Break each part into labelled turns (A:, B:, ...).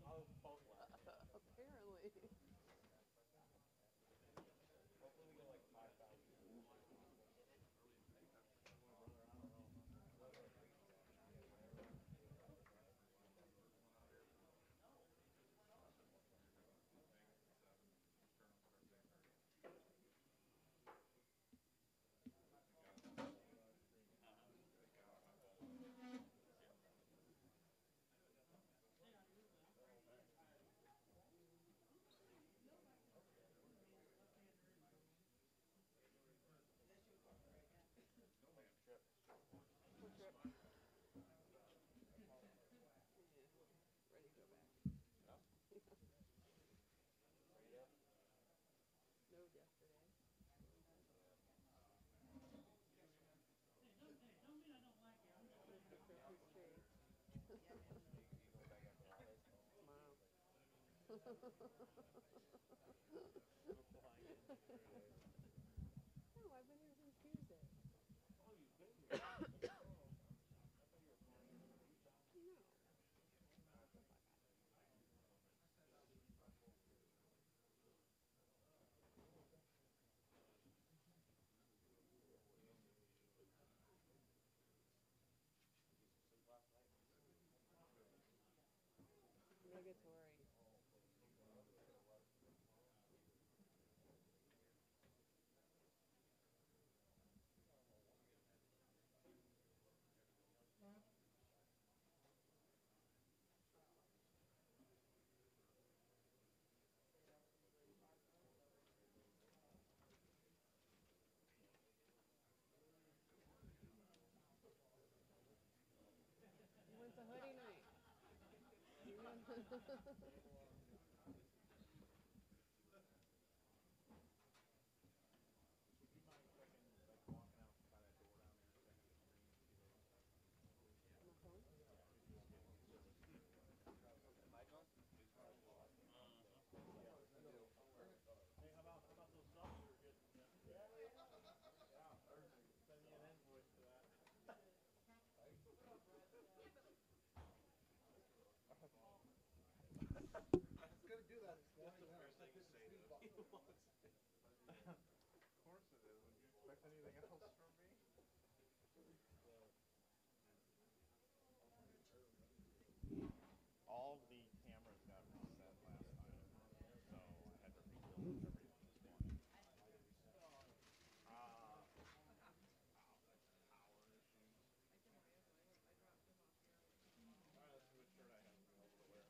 A: I'll post last.
B: Apparently.
A: Hopefully we get like 5,000 views. Oh, brother, I don't know. What's your trip?
B: What trip? Yeah. Ready to go back.
A: Yeah? Ready to?
B: Snowed yesterday. Really bad.
A: Yeah.
B: Missed the Christmas tree.
A: You going back after holidays?
B: Tomorrow.
A: We're flying in like 3 days.
B: No, I've been here since Tuesday.
A: Oh, you've been here? Oh. I thought you were flying in for a weekend.
B: No. The fuck out of here.
A: Did you get some sleep last night?
B: Negatory. When's the hoodie night?
A: Would you mind checking, like walking out by that door down there, checking the screen to see if they don't have something?
B: On my phone?
A: Yeah, if you just get service through
C: My phone?
A: his phone. Yeah, you do. Hey, how about those subs you were getting? Yeah. Yeah. Send me an invoice for that.
C: I was gonna do that this
A: That's
C: morning.
A: a fair thing to say to people.
C: Of course it is. Would you expect anything else from me? All the cameras got reset last night, so I had to rebuild everything this morning.
A: Why did we set?
C: Power issues. All right, let's see what shirt I have available to wear.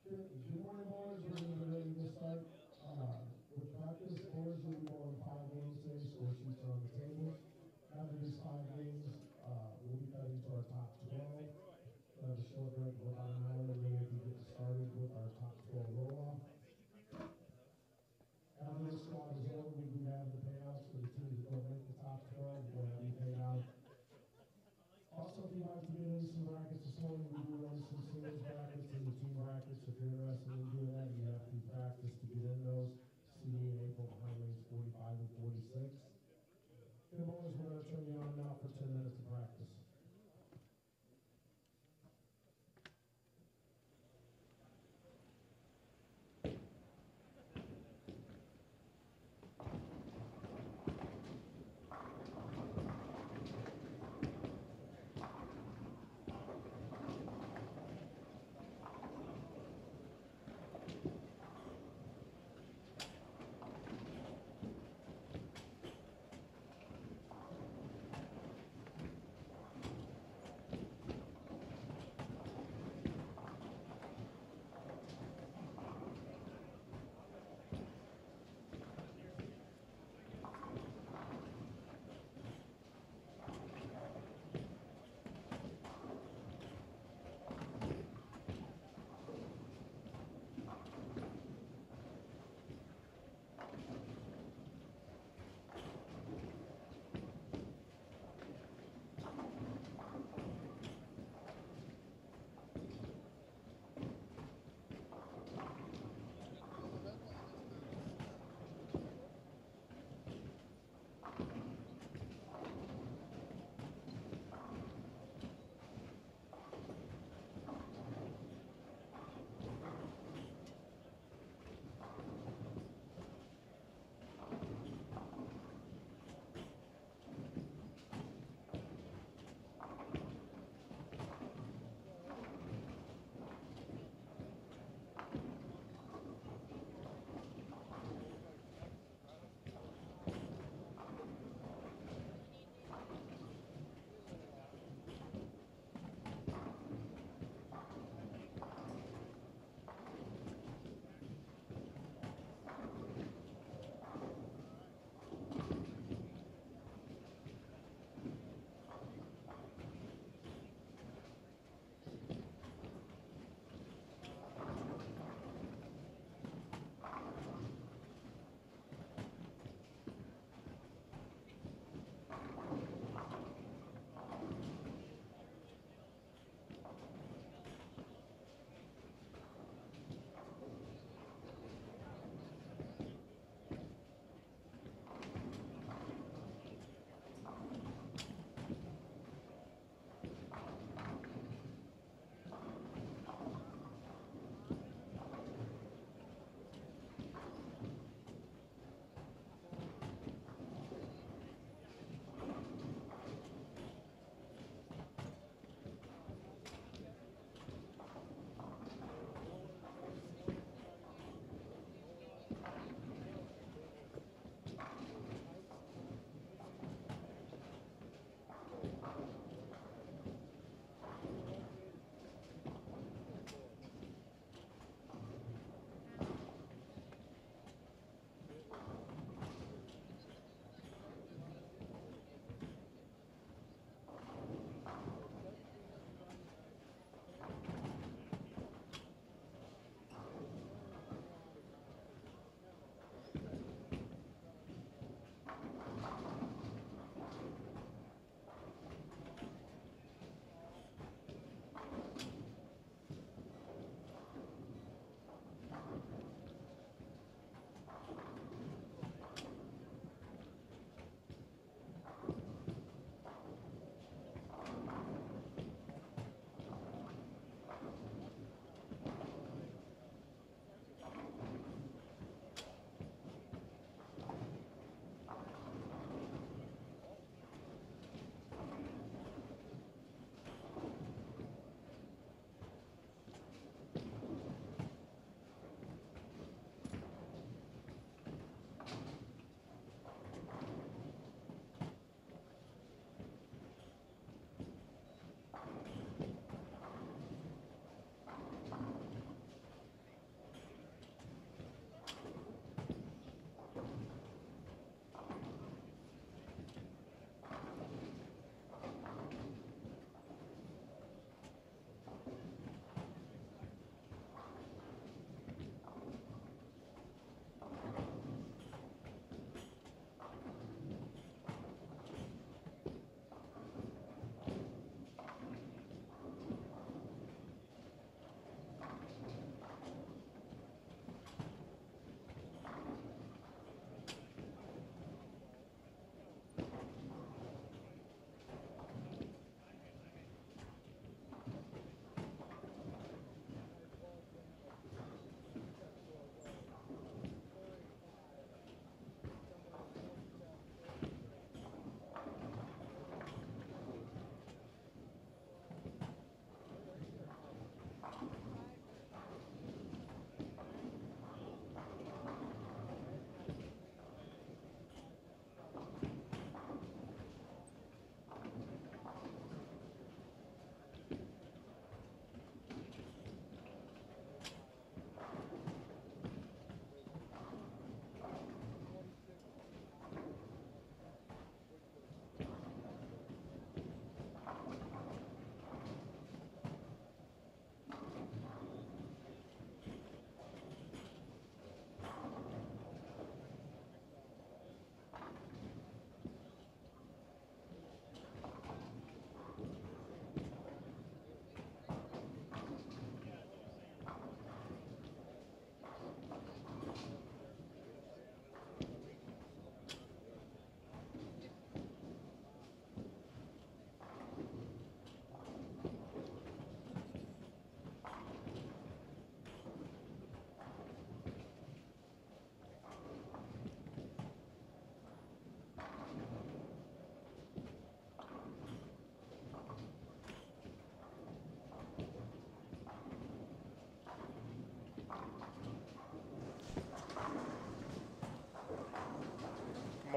D: Good morning, boys. We're going to get ready to start with practice. Boys, we'll be going 5 games today. Score sheets are on the table. After these 5 games, we'll be cutting to our top 12. We'll have a short break for about an hour, and then we'll be getting started with our top 12 roll-off. After this squad is over, we do have the payouts for the teams that don't make the top 12. We'll have you paid out. Also, if you'd like to get into some brackets this morning, we do run some singles brackets and the team brackets. If you're interested in doing that, you have to practice to get in those. CD in April behind lanes 45 and 46. Good boys, we're going to turn you on now for 10 minutes of practice.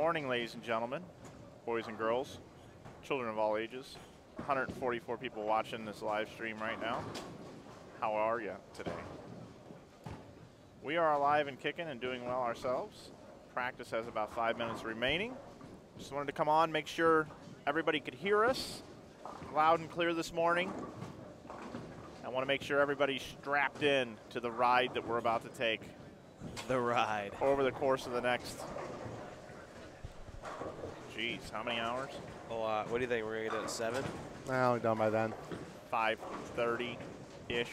A: morning, ladies and gentlemen, boys and girls, children of all ages. 144 people watching this live stream right now. How are you today? We are alive and kicking and doing well ourselves. Practice has about 5 minutes remaining. Just wanted to come on, make sure everybody could hear us loud and clear this morning. I want to make sure everybody's strapped in to the ride that we're about to take.
E: The ride.
A: Over the course of the next, geez, how many hours?
E: A lot. What do you think? We're going to get it at 7?
F: Well, we're done by then.
A: 5:30-ish.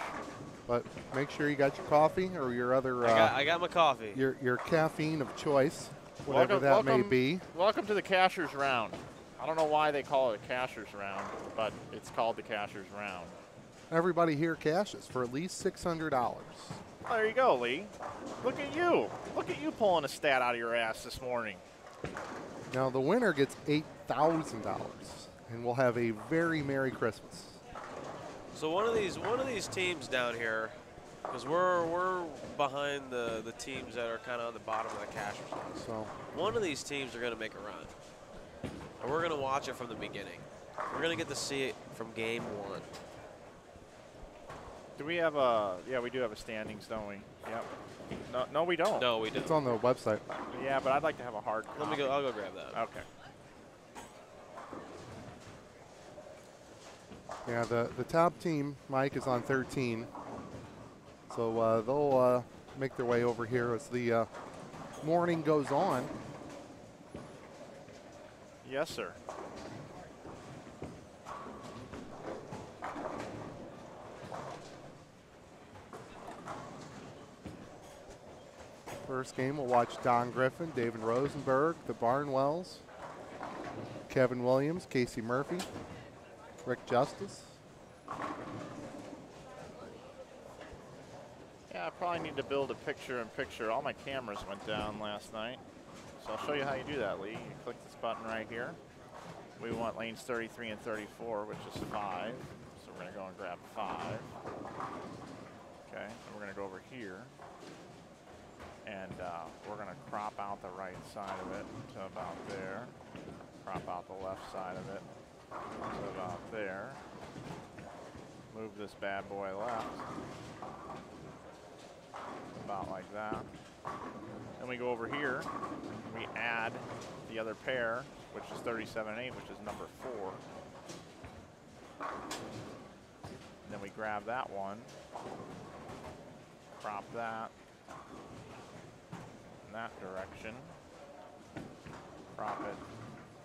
F: But make sure you got your coffee or your other.
E: I got my coffee.
F: Your caffeine of choice, whatever that may be.
A: Welcome to the Cashier's Round. I don't know why they call it a Cashier's Round, but it's called the Cashier's Round.
F: Everybody here cashes for at least $600.
A: Oh, there you go, Lee. Look at you. Look at you pulling a stat out of your ass this morning.
F: Now the winner gets $8,000, and we'll have a very Merry Christmas.
E: So one of these teams down here, because we're behind the teams that are kind of on the bottom of the cash results.
F: So
E: one of these teams are going to make a run, and we're going to watch it from the beginning. We're going to get to see it from game 1.
A: Do we have yeah, we do have a standings, don't we? Yep. No, we don't.
E: No, we don't.
F: it's on the website.
A: Yeah, but I'd like to have a hard copy.
E: Let me go. I'll go grab that.
A: Okay.
F: Yeah, the top team, Mike, is on 13. So they'll make their way over here as the morning goes on.
A: Yes, sir.
F: First game, we'll watch Don Griffin, David Rosenberg, the Barnwells, Kevin Williams, Casey Murphy, Rick Justice.
A: Yeah, I probably need to build a picture-in-picture. All my cameras went down last night. So I'll show you how you do that, Lee. You click this button right here. We want lanes 33 and 34, which is 5. So we're going to go and grab 5. Okay, and we're going to go over here. And we're going to crop out the right side of it to about there. Crop out the left side of it to about there. Move this bad boy left. About like that. Then we go over here. We add the other pair, which is 37.8, which is number 4. And then we grab that one. Crop that. That direction, crop it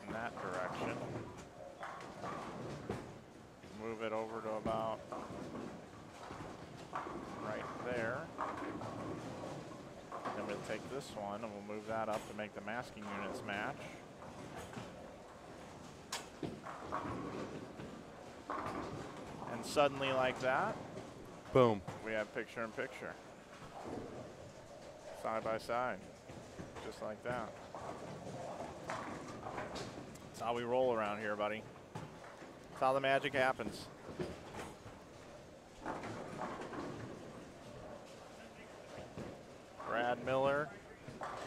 A: in that direction, move it over to about right there, then we'll take this one and we'll move that up to make the masking units match. And suddenly like that,
F: Boom.
A: we have picture-in-picture, side by side. Just like that. That's how we roll around here, buddy. That's how the magic happens. Brad Miller,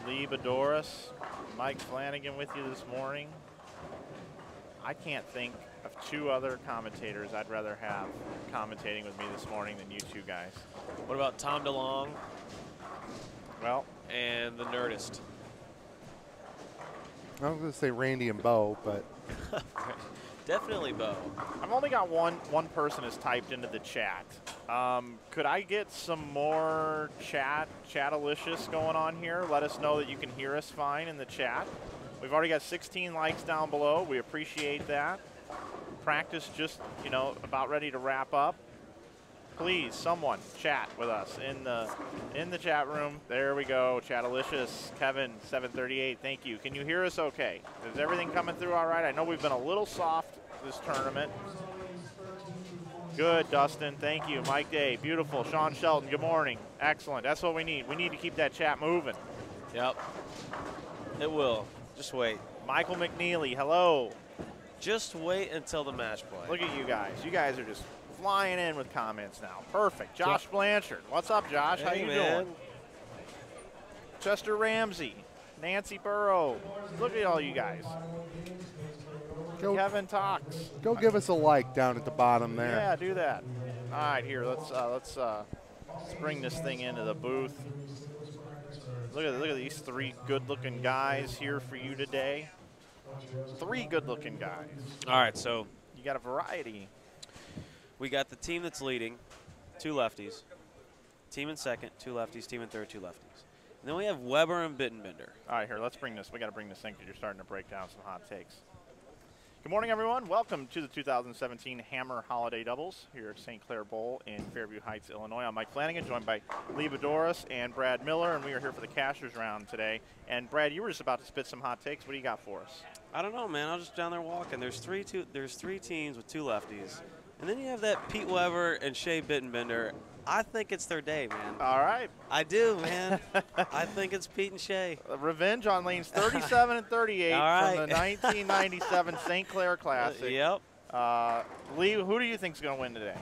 A: Lee Boudouris, Mike Flanagan with you this morning. I can't think of 2 other commentators I'd rather have commentating with me this morning than you 2 guys.
E: What about Tom DeLong?
A: Well,
E: and the Nerdist.
F: I was going to say Randy and Bo, but
E: Definitely Bo.
A: I've only got one person has typed into the chat. Could I get some more chatalicious going on here? Let us know that you can hear us fine in the chat. We've already got 16 likes down below. We appreciate that. Practice just, about ready to wrap up. Please, someone chat with us in the chat room. There we go. Chatalicious. Kevin, 738. Thank you. Can you hear us okay? Is everything coming through all right? I know we've been a little soft this tournament. Good, Dustin. Thank you. Mike Day. Beautiful. Sean Shelton. Good morning. Excellent. That's what we need. We need to keep that chat moving.
E: Yep. It will. Just wait.
A: Michael McNeely. Hello.
E: Just wait until the match play.
A: Look at you guys. You guys are just flying in with comments now. Perfect. Josh Blanchard. What's up, Josh? How you doing? Chester Ramsey. Nancy Burrow. Look at all you guys.
F: Go,
A: Kevin Talks.
F: go give us a like down at the bottom there.
A: Yeah, do that. All right, here, let's bring this thing into the booth. Look at these three good-looking guys here for you today. Three good-looking guys.
E: All right, so
A: You got a variety.
E: we got the team that's leading, 2 lefties. Team in second, 2 lefties. Team in third, 2 lefties. And then we have Weber and Bittenbender.
A: All right, here, let's bring this. We got to bring this in because you're starting to break down some hot takes. Good morning, everyone. Welcome to the 2017 Hammer Holiday Doubles here at St. Clair Bowl in Fairview Heights, Illinois. I'm Mike Flanagan, joined by Lee Boudouris and Brad Miller, and we are here for the Cashers round today. And Brad, you were just about to spit some hot takes. What do you got for us?
E: I don't know, man. I was just down there walking. There's three teams with 2 lefties. And then you have that Pete Weber and Shea Bittenbender. I think it's their day, man.
A: All right.
E: I do, man. I think it's Pete and Shea.
A: Revenge on lanes 37 and 38
E: All right.
A: from the 1997 St. Clair Classic.
E: Yep.
A: Lee, who do you think is going to win today?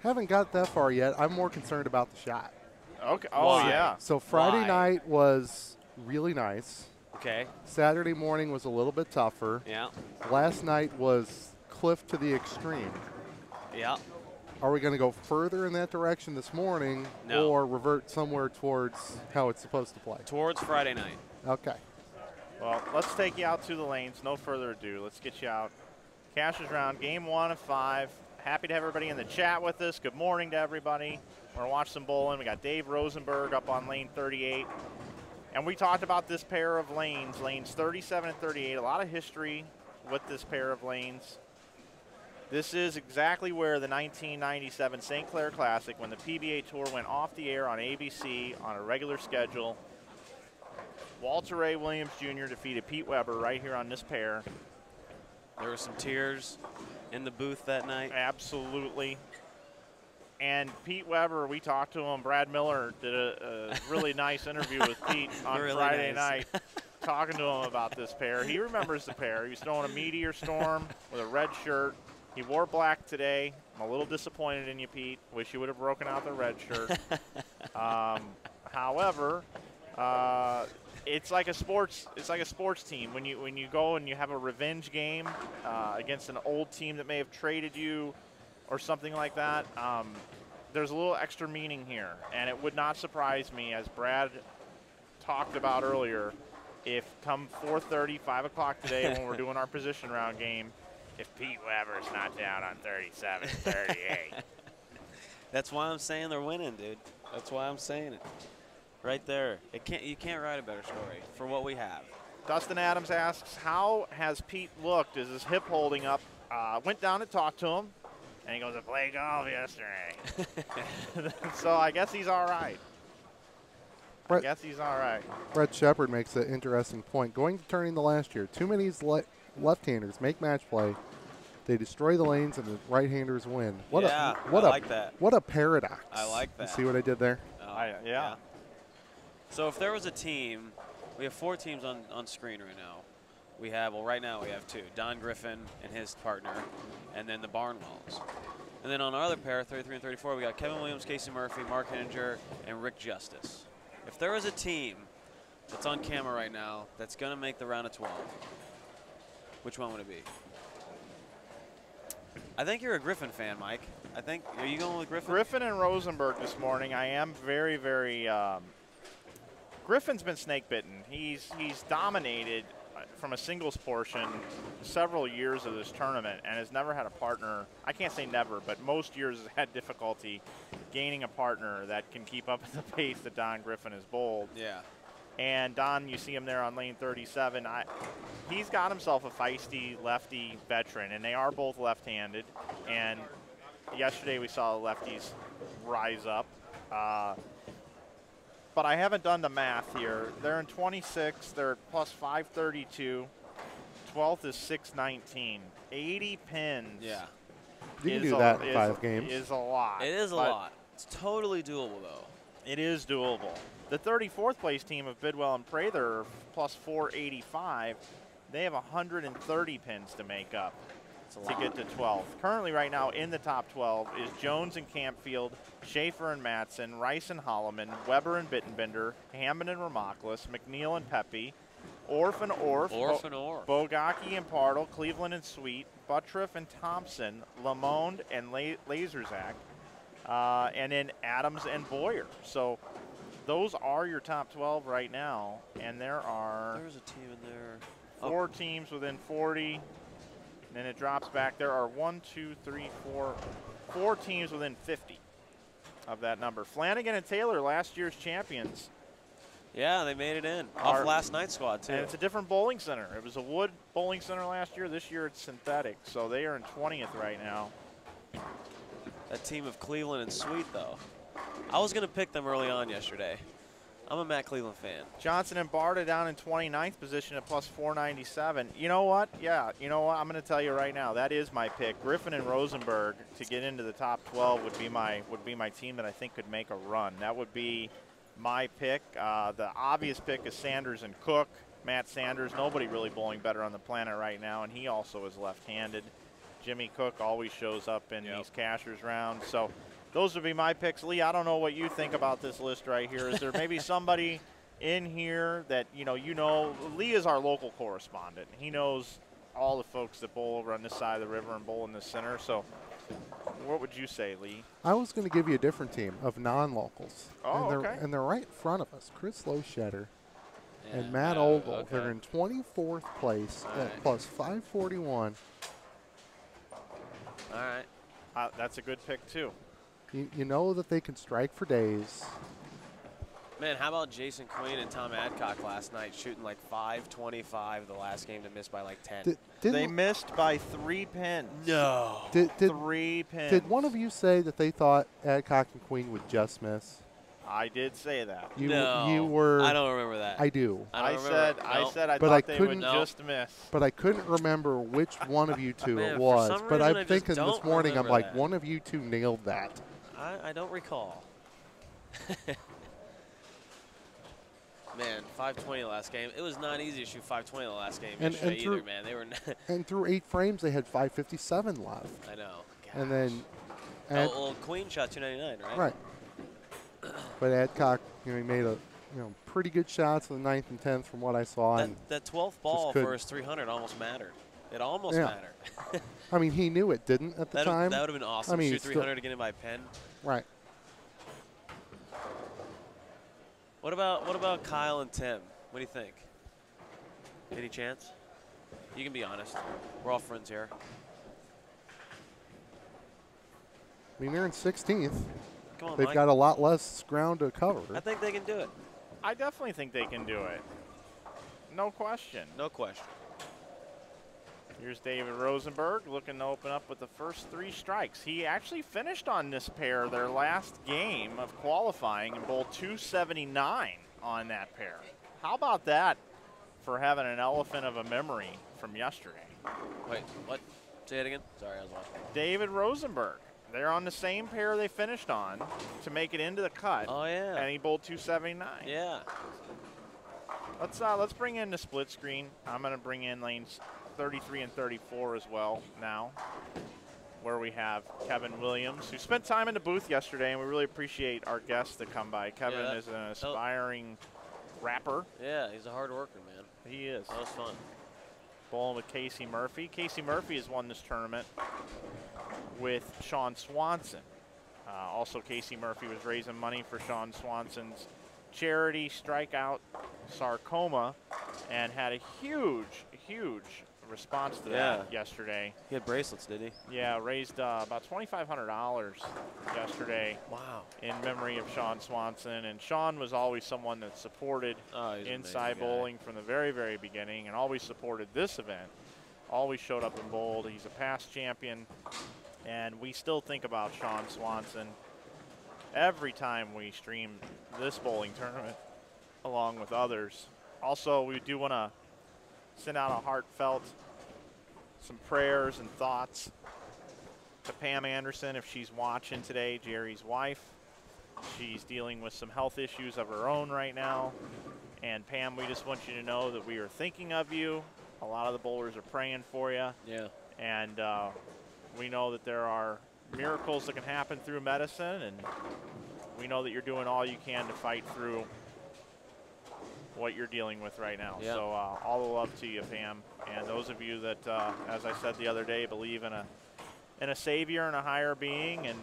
F: Haven't got that far yet. I'm more concerned about the shot.
A: Okay. Oh,
E: Why?
A: yeah.
F: So Friday
E: Why?
F: night was really nice.
E: Okay.
F: Saturday morning was a little bit tougher.
E: Yeah.
F: Last night was cliff to the extreme.
E: Yeah.
F: Are we going to go further in that direction this morning
E: No.
F: or revert somewhere towards how it's supposed to play?
E: Towards Friday night.
F: Okay.
A: Well, let's take you out to the lanes. No further ado. Let's get you out. Cashers round, game 1 of 5. Happy to have everybody in the chat with us. Good morning to everybody. We're going to watch some bowling. We got Dave Rosenberg up on lane 38. And we talked about this pair of lanes, lanes 37 and 38. A lot of history with this pair of lanes. This is exactly where the 1997 St. Clair Classic, when the PBA Tour went off the air on ABC on a regular schedule, Walter Ray Williams Jr. defeated Pete Weber right here on this pair.
E: There were some tears in the booth that night.
A: Absolutely. And Pete Weber, we talked to him. Brad Miller did a really nice interview with Pete on
E: Really
A: Friday
E: nice.
A: night, talking to him about this pair. He remembers the pair. He was throwing a Meteor Storm with a red shirt. He wore black today. I'm a little disappointed in you, Pete. Wish you would have broken out the red shirt. However, it's like a sports team. When you go and you have a revenge game against an old team that may have traded you or something like that, there's a little extra meaning here. And it would not surprise me, as Brad talked about earlier, if come 4:30, 5 o'clock today when we're doing our position round game, if Pete Weber's not down on 37, 38.
E: That's why I'm saying they're winning, dude. That's why I'm saying it. Right there. You can't write a better story for what we have.
A: Dustin Adams asks, how has Pete looked? Is his hip holding up? Went down and talked to him, and he goes, I played golf yesterday. So I guess he's all right.
F: Brett,
A: I guess he's all right.
F: Brett Shepard makes an interesting point. Going to turning the last year, too many left-handers make match play. They destroy the lanes, and the right-handers win.
E: I like that.
F: What a paradox.
E: I like that.
F: You see what I did there?
A: Yeah.
E: So if there was a team, we have 4 teams on screen right now. Right now we have 2. Don Griffin and his partner, and then the Barnwells. And then on our other pair, 33 and 34, we got Kevin Williams, Casey Murphy, Mark Henninger, and Rick Justice. If there was a team that's on camera right now that's going to make the round of 12, which one would it be? I think you're a Griffin fan, Mike. Are you going with Griffin?
A: Griffin and Rosenberg this morning. I am very, very. Griffin's been snake bitten. He's dominated from a singles portion several years of this tournament and has never had a partner. I can't say never, but most years has had difficulty gaining a partner that can keep up with the pace that Don Griffin has bowled.
E: Yeah.
A: And Don, you see him there on lane 37. He's got himself a feisty lefty veteran, and they are both left-handed. And yesterday we saw the lefties rise up. But I haven't done the math here. They're in 26. They're at plus 532. 12th is 619. 80 pins.
E: Yeah.
F: You can do that in 5 games.
A: Is a lot.
E: It is a lot. It's totally doable, though.
A: It is doable. The 34th place team of Bidwell and Prather are plus 485. They have 130 pins to make up. to get to 12th. Currently right now in the top 12 is Jones and Campfield, Schaefer and Matson, Rice and Holloman, Weber and Bittenbender, Hammond and Ramoclis, McNeil and Pepe, Orff and Orff, Bogacki and Partle, Cleveland and Sweet, Buttriff and Thompson, Lamond and Laserzak, and then Adams and Boyer. So those are your top 12 right now, and there's
E: a team in there.
A: 4 teams within 40, and then it drops back. There are 4 teams within 50 of that number. Flanagan and Taylor, last year's champions.
E: Yeah, they made it in off last night's squad too.
A: And it's a different bowling center. It was a wood bowling center last year. This year it's synthetic, so they are in 20th right now.
E: That team of Cleveland and Sweet, though. I was going to pick them early on yesterday. I'm a Matt Cleveland fan.
A: Johnson and Barta down in 29th position at plus 497. You know what? Yeah, you know what? I'm going to tell you right now. That is my pick. Griffin and Rosenberg to get into the top 12 would be my team that I think could make a run. That would be my pick. The obvious pick is Sanders and Cook. Matt Sanders, nobody really bowling better on the planet right now, and he also is left-handed. Jimmy Cook always shows up in these cashers rounds. So those would be my picks. Lee, I don't know what you think about this list right here. Is there maybe somebody in here that, you know, Lee is our local correspondent. He knows all the folks that bowl over on this side of the river and bowl in the center. So what would you say, Lee?
F: I was going to give you a different team of non-locals.
A: Oh,
F: okay. And they're right in front of us. Chris Loschetter and Matt Ogle.
E: Okay.
F: They're in 24th place at plus 541.
E: All right.
A: That's a good pick, too.
F: You know that they can strike for days.
E: Man, how about Jason Queen and Tom Adcock last night shooting like 525 the last game to miss by like 10?
A: They missed by 3 pins.
E: No.
A: 3 pins.
F: Did one of you say that they thought Adcock and Queen would just miss?
A: I did say that.
F: You were.
E: I don't remember that.
F: I do.
A: I said I
F: but
A: thought they would just miss.
F: But I couldn't remember which one of you two
E: Man,
F: it was.
E: for some
F: But
E: reason
F: I'm
E: I just
F: thinking this
E: don't
F: morning, I'm
E: remember
F: like,
E: that.
F: one of you two nailed that.
E: I don't recall. Man, 520 the last game. It was not easy to shoot 520 the last game yesterday either, man. They were.
F: And through 8 frames, they had 557 left.
E: I know. Gosh.
F: And then.
E: Queen shot 299, right?
F: Right. But Adcock, he made a pretty good shots in the 9th and 10th from what I saw.
E: That 12th ball for his 300 almost mattered. It almost mattered.
F: I mean, he knew it didn't at the time.
E: That would have been awesome.
F: I mean,
E: shoot 300 to get in by pen.
F: Right.
E: What about Kyle and Tim? What do you think? Any chance? You can be honest. We're all friends here.
F: I mean, they're in 16th.
E: Come on,
F: They've
E: Mike.
F: got a lot less ground to cover.
E: I think they can do it.
A: I definitely think they can do it. No question.
E: No question.
A: Here's David Rosenberg looking to open up with the first 3 strikes. He actually finished on this pair their last game of qualifying and bowled 279 on that pair. How about that for having an elephant of a memory from yesterday?
E: Wait, what? Say it again. Sorry, I was watching.
A: David Rosenberg. They're on the same pair they finished on to make it into the cut.
E: Oh, yeah.
A: And he bowled 279.
E: Yeah.
A: Let's bring in the split screen. I'm going to bring in lanes 33 and 34 as well now, where we have Kevin Williams, who spent time in the booth yesterday, and we really appreciate our guests that come by. Kevin is an aspiring rapper.
E: Yeah, he's a hard worker, man.
A: He is.
E: That was fun.
A: Bowling with Casey Murphy. Casey Murphy has won this tournament with Sean Swanson. Also, Casey Murphy was raising money for Sean Swanson's charity Strikeout Sarcoma and had a huge response to that yesterday.
E: He had bracelets, did he?
A: Yeah, raised about $2,500 yesterday.
E: Wow.
A: In memory of Sean Swanson. And Sean was always someone that supported inside bowling from the very, very beginning and always supported this event. Always showed up and bowled. He's a past champion. And we still think about Sean Swanson every time we stream this bowling tournament, along with others. Also, we do want to send out a heartfelt, some prayers and thoughts to Pam Anderson if she's watching today, Jerry's wife. She's dealing with some health issues of her own right now. And Pam, we just want you to know that we are thinking of you. A lot of the bowlers are praying for you.
E: Yeah.
A: And we know that there are miracles that can happen through medicine, and we know that you're doing all you can to fight through what you're dealing with right now.
E: Yeah.
A: So all the love to you, Pam. And those of you that, as I said the other day, believe in a savior and a higher being, and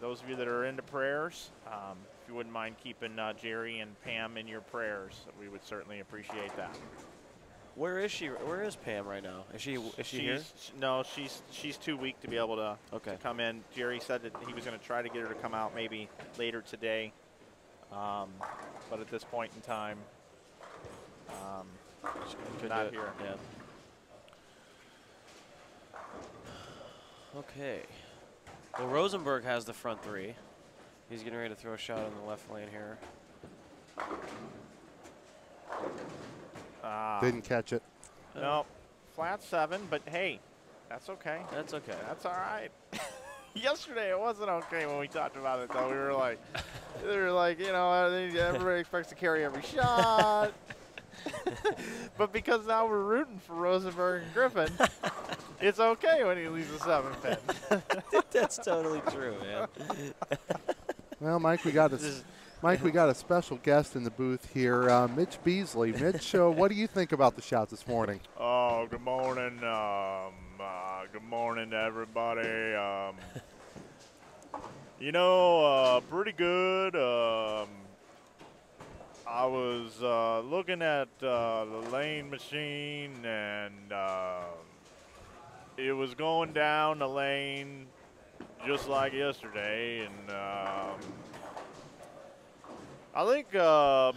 A: those of you that are into prayers, if you wouldn't mind keeping Jerry and Pam in your prayers, we would certainly appreciate that.
E: Where is she? Where is Pam right now? Is she here?
A: No, she's too weak to be able to,
E: Okay.
A: to come in. Jerry said that he was going to try to get her to come out maybe later today, but at this point in time,
E: Couldn't
A: not
E: do it.
A: here.
E: Yeah. Okay. Well, Rosenberg has the front three. He's getting ready to throw a shot in the left lane here.
F: Didn't catch it.
A: No, flat 7, but hey, that's okay.
E: That's okay.
A: That's all right. Yesterday it wasn't okay when we talked about it, though. We were like, you know, everybody expects to carry every shot. But because now we're rooting for Rosenberg and Griffin, it's okay when he leaves a 7 pin.
E: That's totally true, man.
F: Well, Mike, we got a special guest in the booth here, Mitch Beasley. Mitch, what do you think about the shot this morning?
A: Oh, good morning. Good morning to everybody. You know, pretty good. I was looking at the lane machine, and it was going down the lane just like yesterday, and I think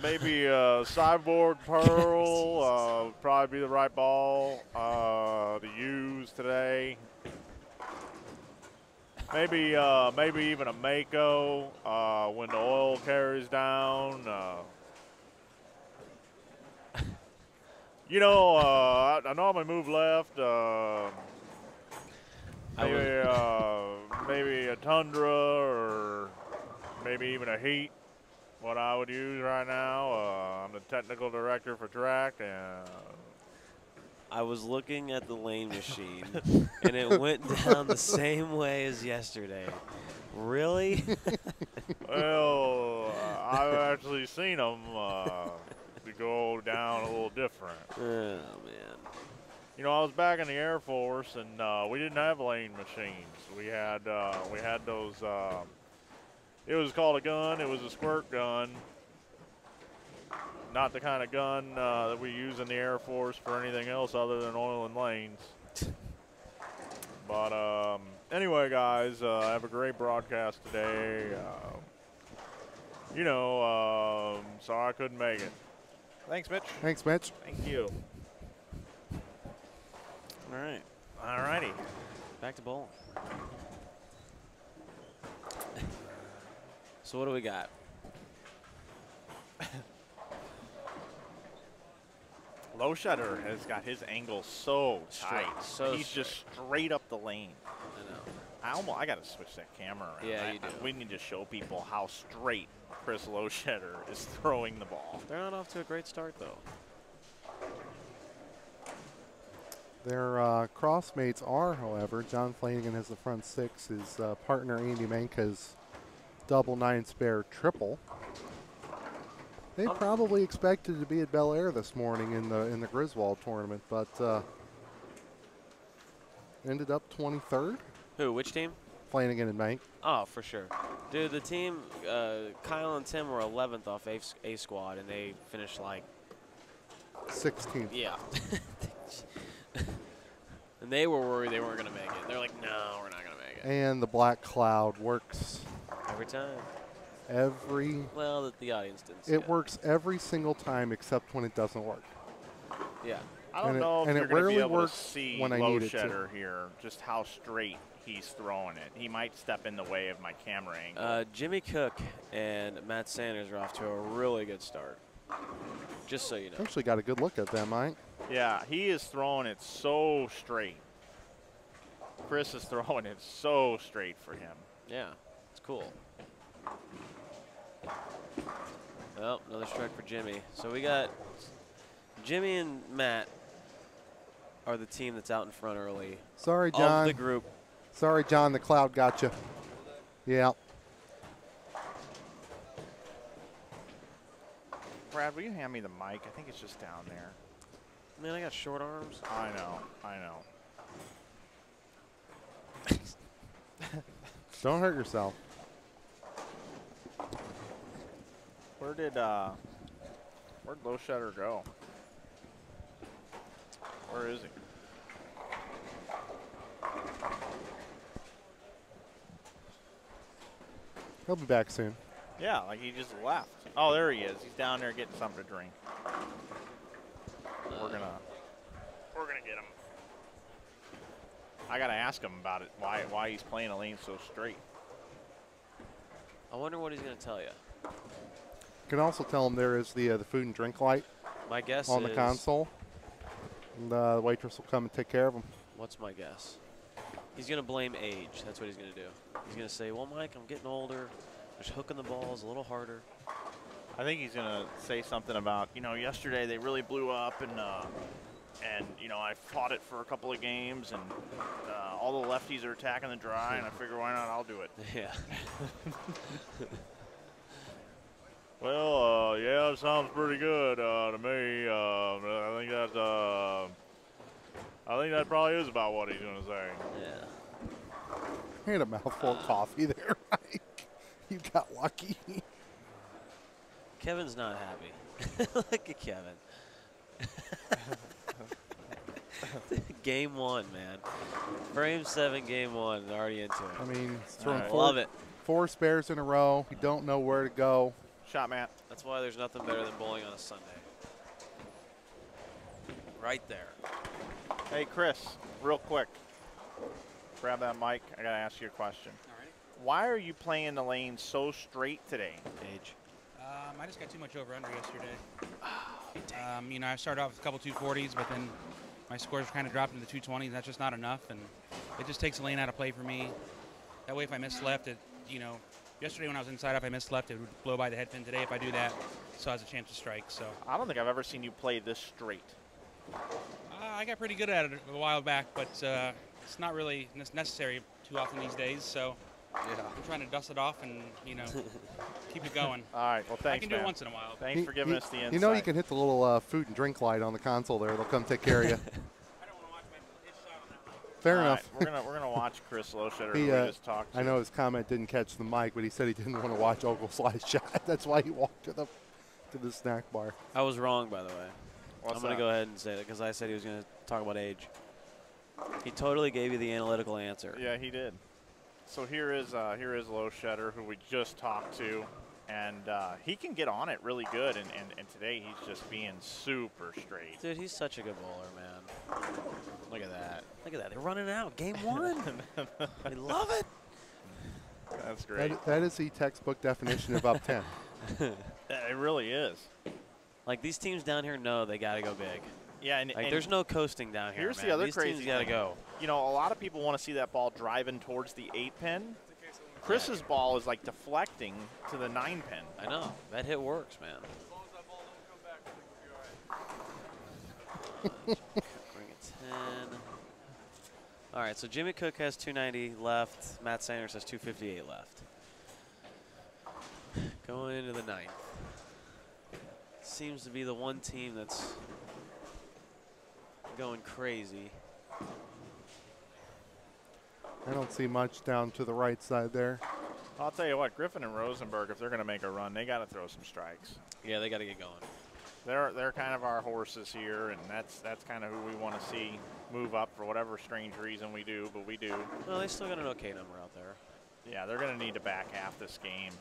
A: maybe Cyborg Pearl would probably be the right ball to use today. Maybe even a Mako when the oil carries down. You know, I normally move left. Maybe a Tundra or maybe even a Heat. What I would use right now. I'm the technical director for track, and
E: I was looking at the lane machine, and it went down the same way as yesterday. Really?
A: well, I've actually seen them to go down a little different.
E: Oh, man.
A: You know, I was back in the Air Force, and we didn't have lane machines. We had those. It was called a gun. It was a squirt gun. Not the kind of gun that we use in the Air Force for anything else other than oil and lanes. But anyway, guys, have a great broadcast today. You know, sorry I couldn't make it. Thanks, Mitch.
F: Thanks, Mitch.
A: Thank you.
E: All right.
A: All righty.
E: Back to bowling. So what do we got?
A: Low Shutter has got his angle so tight.
E: So
A: He's just straight up the lane.
E: I know.
A: I got to switch that camera around.
E: Yeah, you do.
A: We need to show people how straight Chris Lowshetter is throwing the ball.
E: They're not off to a great start, though.
F: Their crossmates are, however, John Flanagan has the front 6. His partner Andy Manka's double 9 spare triple. They probably expected to be at Bel Air this morning in the Griswold tournament, but ended up 23rd.
E: Who? Which team?
F: Flanagan and Mank.
E: Oh, for sure. Dude, the team, Kyle and Tim were 11th off A squad, and they finished like
F: 16th.
E: Yeah. And they were worried they weren't going to make it. They're like, no, we're not going to make it.
F: And the black cloud works
E: Every time.
F: Well,
E: the audience didn't see
F: it works every single time except when it doesn't work.
E: Yeah.
A: I don't
F: And it-
A: know if
F: and
A: you're
F: it
A: going to be
F: rarely
A: able to
F: works
A: see
F: when I need it to.
A: Lowshetter here, just how straight he's throwing it. He might step in the way of my camera angle.
E: Jimmy Cook and Matt Sanders are off to a really good start. Just so you know.
F: Actually got a good look at that, Mike.
A: Yeah, he is throwing it so straight. Chris is throwing it so straight for him.
E: Yeah, it's cool. Well, another strike for Jimmy. So we got Jimmy and Matt are the team that's out in front early.
F: Sorry,
E: Of
F: John.
E: the group.
F: Sorry, John. The cloud got you. Yeah.
A: Brad, will you hand me the mic? I think it's just down there.
E: Man, I got short arms.
A: I know. I know.
F: Don't hurt yourself.
A: Where'd Low Shutter go? Where is he?
F: He'll be back soon.
A: Yeah, like he just left. Oh, there he is. He's down there getting something to drink. We're gonna get him. I gotta ask him about it. Why he's playing a lane so straight.
E: I wonder what he's going to tell you.
F: Can also tell him there is the food and drink light
E: My guess
F: on
E: is.
F: the console. And the waitress will come and take care of him.
E: What's my guess? He's going to blame age. That's what he's going to do. He's going to say, well, Mike, I'm getting older. Just hooking the balls a little harder.
A: I think he's gonna say something about, you know, yesterday they really blew up, and you know, I fought it for a couple of games, and all the lefties are attacking the dry, and I figure why not? I'll do it.
E: Yeah.
A: Well, yeah, it sounds pretty good to me. I think that probably is about what he's gonna say.
E: Yeah.
F: He had a mouthful of coffee there, Mike. You got lucky.
E: Kevin's not happy. Look at Kevin. Game 1, man. Frame 7, game 1. Already into it.
F: I mean, he's thrown
A: All right.
E: Love it.
F: 4 spares in a row. You don't know where to go.
A: Shot, Matt.
E: That's why there's nothing better than bowling on a Sunday. Right there.
A: Hey, Chris, real quick. Grab that mic. I gotta ask you a question.
G: All right.
A: Why are you playing the lane so straight today?
E: Age.
G: I just got too much over under yesterday. You know, I started off with a couple 240s, but then my scores kind of dropped into the 220s. That's just not enough, and it just takes a lane out of play for me. That way, if I miss left, you know, yesterday when I was inside, if I missed left, it would blow by the head pin. Today, if I do that, so has a chance to strike. So
A: I don't think I've ever seen you play this straight.
G: I got pretty good at it a while back, but it's not really necessary too often these days. So
E: Yeah.
G: I'm trying to dust it off and, you know, keep it going.
A: All right, well, thanks,
G: I can do
A: man.
G: it once in a while.
A: Thanks for giving us the insight.
F: You know you can hit the little food and drink light on the console there. They'll come take care of you.
G: I don't want to watch his shot on that one.
F: Fair
A: All
F: enough.
A: right, we're gonna watch Chris Lowshutter,
F: He,
A: who we just talked to.
F: I know his comment didn't catch the mic, but he said he didn't want to watch Ogleslai's shot. That's why he walked to the snack bar.
E: I was wrong, by the way.
A: What's
E: I'm going
A: that?
E: to go ahead and say that because I said he was going to talk about age. He totally gave you the analytical answer.
A: Yeah, he did. So here is Lowshutter, who we just talked to, and he can get on it really good. And today he's just being super straight.
E: Dude, he's such a good bowler, man. Look at that. Look at that. They're running out. Game 1. I love it.
A: That's great.
F: That is the textbook definition of up 10.
A: It really is.
E: Like, these teams down here know they got to go big.
A: Yeah, and,
E: Like,
A: and
E: there's no coasting down here,
A: here's
E: man.
A: the other
E: These
A: crazy
E: teams got to
A: thing.
E: go.
A: You know, a lot of people want to see that ball driving towards the 8 pin. Chris's ball is like deflecting to the 9 pin.
E: I know. That hit works, man. Bring it 10. All right, so Jimmy Cook has 290 left. Matt Sanders has 258 left. Going into the 9th. Seems to be the one team that's going crazy.
F: I don't see much down to the right side there.
A: I'll tell you what, Griffin and Rosenberg, if they're going to make a run, they got to throw some strikes.
E: Yeah, they got to get going.
A: They're kind of our horses here, and that's kind of who we want to see move up for whatever strange reason we do, but we do.
E: Well, they still got an okay number out there.
A: Yeah, they're going to need to back half this game.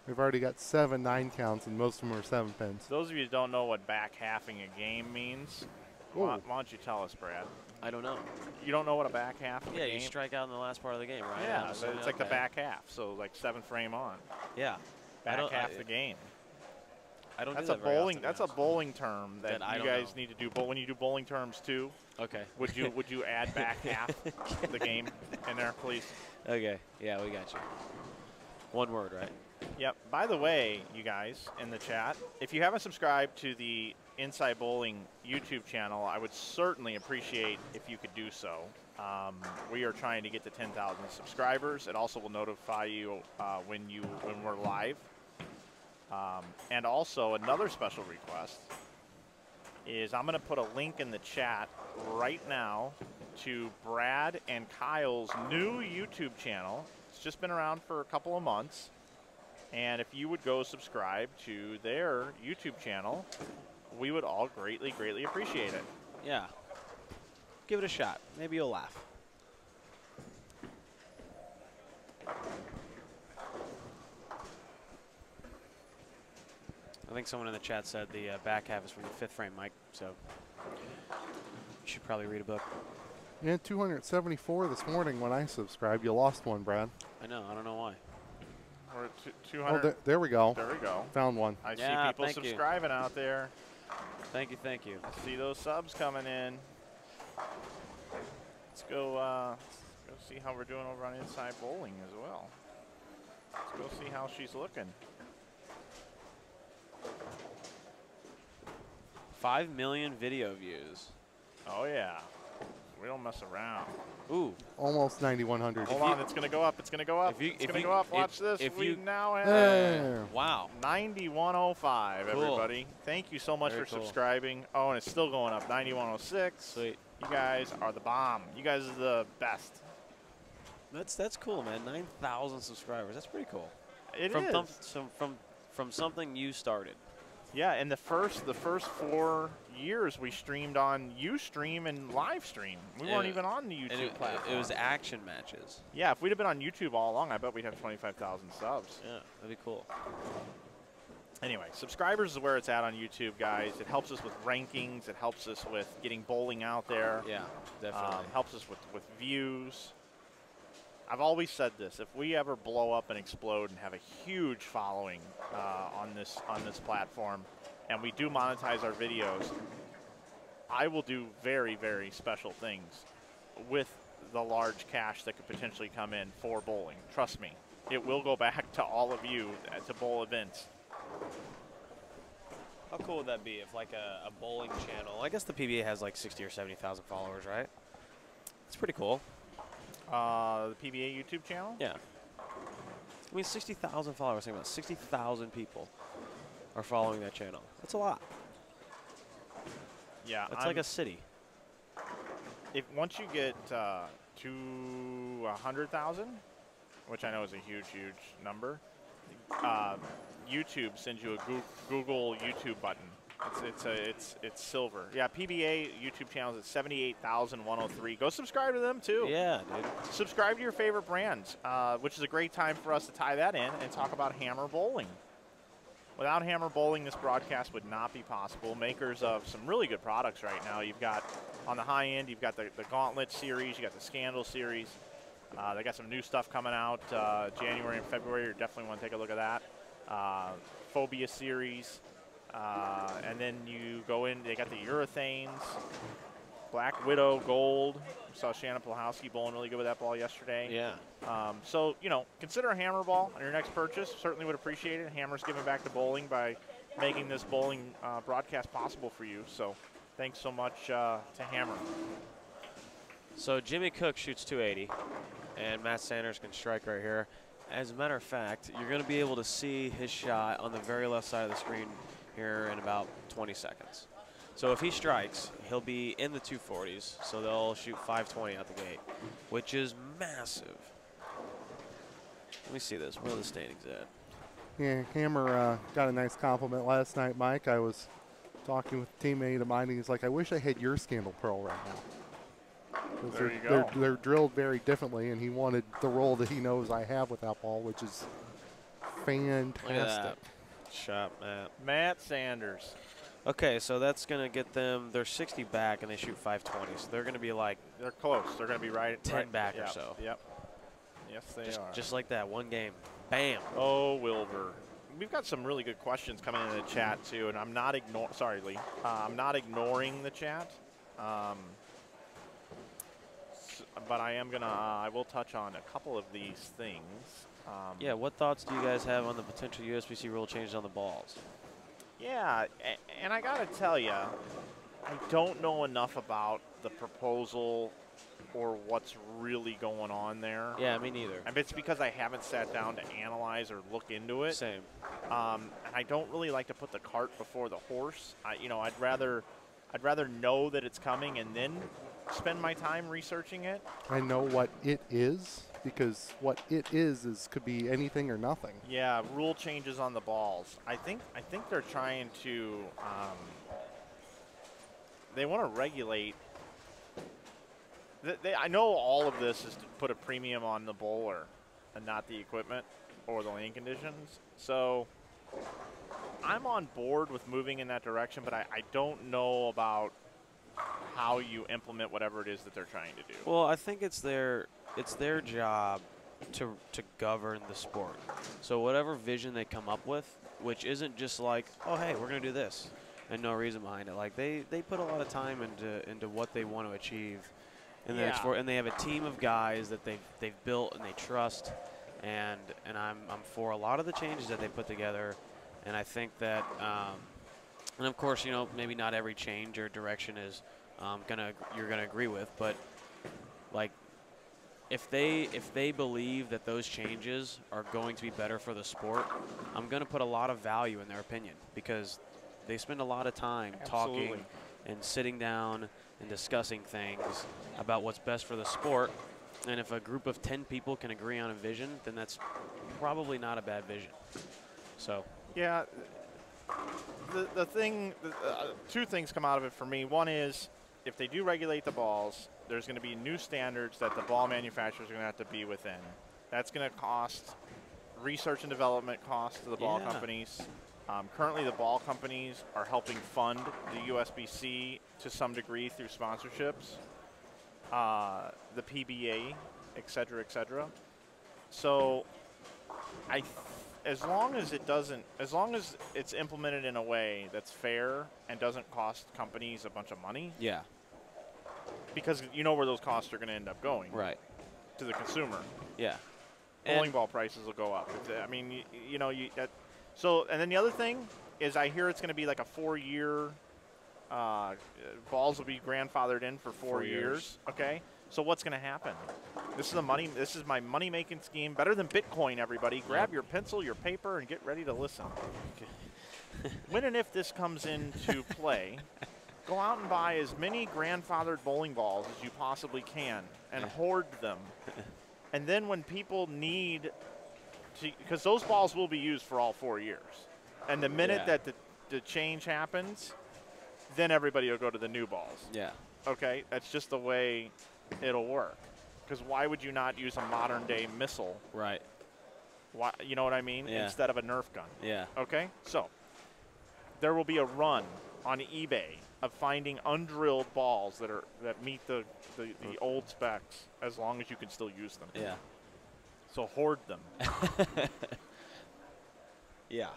F: We've already got 7 9 counts, and most of them are 7 pins.
A: Those of you who don't know what back halving a game means, why don't you tell us, Brad?
E: I don't know.
A: You don't know what a back half of a
E: Yeah,
A: game?
E: you strike out in the last part of the game, right?
A: Yeah,
E: I'm
A: so
E: assuming,
A: it's like the
E: okay.
A: back half, so like 7 frame on.
E: Yeah.
A: Back half the game.
E: I don't
A: That's
E: do
A: a
E: that very
A: bowling.
E: often,
A: That's
E: man.
A: a bowling term that
E: I
A: you
E: don't
A: guys
E: know.
A: need to do. But when you do bowling terms too,
E: Okay.
A: would you add back half the game in there, please?
E: Okay. Yeah, we got you. One word, right?
A: Yep. By the way, you guys in the chat, if you haven't subscribed to the Inside Bowling YouTube channel, I would certainly appreciate if you could do so. We are trying to get to 10,000 subscribers. It also will notify you when we're live. And also another special request is I'm going to put a link in the chat right now to Brad and Kyle's new YouTube channel. It's just been around for a couple of months. And if you would go subscribe to their YouTube channel, we would all greatly, greatly appreciate it.
E: Yeah. Give it a shot. Maybe you'll laugh. I think someone in the chat said the back half is from the fifth frame, Mike, so you should probably read a book.
F: Yeah, 274 this morning when I subscribed. You lost one, Brad.
E: I know. I don't know why.
A: We're at 200.
F: Oh, there we go.
A: There we go.
F: Found one.
A: I see
E: Yeah,
A: people
E: thank you.
A: subscribing out there.
E: Thank you. Thank you.
A: I see those subs coming in. Let's go see how we're doing over on Inside Bowling as well. Let's go see how she's looking.
E: 5 million video views.
A: Oh, yeah. We don't mess around.
E: Ooh.
F: Almost 9,100.
A: Hold on, it's going to go up. It's going to go up. It's going to go up. Watch this. We now have
F: There.
E: Wow.
A: 9105,
E: Cool.
A: everybody. Thank you so much
E: Very
A: for
E: cool.
A: subscribing. Oh, and it's still going up. 9106.
E: Sweet.
A: You guys are the bomb. You guys are the best.
E: That's cool, man. 9,000 subscribers. That's pretty cool.
A: It
E: from
A: is.
E: From something you started.
A: Yeah, in the first 4 years we streamed on Ustream and Livestream. We weren't even on the YouTube platform.
E: It was action matches.
A: Yeah, if we'd have been on YouTube all along, I bet we'd have 25,000 subs.
E: Yeah, that'd be cool.
A: Anyway, subscribers is where it's at on YouTube, guys. It helps us with rankings. It helps us with getting bowling out there.
E: Yeah, definitely.
A: Helps us with views. I've always said this: if we ever blow up and explode and have a huge following on this platform, and we do monetize our videos, I will do very, very special things with the large cash that could potentially come in for bowling. Trust me, it will go back to all of you to bowl events.
E: How cool would that be if, like, a bowling channel? I guess the PBA has like 60 or 70,000 followers, right? It's pretty cool.
A: The PBA YouTube channel?
E: Yeah. I mean, 60,000 followers. Think about it. 60,000 people are following that channel. That's a lot.
A: Yeah.
E: That's like a city.
A: If once you get to 100,000, which I know is a huge, huge number, YouTube sends you a Google YouTube button. It's silver. Yeah, PBA YouTube channel is at 78,103. Go subscribe to them too.
E: Yeah, dude.
A: Subscribe to your favorite brands, which is a great time for us to tie that in and talk about Hammer Bowling. Without Hammer Bowling, this broadcast would not be possible. Makers of some really good products right now. You've got, on the high end, you've got the Gauntlet series, you got the Scandal series. They got some new stuff coming out January and February. You definitely want to take a look at that. Phobia series. And then you go in, they got the Urethanes, Black Widow, Gold. We saw Shannon Plahowski bowling really good with that ball yesterday.
E: Yeah.
A: So, you know, consider a Hammer ball on your next purchase. Certainly would appreciate it. Hammer's giving back to bowling by making this bowling broadcast possible for you. So thanks so much to Hammer.
E: So Jimmy Cook shoots 280, and Matt Sanders can strike right here. As a matter of fact, you're going to be able to see his shot on the very left side of the screen here in about 20 seconds. So if he strikes, he'll be in the 240s, so they'll shoot 520 out the gate, which is massive. Let me see this. Where are the standings at?
F: Yeah, Hammer got a nice compliment last night, Mike. I was talking with a teammate of mine, and he's like, I wish I had your Scandal Pearl right now.
A: There you go.
F: They're drilled very differently, and he wanted the roll that he knows I have with that ball, which is fantastic.
E: Look at that. Shot, Matt.
A: Matt Sanders.
E: Okay, so that's going to get them, they're 60 back, and they shoot 520, so they're going to be like
A: They're close. They're going to be right
E: 10 back or
A: yep,
E: so.
A: Yep. Yes, they are.
E: just like that, one game. Bam.
A: Oh, Wilbur. We've got some really good questions coming in the chat too, and I'm not sorry, Lee. I'm not ignoring the chat, but I am gonna. I will touch on a couple of these things.
E: Yeah, what thoughts do you guys have on the potential USBC rule changes on the balls?
A: Yeah, and I got to tell you, I don't know enough about the proposal or what's really going on there.
E: Yeah, me neither.
A: And it's because I haven't sat down to analyze or look into it.
E: Same.
A: And I don't really like to put the cart before the horse. I'd rather know that it's coming and then spend my time researching it.
F: I know what it is, because what it is could be anything or nothing.
A: Yeah, rule changes on the balls. I think they're trying to. They want to regulate. I know all of this is to put a premium on the bowler, and not the equipment or the lane conditions. So I'm on board with moving in that direction, but I don't know about how you implement whatever it is that they're trying to do.
E: Well, I think it's their job to govern the sport. So whatever vision they come up with, which isn't just like, oh hey, we're gonna do this, and no reason behind it. Like they put a lot of time into what they want to achieve, and and they have a team of guys that they've built and they trust, and I'm for a lot of the changes that they put together, and I think that and of course, maybe not every change or direction is you're gonna agree with, but like if they believe that those changes are going to be better for the sport, I'm gonna put a lot of value in their opinion, because they spend a lot of time talking and sitting down and discussing things about what's best for the sport. And if a group of 10 people can agree on a vision, then that's probably not a bad vision. So
A: yeah, the thing, two things come out of it for me. One is, if they do regulate the balls, there's going to be new standards that the ball manufacturers are going to have to be within. That's going to cost research and development costs to the ball companies. Currently, the ball companies are helping fund the USBC to some degree through sponsorships, the PBA, et cetera, et cetera. So as long as it's implemented in a way that's fair and doesn't cost companies a bunch of money.
E: yeah,
A: Because you know where those costs are going to end up going.
E: right.
A: To the consumer.
E: Yeah.
A: Bowling ball prices will go up. I mean, so, and then the other thing is, I hear it's going to be like a 4-year, balls will be grandfathered in for 4 years. Okay. So what's going to happen? This is my money-making scheme. Better than Bitcoin, everybody. Grab your pencil, your paper, and get ready to listen. When and if this comes into play, go out and buy as many grandfathered bowling balls as you possibly can and hoard them. And then when people need to, because those balls will be used for all 4 years. And the minute that the change happens, then everybody will go to the new balls.
E: Yeah.
A: Okay? That's just the way it'll work. Because why would you not use a modern-day missile?
E: Right.
A: Why, you know what I mean?
E: Yeah.
A: Instead of a Nerf gun.
E: Yeah.
A: Okay? So there will be a run on eBay of finding undrilled balls that meet the old specs, as long as you can still use them.
E: Yeah.
A: So hoard them.
E: Yeah.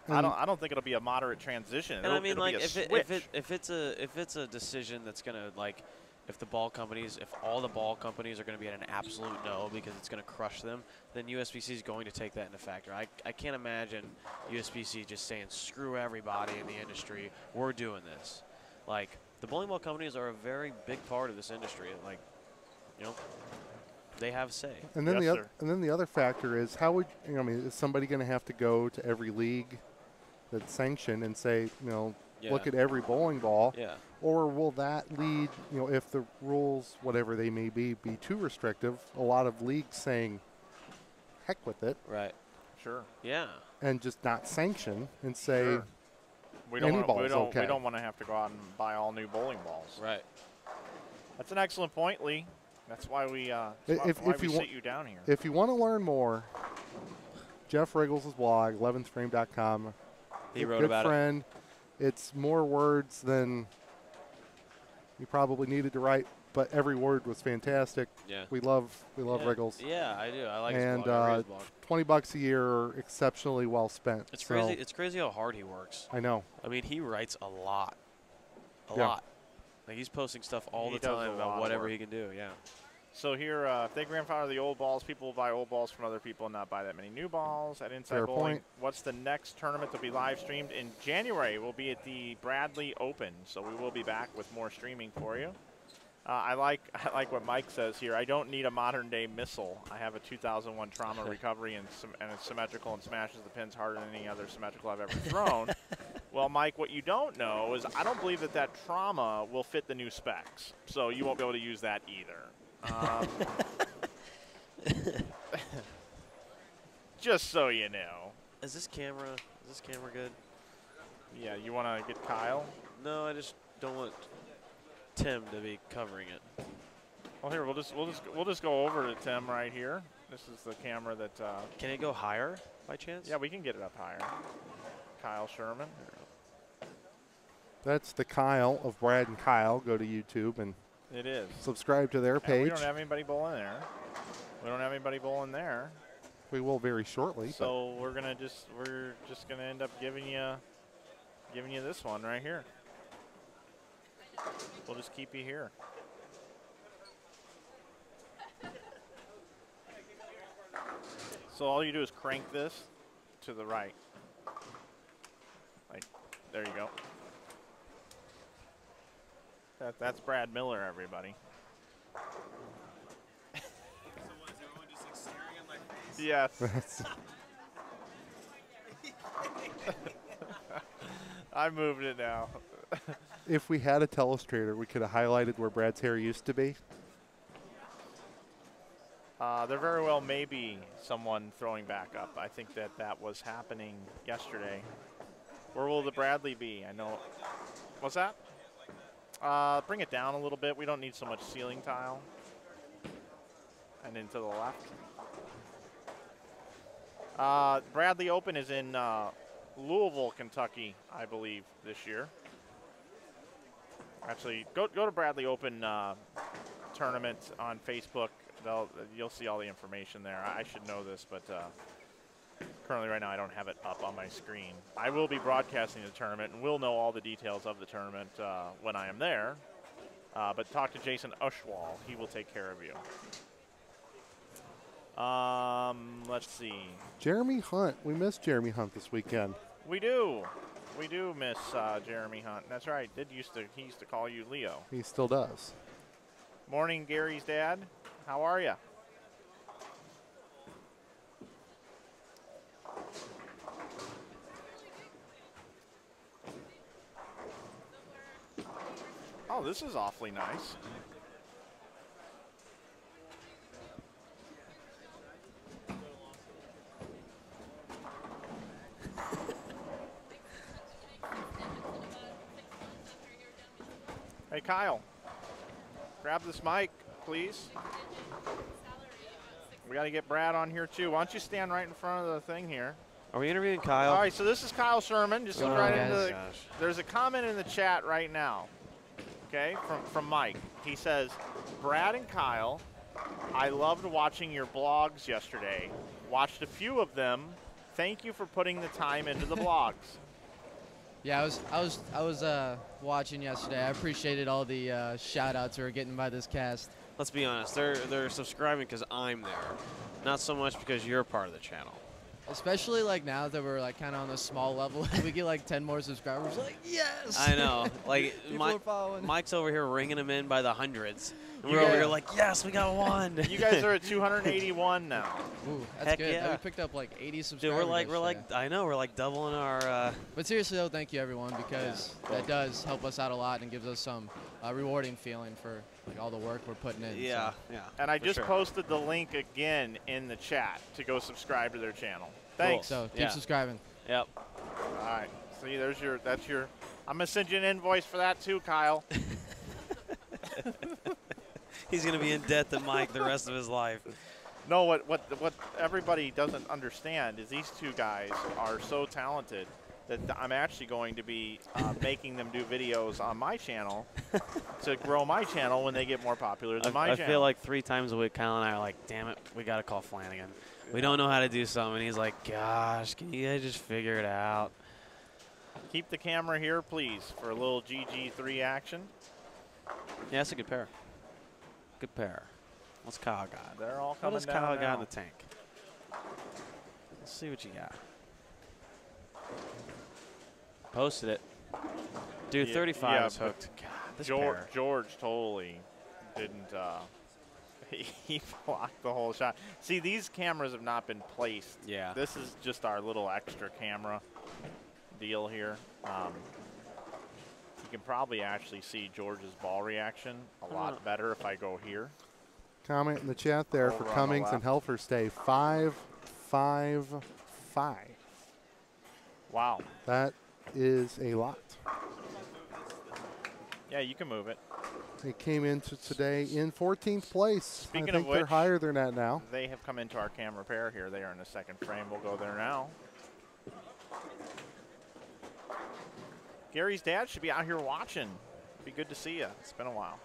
A: I don't think it'll be a moderate transition.
E: And I mean,
A: it'll
E: like,
A: be a
E: if it's a decision that's gonna, like, if all the ball companies are going to be at an absolute no because it's going to crush them, then USBC is going to take that into factor. I can't imagine USBC just saying, screw everybody in the industry, we're doing this. Like, the bowling ball companies are a very big part of this industry. Like, they have say.
F: And then the other factor is, how would is somebody going to have to go to every league that's sanctioned and say, look at every bowling ball?
E: Yeah.
F: Or will that lead, if the rules, whatever they may be too restrictive, a lot of leagues saying, heck with it.
E: Right.
A: Sure.
E: Yeah.
F: And just not sanction and say,
A: sure. We
F: any ball's okay.
A: We don't want to have to go out and buy all new bowling balls.
E: Right.
A: That's an excellent point, Lee. That's why we sit you down here.
F: If you want to learn more, Jeff Wriggles' blog, 11thframe.com.
E: He wrote
F: good
E: about
F: friend. It's more words than you probably needed to write, but every word was fantastic.
E: Yeah.
F: We love Wriggles.
E: Yeah, I do. I like his
F: and
E: blog. I read his blog.
F: $20 a year, exceptionally well spent.
E: It's crazy. It's crazy how hard he works.
F: I know.
E: I mean, he writes a lot. A lot. Like, he's posting stuff all the time about whatever he can do. Yeah.
A: So here, if they grandfather the old balls, people will buy old balls from other people and not buy that many new balls. At Inside
F: Fair
A: Bowling,
F: point.
A: what's the next tournament to be live streamed in January? We'll be at the Bradley Open, so we will be back with more streaming for you. I like what Mike says here. I don't need a modern day missile. I have a 2001 trauma recovery and it's symmetrical and smashes the pins harder than any other symmetrical I've ever thrown. Well, Mike, what you don't know is I don't believe that trauma will fit the new specs, so you won't be able to use that either. Just so you know.
E: Is this camera good?
A: Yeah, you want to get Kyle?
E: No, I just don't want Tim to be covering it.
A: Well, here we'll just go over to Tim right here. This is the camera that.
E: Can it go higher by chance?
A: Yeah, we can get it up higher. Kyle Sherman.
F: That's the Kyle of Brad and Kyle. Go to YouTube and
A: It is.
F: subscribe to their
A: And
F: page.
A: we don't have anybody bowling there. We don't have anybody bowling there.
F: We will very shortly.
A: So we're just gonna end up giving you this one right here. We'll just keep you here. So all you do is crank this to the right. Like, there you go. That's Brad Miller, everybody. Yes. I moved it now.
F: If we had a telestrator, we could have highlighted where Brad's hair used to be.
A: There very well may be someone throwing back up. I think that was happening yesterday. Where will the Bradley be? I know. What's that? Bring it down a little bit. We don't need so much ceiling tile. And then to the left. Bradley Open is in Louisville, Kentucky, I believe, this year. Actually, go to Bradley Open tournament on Facebook. You'll see all the information there. I should know this, but currently right now I don't have it up on my screen. I will be broadcasting the tournament, and we'll know all the details of the tournament when I am there. But talk to Jason Ushwall. He will take care of you. Let's see.
F: Jeremy Hunt. We missed Jeremy Hunt this weekend.
A: We do. We do miss Jeremy Hunt. That's right. He used to call you Leo.
F: He still does.
A: Morning, Gary's dad. How are you? Oh, this is awfully nice. Hey, Kyle, grab this mic, please. We got to get Brad on here, too. Why don't you stand right in front of the thing here?
E: Are we interviewing Kyle?
A: All right, so this is Kyle Sherman. Just look
E: Oh,
A: right
E: guys.
A: into the,
E: Gosh.
A: there's a comment in the chat right now, okay, from Mike. He says, Brad and Kyle, I loved watching your blogs yesterday. Watched a few of them. Thank you for putting the time into the blogs.
H: Yeah, I was watching yesterday. I appreciated all the shout outs we were getting by this cast.
E: Let's be honest. They're subscribing because I'm there, not so much because you're part of the channel.
H: Especially like now that we're like kind of on a small level, we get like 10 more subscribers. Like yes.
E: I know. Like
H: People are following.
E: Mike's over here ringing them in by the hundreds. And
A: You
E: we're over
A: guys-
E: here like, yes, we got one.
A: You guys are at 281 now.
H: Ooh, that's
E: Heck
H: good.
E: yeah.
H: We picked up like 80
E: Dude,
H: subscribers.
E: we're like,
H: yesterday.
E: I know, we're like doubling our.
H: But seriously though, thank you everyone because that does help us out a lot and gives us some rewarding feeling for like all the work we're putting in.
E: Yeah,
H: so.
E: yeah.
A: And I
E: for
A: just
E: sure.
A: posted the link again in the chat to go subscribe to their channel. Thanks.
H: So keep
E: Yeah.
H: subscribing.
E: Yep.
A: All right. See, that's your. I'm gonna send you an invoice for that too, Kyle.
E: He's gonna be in debt to Mike the rest of his life.
A: No, what everybody doesn't understand is these two guys are so talented that I'm actually going to be making them do videos on my channel to grow my channel when they get more popular than my
E: I
A: channel.
E: feel like 3 times a week, Kyle and I are like, damn it, we gotta call Flanagan. We don't know how to do something. And he's like, gosh, can you guys just figure it out?
A: Keep the camera here, please, for a little GG3 action.
E: Yeah, that's a good pair. Good pair. What's Kyle got?
A: They're all
E: What
A: coming
E: does
A: down
E: Kyle
A: now.
E: got in the tank? Let's see what you got. Posted it. Dude,
A: Yeah,
E: 35
A: yeah,
E: is
A: but
E: hooked. God, this pair.
A: George totally didn't. He blocked the whole shot. See, these cameras have not been placed.
E: Yeah.
A: This is just our little extra camera deal here. You can probably actually see George's ball reaction a lot better if I go here.
F: Comment in the chat there
A: Over
F: for
A: on the
F: Cummings and
A: left.
F: Helfer stay 5-5-5.
A: Wow.
F: That is a lot.
A: Yeah, you can move it.
F: They came into today in 14th place.
A: Speaking
F: I think
A: of
F: they're
A: which,
F: higher than that now.
A: They have come into our camera pair here. They are in the second frame. We'll go there now. Gary's dad should be out here watching. Be good to see you. It's been a while.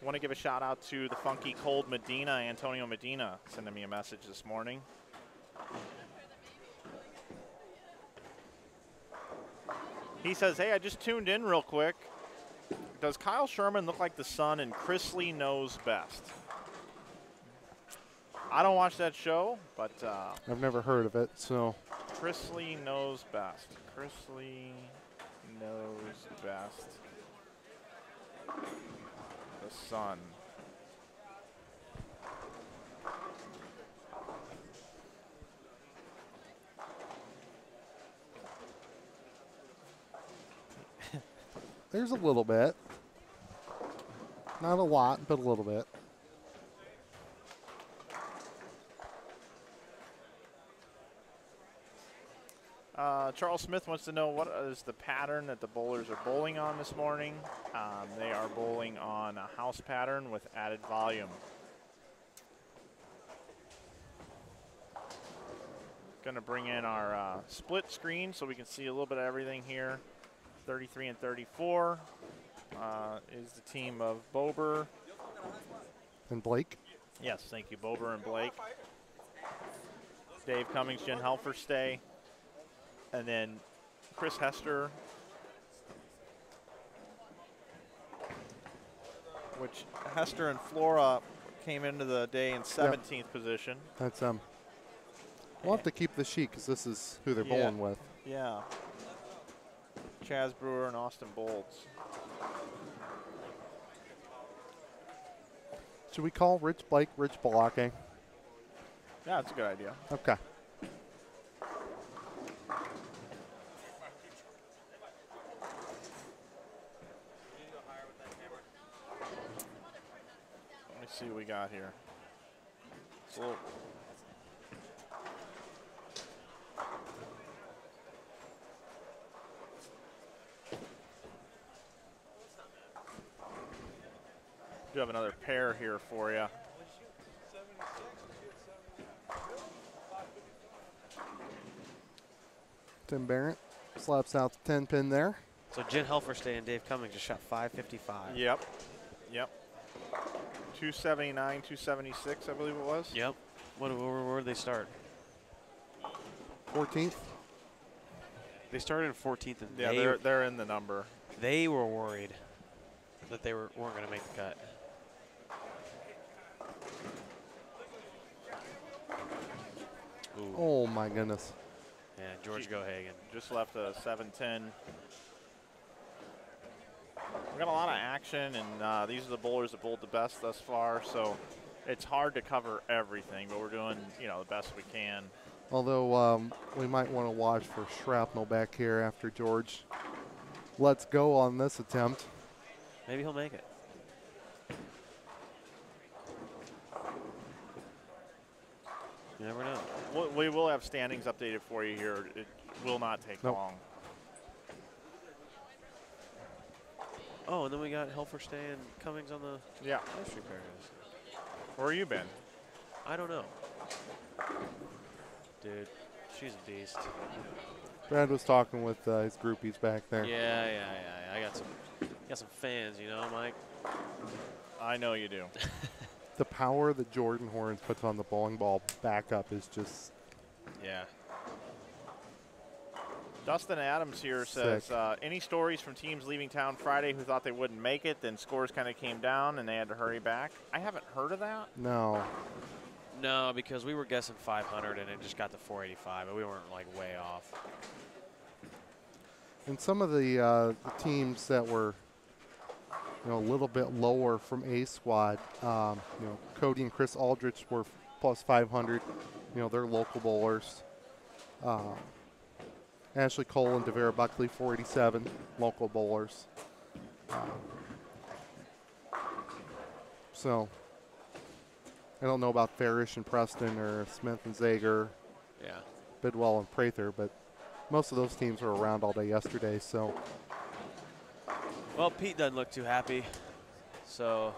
A: Want to give a shout out to the funky cold Medina, Antonio Medina, sending me a message this morning. He says, hey, I just tuned in real quick. Does Kyle Sherman look like the son in Chrisley Knows Best? I don't watch that show, but
F: I've never heard of it, so.
A: Chrisley Knows Best. Chrisley Knows Best. The sun.
F: There's a little bit. Not a lot, but a little bit.
A: Charles Smith wants to know what is the pattern that the bowlers are bowling on this morning. They are bowling on a house pattern with added volume. Going to bring in our split screen so we can see a little bit of everything here. 33 and 34 is the team of Bober.
F: And Blake?
A: Yes, thank you, Bober and Blake. Dave Cummings, Jen Helferstay. And then Chris Hester, which Hester and Flora came into the day in 17th position.
F: That's we'll have to keep the sheet because this is who they're bowling with.
A: Yeah. Chaz Brewer and Austin Bolds.
F: Should we call Rich Blake Rich Balake?
A: Yeah, that's a good idea.
F: Okay.
A: Let me see what we got here. It's a little do have another pair here for you.
F: Tim Barrett slaps out the 10 pin there.
E: So Jen Helferstay and Dave Cummings just shot 555.
A: Yep. 279, 276, I believe it was.
E: Yep. Where did they start?
F: 14th.
E: They started in 14th, and
A: Yeah, they're in the number.
E: They were worried that they weren't going to make the cut. Ooh.
F: Oh my goodness.
E: Yeah, George Gohagan.
A: Just left a 7-10. We got a lot of action, and these are the bowlers that bowled the best thus far, so it's hard to cover everything, but we're doing, the best we can.
F: Although we might want to watch for shrapnel back here after George lets go on this attempt.
E: Maybe he'll make it. You never know.
A: We will have standings updated for you here. It will not take long.
E: Oh, and then we got Helferstay and Cummings on the
A: Yeah.
E: history paradise.
A: Where you been?
E: I don't know. Dude, she's a beast.
F: Brad was talking with his groupies back there.
E: Yeah. I got some fans, you know, Mike.
A: I know you do.
F: The power that Jordan Horns puts on the bowling ball backup is just
E: Yeah.
A: Dustin Adams here says, any stories from teams leaving town Friday who thought they wouldn't make it, then scores kind of came down and they had to hurry back? I haven't heard of that.
F: no.
E: No, because we were guessing 500 and it just got to 485, but we weren't like way off.
F: And some of the teams that were, a little bit lower from A squad, Cody and Chris Aldrich were plus 500. They're local bowlers. Ashley Cole and Devera Buckley, 487, local bowlers. So I don't know about Farish and Preston or Smith and Zager,
E: Yeah.
F: Bidwell and Prather, but most of those teams were around all day yesterday. So
E: Well, Pete doesn't look too happy, so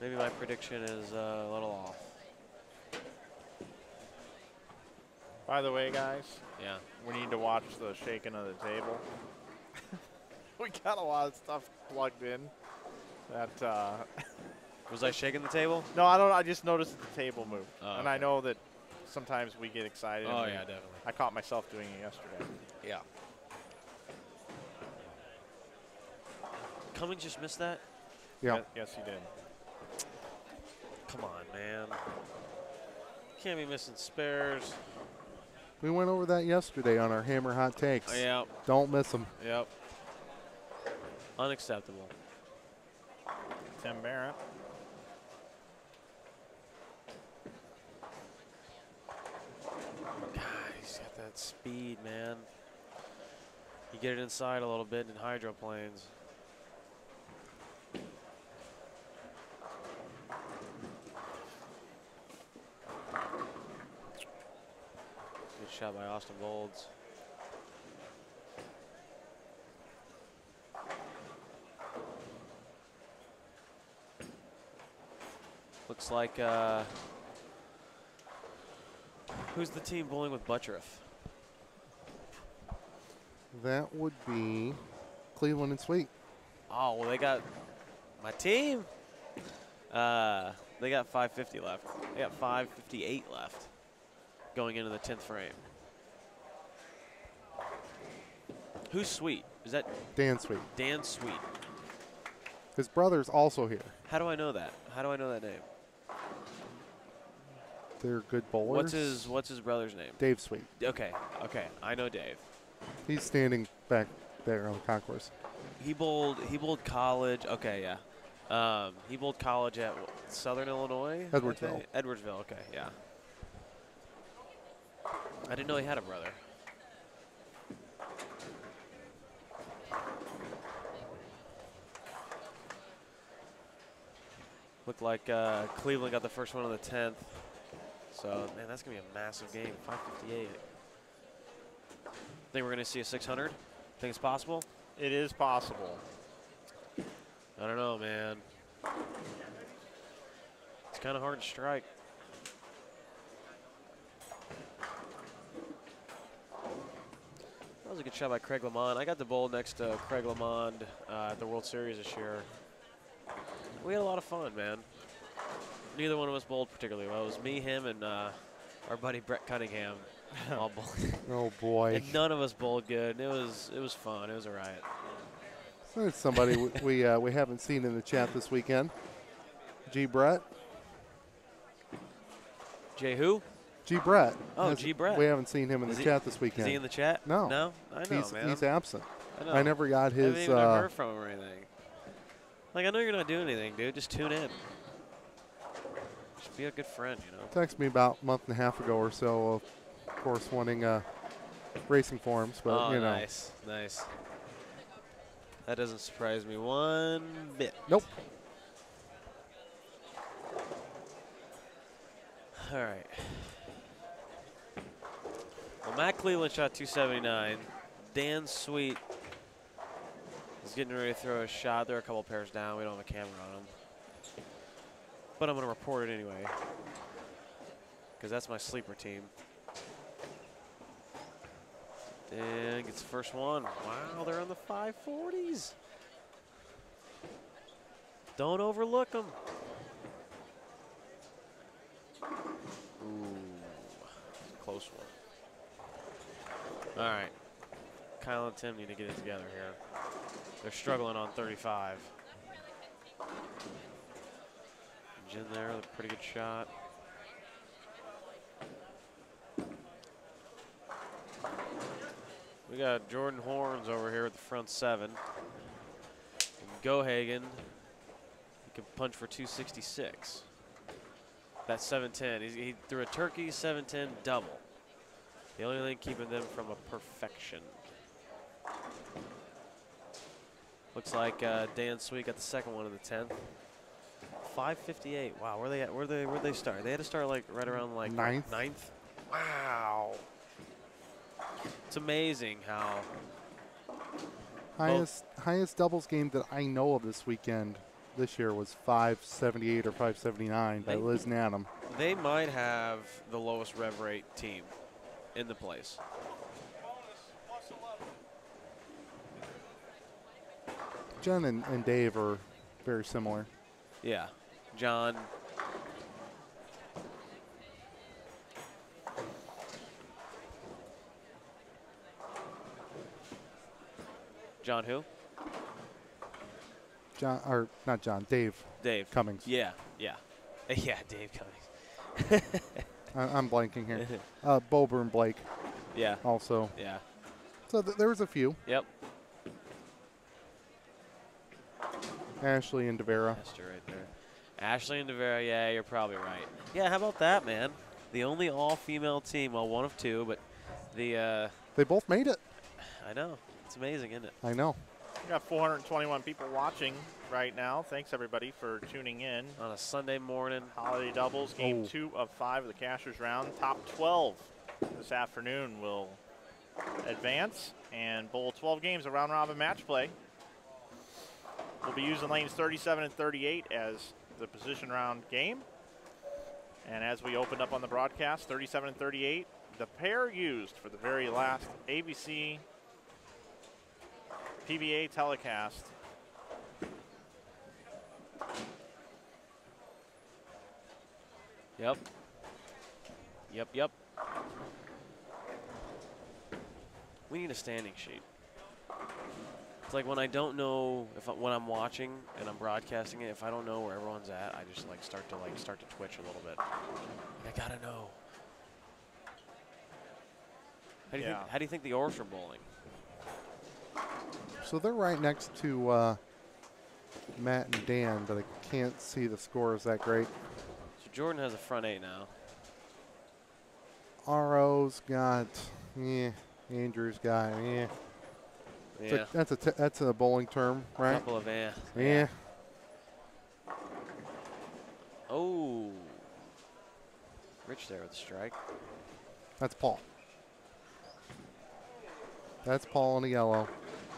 E: maybe my prediction is a little off.
A: By the way, guys,
E: Yeah.
A: we need to watch the shaking of the table. We got a lot of stuff plugged in. That
E: Was I shaking the table?
A: no, I don't. I just noticed the table move,
E: Oh,
A: and I
E: okay.
A: know that sometimes we get excited.
E: Oh,
A: and
E: yeah, definitely.
A: I caught myself doing it yesterday.
E: Yeah. Cummings just missed that?
F: yeah,
A: Yes, he did.
E: Come on, man. Can't be missing spares.
F: we went over that yesterday on our Hammer Hot Takes.
E: Yeah.
F: Don't miss them.
E: Yep. Unacceptable.
A: Tim Barrett.
E: God, he's got that speed, man. You get it inside a little bit in hydroplanes. Good shot by Austin Bolds. Looks like, who's the team bowling with Buttriff?
F: That would be Cleveland and Sweet.
E: Oh, well, they got my team. They got 550 left. They got 558 left going into the 10th frame. Who's Sweet? Is that
F: Dan Sweet.
E: Dan Sweet?
F: His brother's also here.
E: How do I know that? How do I know that name?
F: They're good bowlers.
E: What's his brother's name?
F: Dave Sweet.
E: Okay, I know Dave.
F: He's standing back there on the concourse.
E: He bowled college. Okay, yeah. He bowled college at Southern Illinois.
F: Edwardsville.
E: Edwardsville. Okay, yeah. I didn't know he had a brother. Looked like Cleveland got the first one on the 10th. So, man, that's going to be a massive game. 558. Think we're going to see a 600? Think it's possible?
A: It is possible.
E: I don't know, man. It's kind of hard to strike. That was a good shot by Craig Lamond. I got to bowl next to Craig Lamond at the World Series this year. We had a lot of fun, man. Neither one of us bowled particularly well. It was me, him, and our buddy Brett Cunningham all bowling.
F: Oh boy!
E: And none of us bowled good. It was fun. It was a riot.
F: So there's somebody we haven't seen in the chat this weekend. G. Brett.
E: Jay who?
F: G. Brett.
E: Oh, G. Brett.
F: We haven't seen him in the chat this weekend.
E: Is he in the chat?
F: No.
E: No? I know, man.
F: He's absent.
E: I know.
F: I never got his.
E: I haven't even heard from him or anything. Like, I know you're not doing anything, dude. Just tune in. Just be a good friend, you know.
F: Texted me about a month and a half ago or so, of course, wanting racing forums, but
E: Oh,
F: you know.
E: nice, nice. That doesn't surprise me one bit.
F: Nope.
E: All right. Well, Matt Cleveland shot 279. Dan Sweet is getting ready to throw a shot. There are a couple pairs down. We don't have a camera on them. But I'm going to report it anyway, because that's my sleeper team. And gets the first one. Wow, they're on the 540s. Don't overlook them. Ooh, close one. All right. Kyle and Tim need to get it together here. They're struggling on 35. In there with a pretty good shot. We got Jordan Horns over here at the front 7. And Gohagen, he can punch for 266. That's 710. He threw a turkey 710 double. The only thing keeping them from a perfection. Looks like Dan Sweet got the second one in the 10th. 558. Wow, where they at? Where'd they start? They had to start like right around like ninth. Wow. It's amazing how
F: highest doubles game that I know of this weekend this year was 578 or 579 by Liz and Adam.
E: They might have the lowest rev rate team in the place.
F: Jen and Dave are very similar.
E: Yeah. John. John who?
F: John, or not John, Dave.
E: Dave.
F: Cummings.
E: Yeah, yeah. Yeah, Dave Cummings.
F: I'm blanking here. Bober and Blake.
E: Yeah.
F: Also.
E: Yeah.
F: So there was a few.
E: Yep.
F: Ashley and DeVera.
E: Esther right there. Ashley and DeVera, yeah, you're probably right. Yeah, how about that, man? The only all-female team, well, one of two, but the
F: they both made it.
E: I know. It's amazing, isn't it?
F: I know.
A: We got 421 people watching right now. Thanks, everybody, for tuning in.
E: On a Sunday morning.
A: Holiday doubles, game 2 of 5 of the Cashers round. Top 12 this afternoon will advance and bowl 12 games of round-robin match play. We'll be using lanes 37 and 38 as the position round game. And as we opened up on the broadcast, 37 and 38, the pair used for the very last ABC PBA telecast.
E: Yep. Yep, yep. We need a standing sheet. It's like when I don't know when I'm watching and I'm broadcasting it, if I don't know where everyone's at, I just start to twitch a little bit. I gotta know. How do you think the Orcs are bowling?
F: So they're right next to Matt and Dan, but I can't see the scores that great.
E: So Jordan has a front 8 now.
F: RO's got, Andrew's got,
E: Yeah.
F: That's a bowling term, right?
E: A couple of
F: Yeah.
E: Oh. Rich there with the strike.
F: That's Paul. That's Paul in the yellow.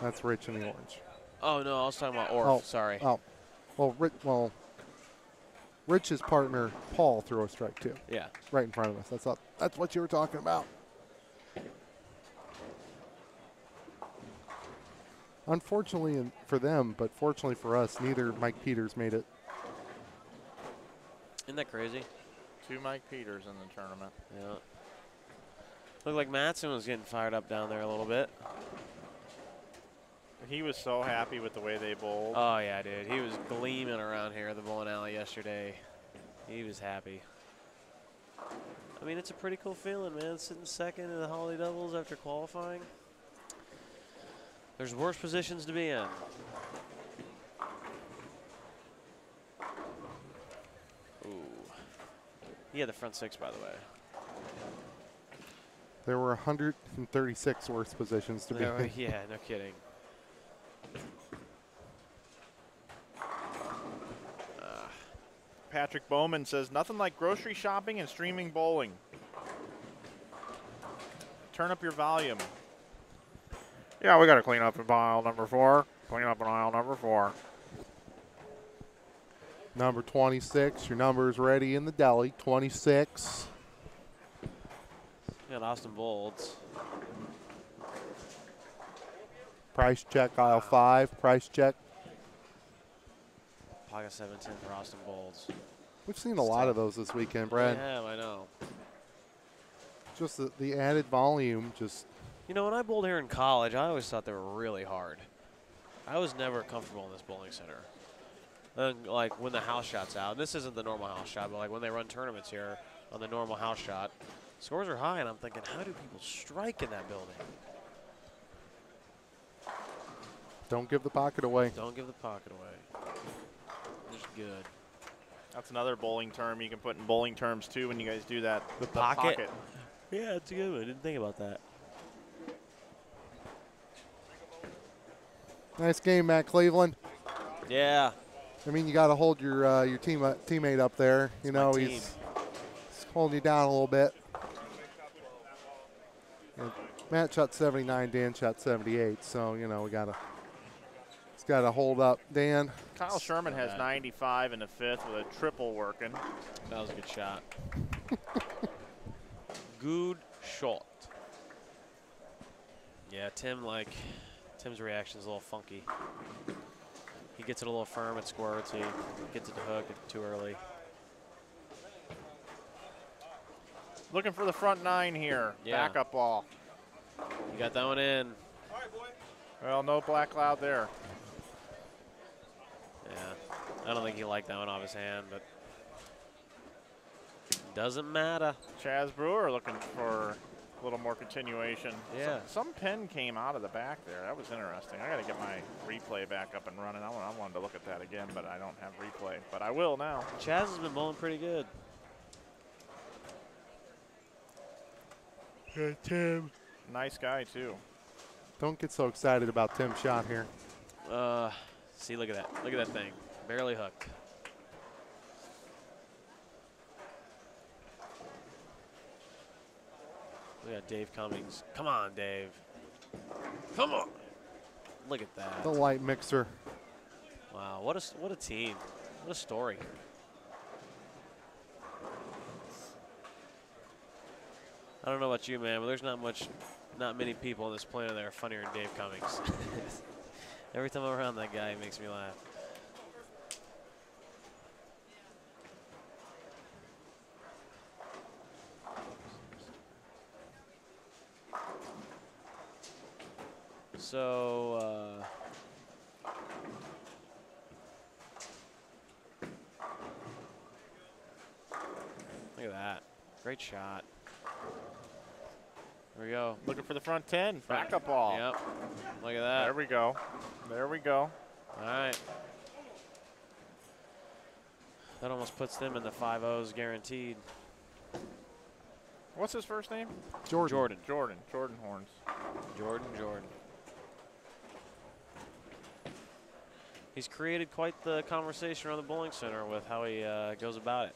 F: That's Rich in the orange.
E: Oh, no, I was talking about Orf. Sorry.
F: Oh. Well, Rich's partner, Paul, threw a strike, too.
E: Yeah.
F: Right in front of us. That's what you were talking about. Unfortunately for them, but fortunately for us, neither Mike Peters made it.
E: Isn't that crazy?
A: 2 Mike Peters in the tournament.
E: Yeah. Looked like Mattson was getting fired up down there a little bit.
A: He was so happy with the way they bowled.
E: Oh, yeah, dude. He was gleaming around here at the bowling alley yesterday. He was happy. I mean, it's a pretty cool feeling, man, sitting second in the holiday doubles after qualifying. There's worse positions to be in. Ooh. He had the front 6, by the way.
F: There were 136 worse positions to be in.
E: Yeah, no kidding.
A: Patrick Bowman says, nothing like grocery shopping and streaming bowling. Turn up your volume. Yeah, we got to clean up in pile number 4. Clean up on aisle number 4.
F: Number 26, your number is ready in the deli. 26.
E: We got Austin Bolds.
F: Price check, aisle 5. Price check.
E: Pocket 710 for Austin Bolds.
F: We've seen a lot of those this weekend, Brad.
E: Yeah, I know.
F: Just the added volume, just.
E: You know, when I bowled here in college, I always thought they were really hard. I was never comfortable in this bowling center. Like when the house shot's out, and this isn't the normal house shot, but like when they run tournaments here on the normal house shot, scores are high, and I'm thinking, how do people strike in that building?
F: Don't give the pocket away.
E: Don't give the pocket away. Just good.
A: That's another bowling term you can put in bowling terms too when you guys do that.
E: The pocket? Yeah, it's a good one. I didn't think about that.
F: Nice game, Matt Cleveland.
E: Yeah.
F: I mean, you got to hold your teammate up there. You know, he's holding you down a little bit. And Matt shot 79, Dan shot 78. So, you know, he's got to hold up. Dan.
A: Kyle Sherman has 95 in the 5th with a triple working.
E: That was a good shot. Good shot. Yeah, Tim's reaction is a little funky. He gets it a little firm, it squirts. He gets it to hook, it's too early.
A: Looking for the front 9 here.
E: Yeah.
A: Backup ball.
E: You got that one in.
C: All right, boy.
A: Well, no black cloud there.
E: Yeah, I don't think he liked that one off his hand, but doesn't matter.
A: Chaz Brewer looking for a little more continuation.
E: Yeah.
A: Some pin came out of the back there. That was interesting. I got to get my replay back up and running. I wanted to look at that again, but I don't have replay. But I will now.
E: Chaz has been bowling pretty good.
F: Tim.
A: Nice guy, too.
F: Don't get so excited about Tim's shot here.
E: See, look at that. Look at that thing. Barely hooked. We got Dave Cummings. Come on, Dave. Come on. Look at that.
F: The light mixer.
E: Wow, what a team. What a story. I don't know about you, man, but there's not many people on this planet that are funnier than Dave Cummings. Every time I'm around that guy, it makes me laugh. So, look at that. Great shot. There we go.
A: Looking for the front 10. Backup ball.
E: Yep. Look at that.
A: There we go. There we go.
E: All right. That almost puts them in the 5-0s guaranteed.
A: What's his first name?
E: Jordan.
A: Jordan Horns.
E: Jordan. He's created quite the conversation around the bowling center with how he goes about it.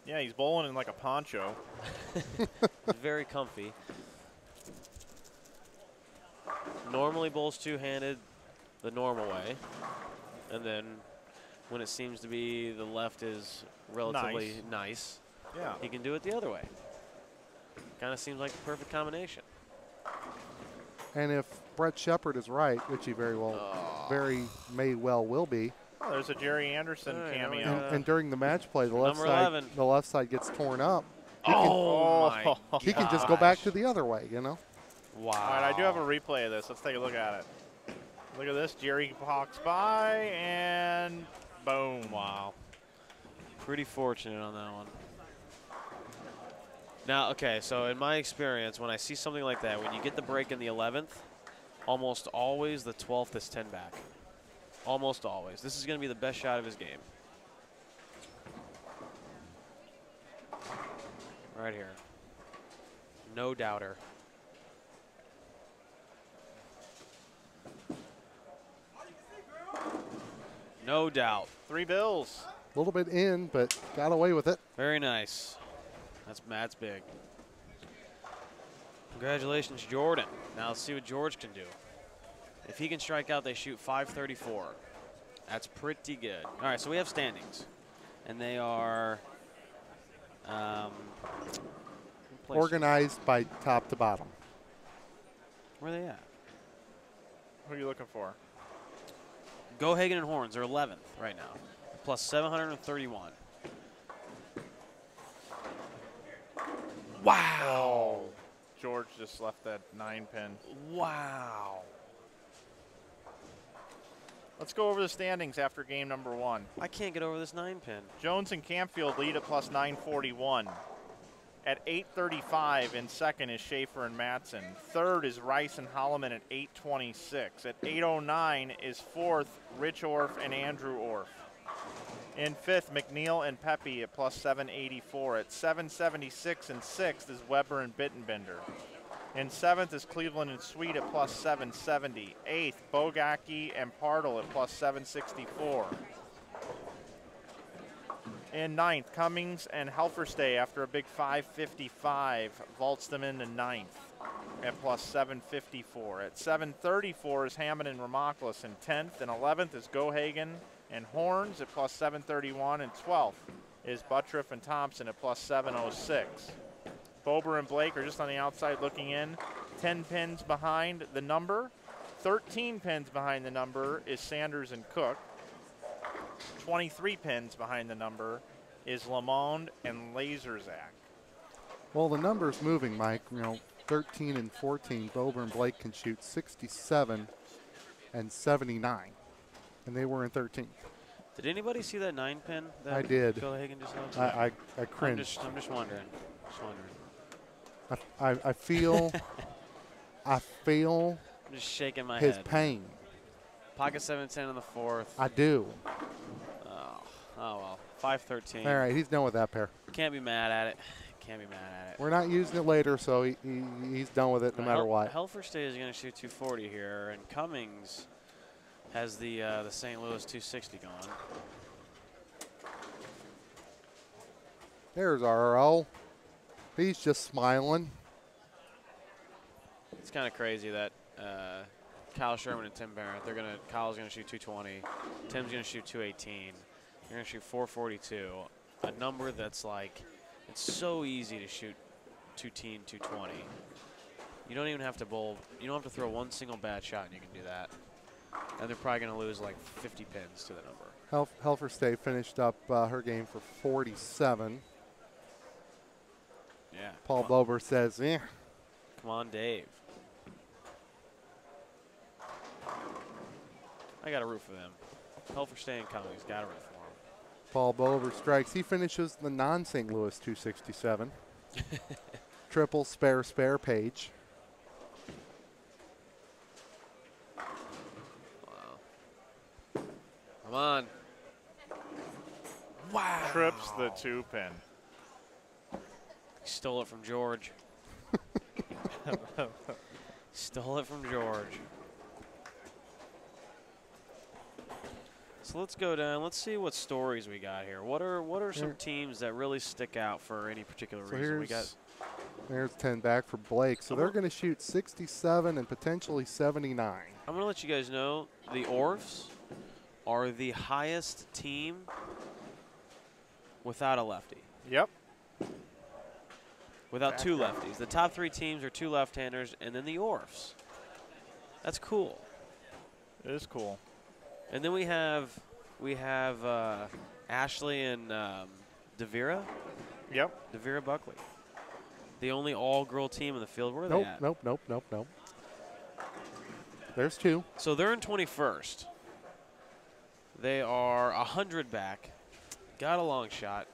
A: Yeah, he's bowling in like a poncho.
E: He's very comfy. Normally bowls two-handed the normal way. And then when it seems to be the left is relatively nice,
A: yeah,
E: he can do it the other way. Kind of seems like the perfect combination.
F: And if Brett Shepard is right, which he very well will be.
A: Oh, there's a Jerry Anderson cameo.
F: And during the match play, the left side gets torn up.
E: He
F: he can just go back to the other way, you know.
E: Wow.
A: All right, I do have a replay of this. Let's take a look at it. Look at this. Jerry walks by and boom.
E: Wow. Pretty fortunate on that one. Now, okay, so in my experience, when I see something like that, when you get the break in the 11th, almost always the 12th is 10 back. Almost always. This is going to be the best shot of his game. Right here. No doubter. No doubt.
A: 3 bills.
F: A little bit in, but got away with it.
E: Very nice. That's big. Congratulations, Jordan. Now let's see what George can do. If he can strike out, they shoot 534. That's pretty good. All right, so we have standings, and they are
F: organized by top to bottom.
E: Where are they at?
A: Who are you looking for?
E: Gohagen and Horns are 11th right now, plus 731. Wow.
A: George just left that 9-pin.
E: Wow.
A: Let's go over the standings after game number 1.
E: I can't get over this 9-pin.
A: Jones and Campfield lead at plus 941. At 835 in second is Schaefer and Matson. Third is Rice and Holloman at 826. At 809 is fourth Rich Orff and Andrew Orff. In fifth, McNeil and Pepe at plus 784. At 776 in sixth is Weber and Bittenbender. In seventh is Cleveland and Sweet at plus 770. Eighth, Bogacki and Partle at plus 764. In ninth, Cummings and Helferstay after a big 555 vaults them into ninth at plus 754. At 734 is Hammond and Ramoklis in 10th. And 11th is Gohagen and Horns at plus 731. And 12th is Buttriff and Thompson at plus 706. Bober and Blake are just on the outside looking in. 10 pins behind the number. 13 pins behind the number is Sanders and Cook. 23 pins behind the number is Lamond and Laserzak.
F: Well, the number's moving, Mike. 13 and 14, Bober and Blake can shoot 67 and 79, and they were in 13th.
E: Did anybody see that 9-pin?
F: I did.
E: Gohagen just lost?
F: I cringed.
E: I'm just wondering.
F: I feel
E: I'm just shaking my
F: his
E: head.
F: pain.
E: Pocket 710 in the fourth.
F: I do.
E: Oh well. 513.
F: All right, he's done with that pair.
E: Can't be mad at it. Can't be mad at it.
F: We're not using it later, so he's done with it no matter what.
E: Helferstay is going to shoot 240 here, and Cummings has the St. Louis 260 going.
F: There's RO. He's just smiling.
E: It's kind of crazy that Kyle Sherman and Tim Barrett, Kyle's going to shoot 220. Tim's going to shoot 218. You're going to shoot 442. A number that's like, it's so easy to shoot 220. You don't even have to bowl. You don't have to throw one single bad shot, and you can do that. And they're probably going to lose like 50 pins to the number.
F: Helferstay finished up her game for 47.
E: Yeah.
F: Paul Bober says, eh.
E: Come on, Dave. I got to root for them. Helferstay and Cummings, got to root for them.
F: Paul Bover strikes. He finishes the non-St. Louis 267. Triple, spare page.
E: Wow. Come on. Wow.
A: Trips the 2-pin.
E: He stole it from George. Stole it from George. So let's go down. Let's see what stories we got here. What are some teams that really stick out for any particular reason?
F: There's 10 back for Blake. So they're going to shoot 67 and potentially 79.
E: I'm going to let you guys know the Orffs are the highest team without a lefty.
A: Yep.
E: Without two lefties. The top three teams are two left-handers, and then the Orffs. That's cool.
A: It is cool.
E: And then we have Ashley and Devira.
A: Yep.
E: Devira Buckley. The only all-girl team in the field. Where are they at?
F: Nope. There's two.
E: So they're in 21st. They are 100 back. Got a long shot,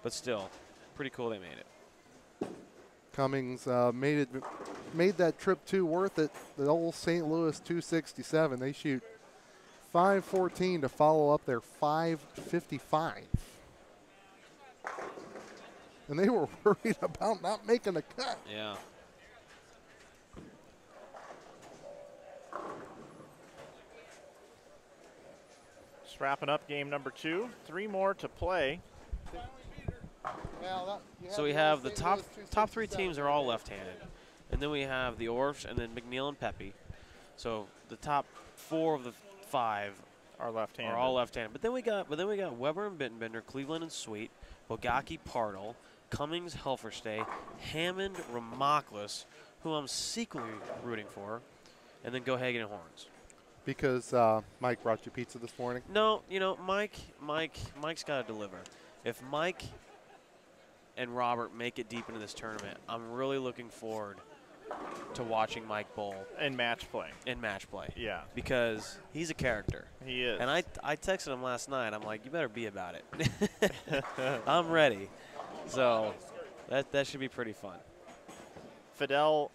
E: but still, pretty cool they made it.
F: Cummings made that trip too worth it. The old St. Louis 267. They shoot 514 to follow up their 555. And they were worried about not making a cut.
E: Yeah.
A: Just wrapping up game number 2. 3 more to play.
E: So we have the top three teams are all left-handed. And then we have the Orffs and then McNeil and Pepe. So the top 4 of the 5
A: Are left-handed.
E: are all left-handed. But then we got Weber and Bittenbender, Cleveland and Sweet, Bogacki, Partle, Cummings, Helferstay, Hammond, Ramockless, who I'm secretly rooting for, and then Gohagen and Horns.
F: Because Mike brought you pizza this morning?
E: No, you know, Mike's got to deliver. If Mike and Robert make it deep into this tournament, I'm really looking forward to watching Mike bowl
A: In match play. Yeah.
E: Because he's a character.
A: He is.
E: And I texted him last night. I'm like, you better be about it. I'm ready. So that should be pretty fun.
A: Fidel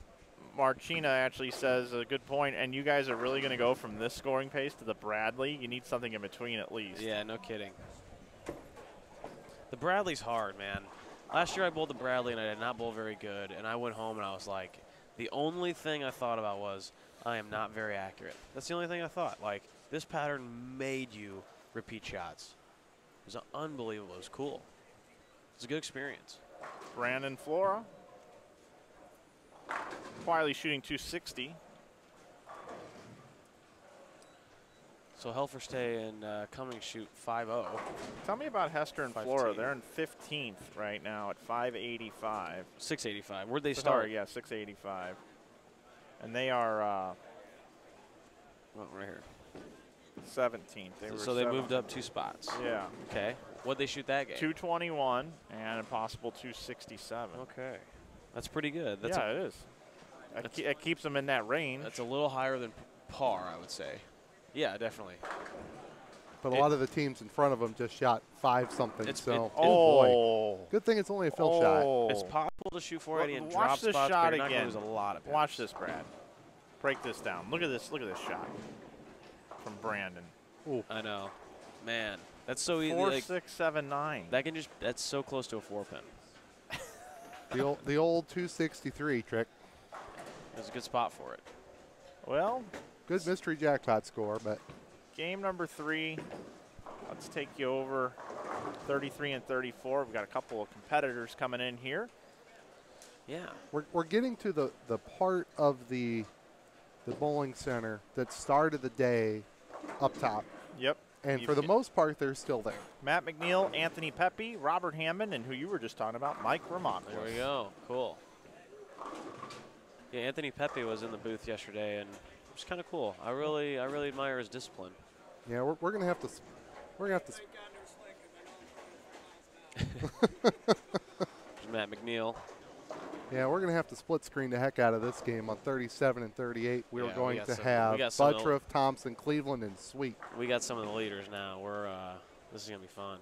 A: Marchina actually says a good point, and you guys are really going to go from this scoring pace to the Bradley. You need something in between at least.
E: Yeah, no kidding. The Bradley's hard, man. Last year I bowled the Bradley, and I did not bowl very good, and I went home and I was like, the only thing I thought about was I am not very accurate. That's the only thing I thought. Like, this pattern made you repeat shots. It was unbelievable. It was cool. It was a good experience.
A: Brandon Flora. Quietly shooting 260.
E: So Helferstay and Cummings shoot 5-0.
A: Tell me about Hester and
E: 15.
A: Flora. They're in 15th right now at 585.
E: 685. Where'd they start?
A: Sorry, yeah, 685. And they are
E: Oh, right here.
A: 17th.
E: So they moved up 2 spots.
A: Yeah.
E: Okay. What'd they shoot that game?
A: 221 and a possible 267.
E: Okay. That's pretty good. That's
A: yeah, it is. It keeps them in that range.
E: That's a little higher than par, I would say. Yeah, definitely.
F: But a lot of the teams in front of them just shot 5-something.
A: Oh,
F: boy. Good thing it's only a fill shot.
E: It's possible to shoot 480 and
A: watch
E: drop
A: this
E: spots,
A: shot
E: but you're not
A: again.
E: going to lose a lot of points.
A: Watch this, Brad. Break this down. Look at this. Look at this shot from Brandon.
F: Ooh.
E: I know, man. That's so easy.
A: 4,
E: like,
A: 6, 7, 9.
E: That's so close to a 4-pin.
F: The old 263 trick.
E: There's a good spot for it.
A: Well,
F: good mystery jackpot score, but
A: game number 3. Let's take you over 33 and 34. We've got a couple of competitors coming in here.
E: Yeah.
F: We're getting to the part of the bowling center that started the day up top.
A: Yep.
F: And for the most part, they're still there.
A: Matt McNeil, Anthony Pepe, Robert Hammond, and who you were just talking about, Mike Ramockless.
E: There we go. Cool. Yeah, Anthony Pepe was in the booth yesterday, and it was kind of cool. I really admire his discipline.
F: Yeah, we're gonna have to.
E: Matt McNeil.
F: Yeah, we're going to have to split screen the heck out of this game on 37 and 38. We
E: Yeah,
F: were going
E: we
F: to
E: got
F: have
E: some
F: Buttriff, Thompson, Cleveland, and Sweet.
E: We got some of the leaders now. This is going to be fun.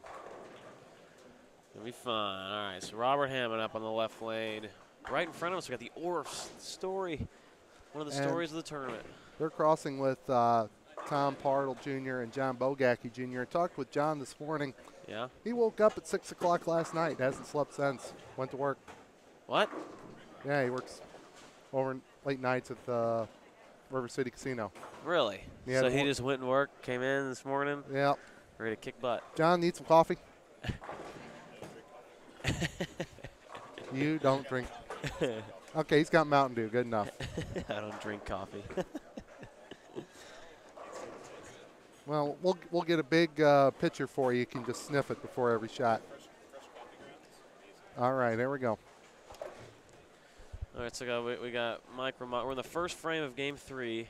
E: Going to be fun. All right, so Robert Hammond up on the left lane. Right in front of us, we got the Orff story, one of the stories of the tournament.
F: They're crossing with Tom Partle Jr. and John Bogacki Jr. I talked with John this morning.
E: Yeah?
F: He woke up at 6 o'clock last night. Hasn't slept since. Went to work.
E: What?
F: Yeah, he works over late nights at the River City Casino.
E: Really?
F: Yeah,
E: so he just went and worked, came in this morning?
F: Yeah.
E: Ready to kick butt.
F: John, need some coffee? You don't drink. Okay, he's got Mountain Dew. Good enough.
E: I don't drink coffee.
F: Well, we'll get a big pitcher for you. You can just sniff it before every shot. All right, there we go.
E: All right, so we got Mike Ramon. We're in the first frame of Game 3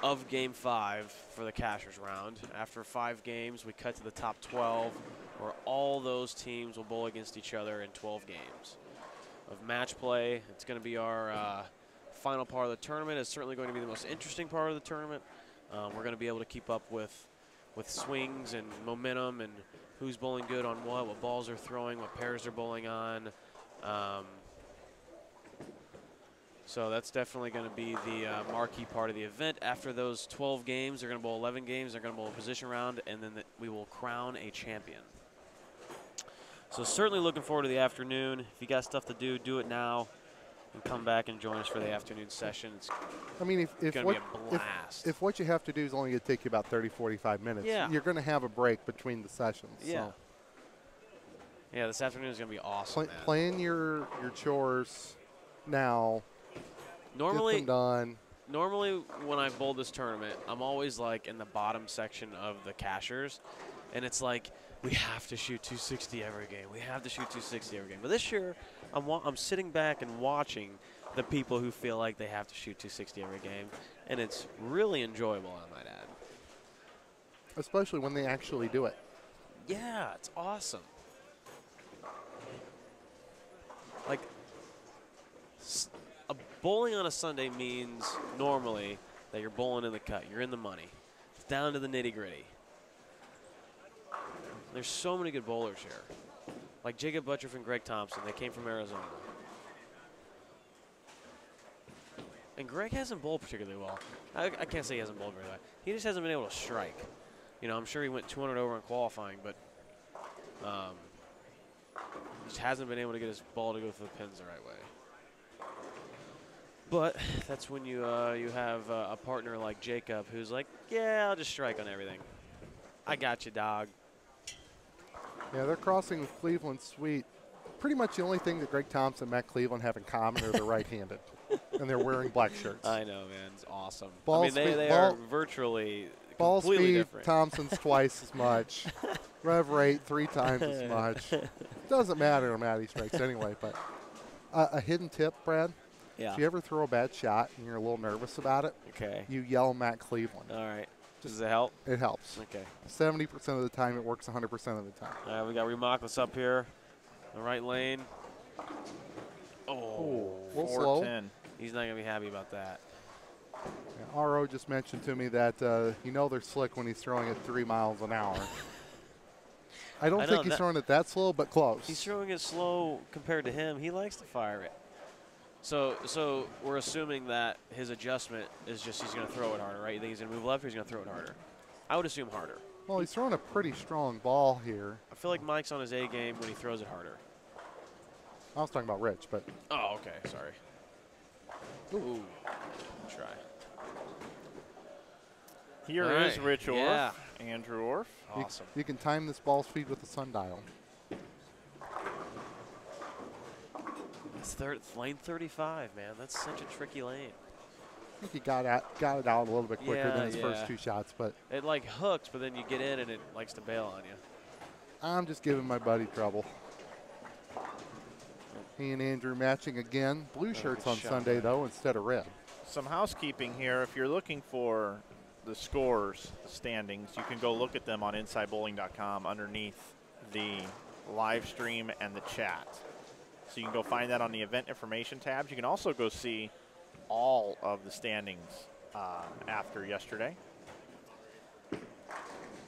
E: of Game 5 for the Cashers round. After 5 games, we cut to the top 12, where all those teams will bowl against each other in 12 games of match play. It's going to be our final part of the tournament. It's certainly going to be the most interesting part of the tournament. We're going to be able to keep up with swings and momentum and who's bowling good on what balls they're throwing, what pairs they're bowling on. So that's definitely going to be the marquee part of the event. After those 12 games, they're going to bowl 11 games. They're going to bowl a position round, and then we will crown a champion. So certainly looking forward to the afternoon. If you got stuff to do, do it now, and come back and join us for the afternoon session. It's going to be a blast.
F: If what you have to do is only going to take you about 30, 45 minutes, you're going to have a break between the sessions.
E: Yeah.
F: So.
E: Yeah, this afternoon is going to be awesome,
F: Plan your chores now.
E: Normally,
F: get them done.
E: normally when I bowl this tournament, I'm always like in the bottom section of the cashers, and it's like we have to shoot 260 every game. We have to shoot 260 every game. But this year, I'm sitting back and watching the people who feel like they have to shoot 260 every game, and it's really enjoyable, I might add.
F: Especially when they actually do it.
E: Yeah, it's awesome. Like, a bowling on a Sunday means normally that you're bowling in the cut. You're in the money. It's down to the nitty-gritty. There's so many good bowlers here. Like Jacob Buttriff and Greg Thompson. They came from Arizona. And Greg hasn't bowled particularly well. I can't say he hasn't bowled very well. He just hasn't been able to strike. You know, I'm sure he went 200 over in qualifying, but just hasn't been able to get his ball to go through the pins the right way. But that's when you have a partner like Jacob who's like, yeah, I'll just strike on everything. I got you, dog.
F: Yeah, they're crossing with Cleveland Sweet. Pretty much the only thing that Greg Thompson and Matt Cleveland have in common are they're right-handed. And they're wearing black shirts.
E: I know, man. It's awesome.
F: Ball
E: I mean, they are virtually
F: ball
E: completely
F: speed,
E: different.
F: Thompson's twice as much. Rev rate 3 times as much. Doesn't matter to Matty strikes anyway. But a hidden tip, Brad.
E: Yeah.
F: If you ever throw a bad shot and you're a little nervous about it,
E: Okay.
F: you yell Matt Cleveland.
E: All right. Does it help?
F: It helps.
E: Okay.
F: 70% of the time, it works 100% of the time.
E: All right, we got Remokless up here. The right lane. Oh,
F: a little slow.
A: 410.
E: He's not going to be happy about that.
F: Yeah, RO just mentioned to me that you know they're slick when he's throwing at 3 miles an hour. I don't think he's throwing it that slow, but close.
E: He's throwing it slow compared to him. He likes to fire it. So we're assuming that his adjustment is just he's going to throw it harder, right? You think he's going to move left or he's going to throw it harder? I would assume harder.
F: Well, he's throwing a pretty strong ball here.
E: I feel like Mike's on his A game when he throws it harder.
F: I was talking about Rich, but.
E: Oh, okay. Sorry. Ooh. Try.
A: Here
E: All
A: is
E: right.
A: Rich Orff,
E: Yeah.
A: Andrew Orff.
E: Awesome.
F: You can time this ball speed with the sundial.
E: It's lane 35, man. That's such a tricky lane.
F: I think he got it out a little bit quicker than his first 2 shots, but.
E: It like hooks, but then you get in and it likes to bail on you.
F: I'm just giving my buddy trouble. He and Andrew matching again. Blue shirts on Sunday, though, instead of red.
A: Some housekeeping here. If you're looking for the scores, the standings, you can go look at them on InsideBowling.com underneath the live stream and the chat. So you can go find that on the event information tabs. You can also go see all of the standings after yesterday.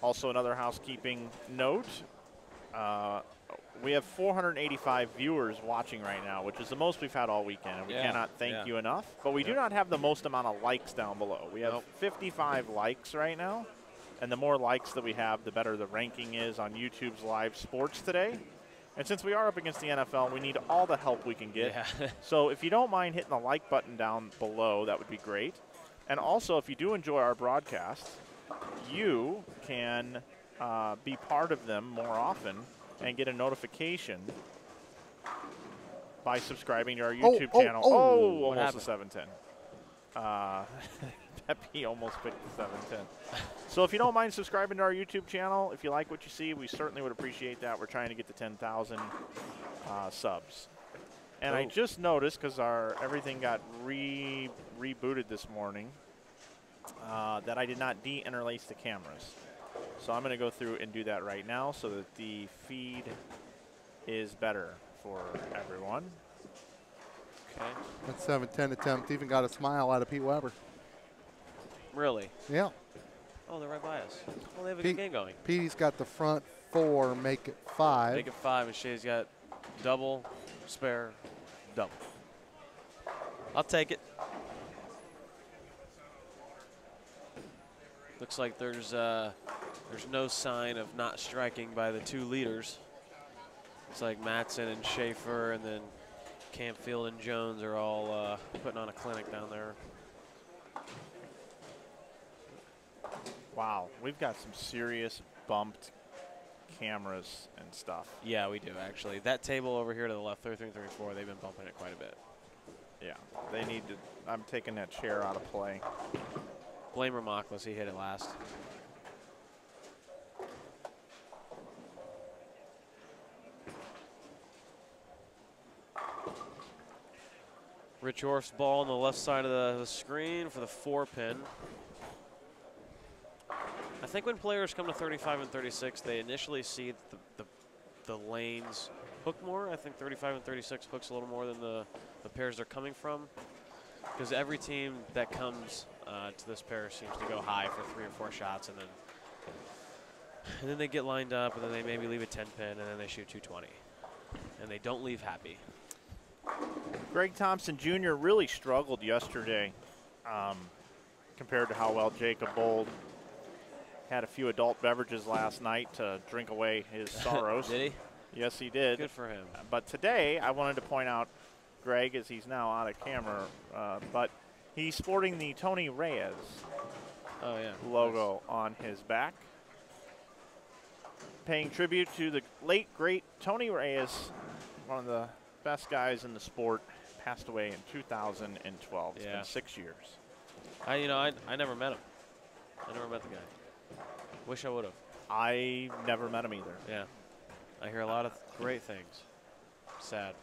A: Also, another housekeeping note. We have 485 viewers watching right now, which is the most we've had all weekend, and we cannot thank you enough. But we do not have the most amount of likes down below. We have 55 likes right now, and the more likes that we have, the better the ranking is on YouTube's live sports today. And since we are up against the NFL, we need all the help we can get.
E: Yeah.
A: So if you don't mind hitting the like button down below, that would be great. And also, if you do enjoy our broadcast, you can be part of them more often and get a notification by subscribing to our YouTube channel. Almost a 710. Pepe almost picked the 710. So if you don't mind subscribing to our YouTube channel, if you like what you see, we certainly would appreciate that. We're trying to get to 10,000 subs. And I just noticed, because everything got rebooted this morning, that I did not de-interlace the cameras. So I'm going to go through and do that right now so that the feed is better for everyone.
E: Okay.
F: That 710 attempt even got a smile out of Pete Weber.
E: Really?
F: Yeah.
E: Oh, they're right by us. Well, they have a good game going.
F: Petey's got the front 4, make it 5.
E: Make it 5, and Shea's got double, spare, double. I'll take it. Looks like there's no sign of not striking by the 2 leaders. It's like Matson and Schaefer, and then Campfield and Jones are all putting on a clinic down there.
A: Wow, we've got some serious bumped cameras and stuff.
E: Yeah, we do, actually. That table over here to the left, 33 and 34, they've been bumping it quite a bit.
A: Yeah, they need to. I'm taking that chair out of play.
E: Blame Ramaklis. He hit it last. Rich Orf's ball on the left side of the screen for the 4-pin. I think when players come to 35 and 36, they initially see the lanes hook more. I think 35 and 36 hooks a little more than the pairs they're coming from. Because every team that comes to this pair seems to go high for 3 or 4 shots, and then they get lined up, and then they maybe leave a 10-pin, and then they shoot 220. And they don't leave happy.
A: Greg Thompson Jr. really struggled yesterday compared to how well Jacob bowled. Had a few adult beverages last night to drink away his sorrows.
E: Did he?
A: Yes, he did.
E: Good for him.
A: But today, I wanted to point out Greg, as he's now out of camera, but he's sporting the Tony Reyes logo on his back. Paying tribute to the late, great Tony Reyes, one of the best guys in the sport, passed away in 2012. It's been 6 years.
E: I never met him. I never met the guy. Wish I would have.
A: I never met him either.
E: Yeah. I hear a lot of great things. Sad.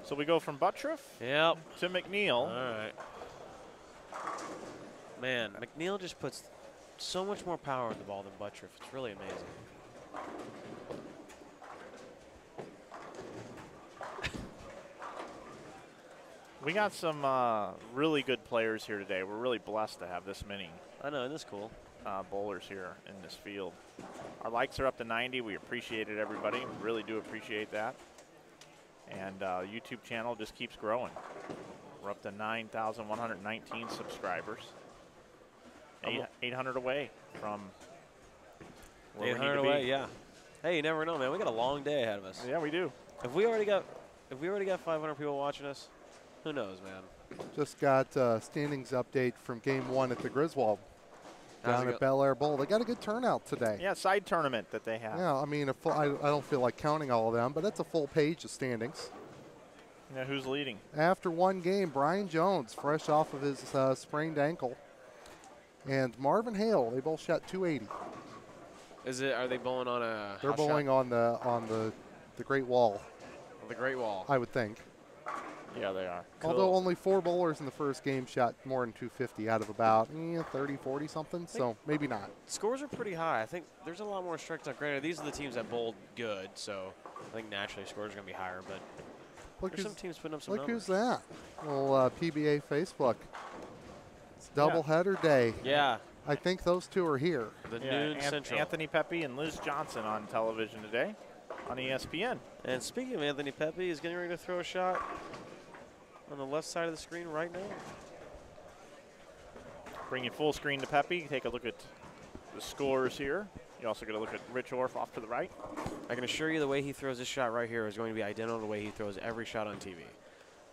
A: So we go from Buttriff to McNeil.
E: All right. Man, McNeil just puts so much more power in the ball than Buttriff. It's really amazing.
A: We got some really good players here today. We're really blessed to have this many.
E: I know, isn't this cool?
A: Bowlers here in this field. Our likes are up to 90. We appreciate it, everybody. We really do appreciate that. And YouTube channel just keeps growing. We're up to 9,119 subscribers. 800 away from where
E: 800
A: we need to
E: away,
A: be.
E: yeah. Hey, you never know, man. We got a long day ahead of us.
A: Yeah, we do.
E: If we already got 500 people watching us, who knows, man?
F: Just got standings update from Game 1 at the Griswold down at Bel Air Bowl. They got a good turnout today.
A: Yeah, side tournament that they have.
F: Yeah, I mean, I don't feel like counting all of them, but that's a full page of standings.
A: Yeah, who's leading?
F: After one game, Brian Jones, fresh off of his sprained ankle, and Marvin Hale. They both shot 280.
E: Are they bowling on a?
F: They're bowling on the Great Wall.
E: The Great Wall.
F: I would think.
A: Yeah, they are.
F: Although only 4 bowlers in the first game shot more than 250 out of about 30, 40 something, so maybe not.
E: Scores are pretty high. I think there's a lot more strikes out. Granted, these are the teams that bowled good, so I think naturally scores are going to be higher, but there's some teams putting up some numbers.
F: Who's that? Well, PBA Facebook. It's doubleheader day.
E: Yeah.
F: I think those two are here.
E: The noon Central.
A: Anthony Pepe and Liz Johnson on television today on ESPN.
E: And speaking of Anthony Pepe, he's getting ready to throw a shot on the left side of the screen right now.
A: Bring you full screen to Pepe. Take a look at the scores here. You also get a look at Rich Orff off to the right.
E: I can assure you the way he throws this shot right here is going to be identical to the way he throws every shot on TV.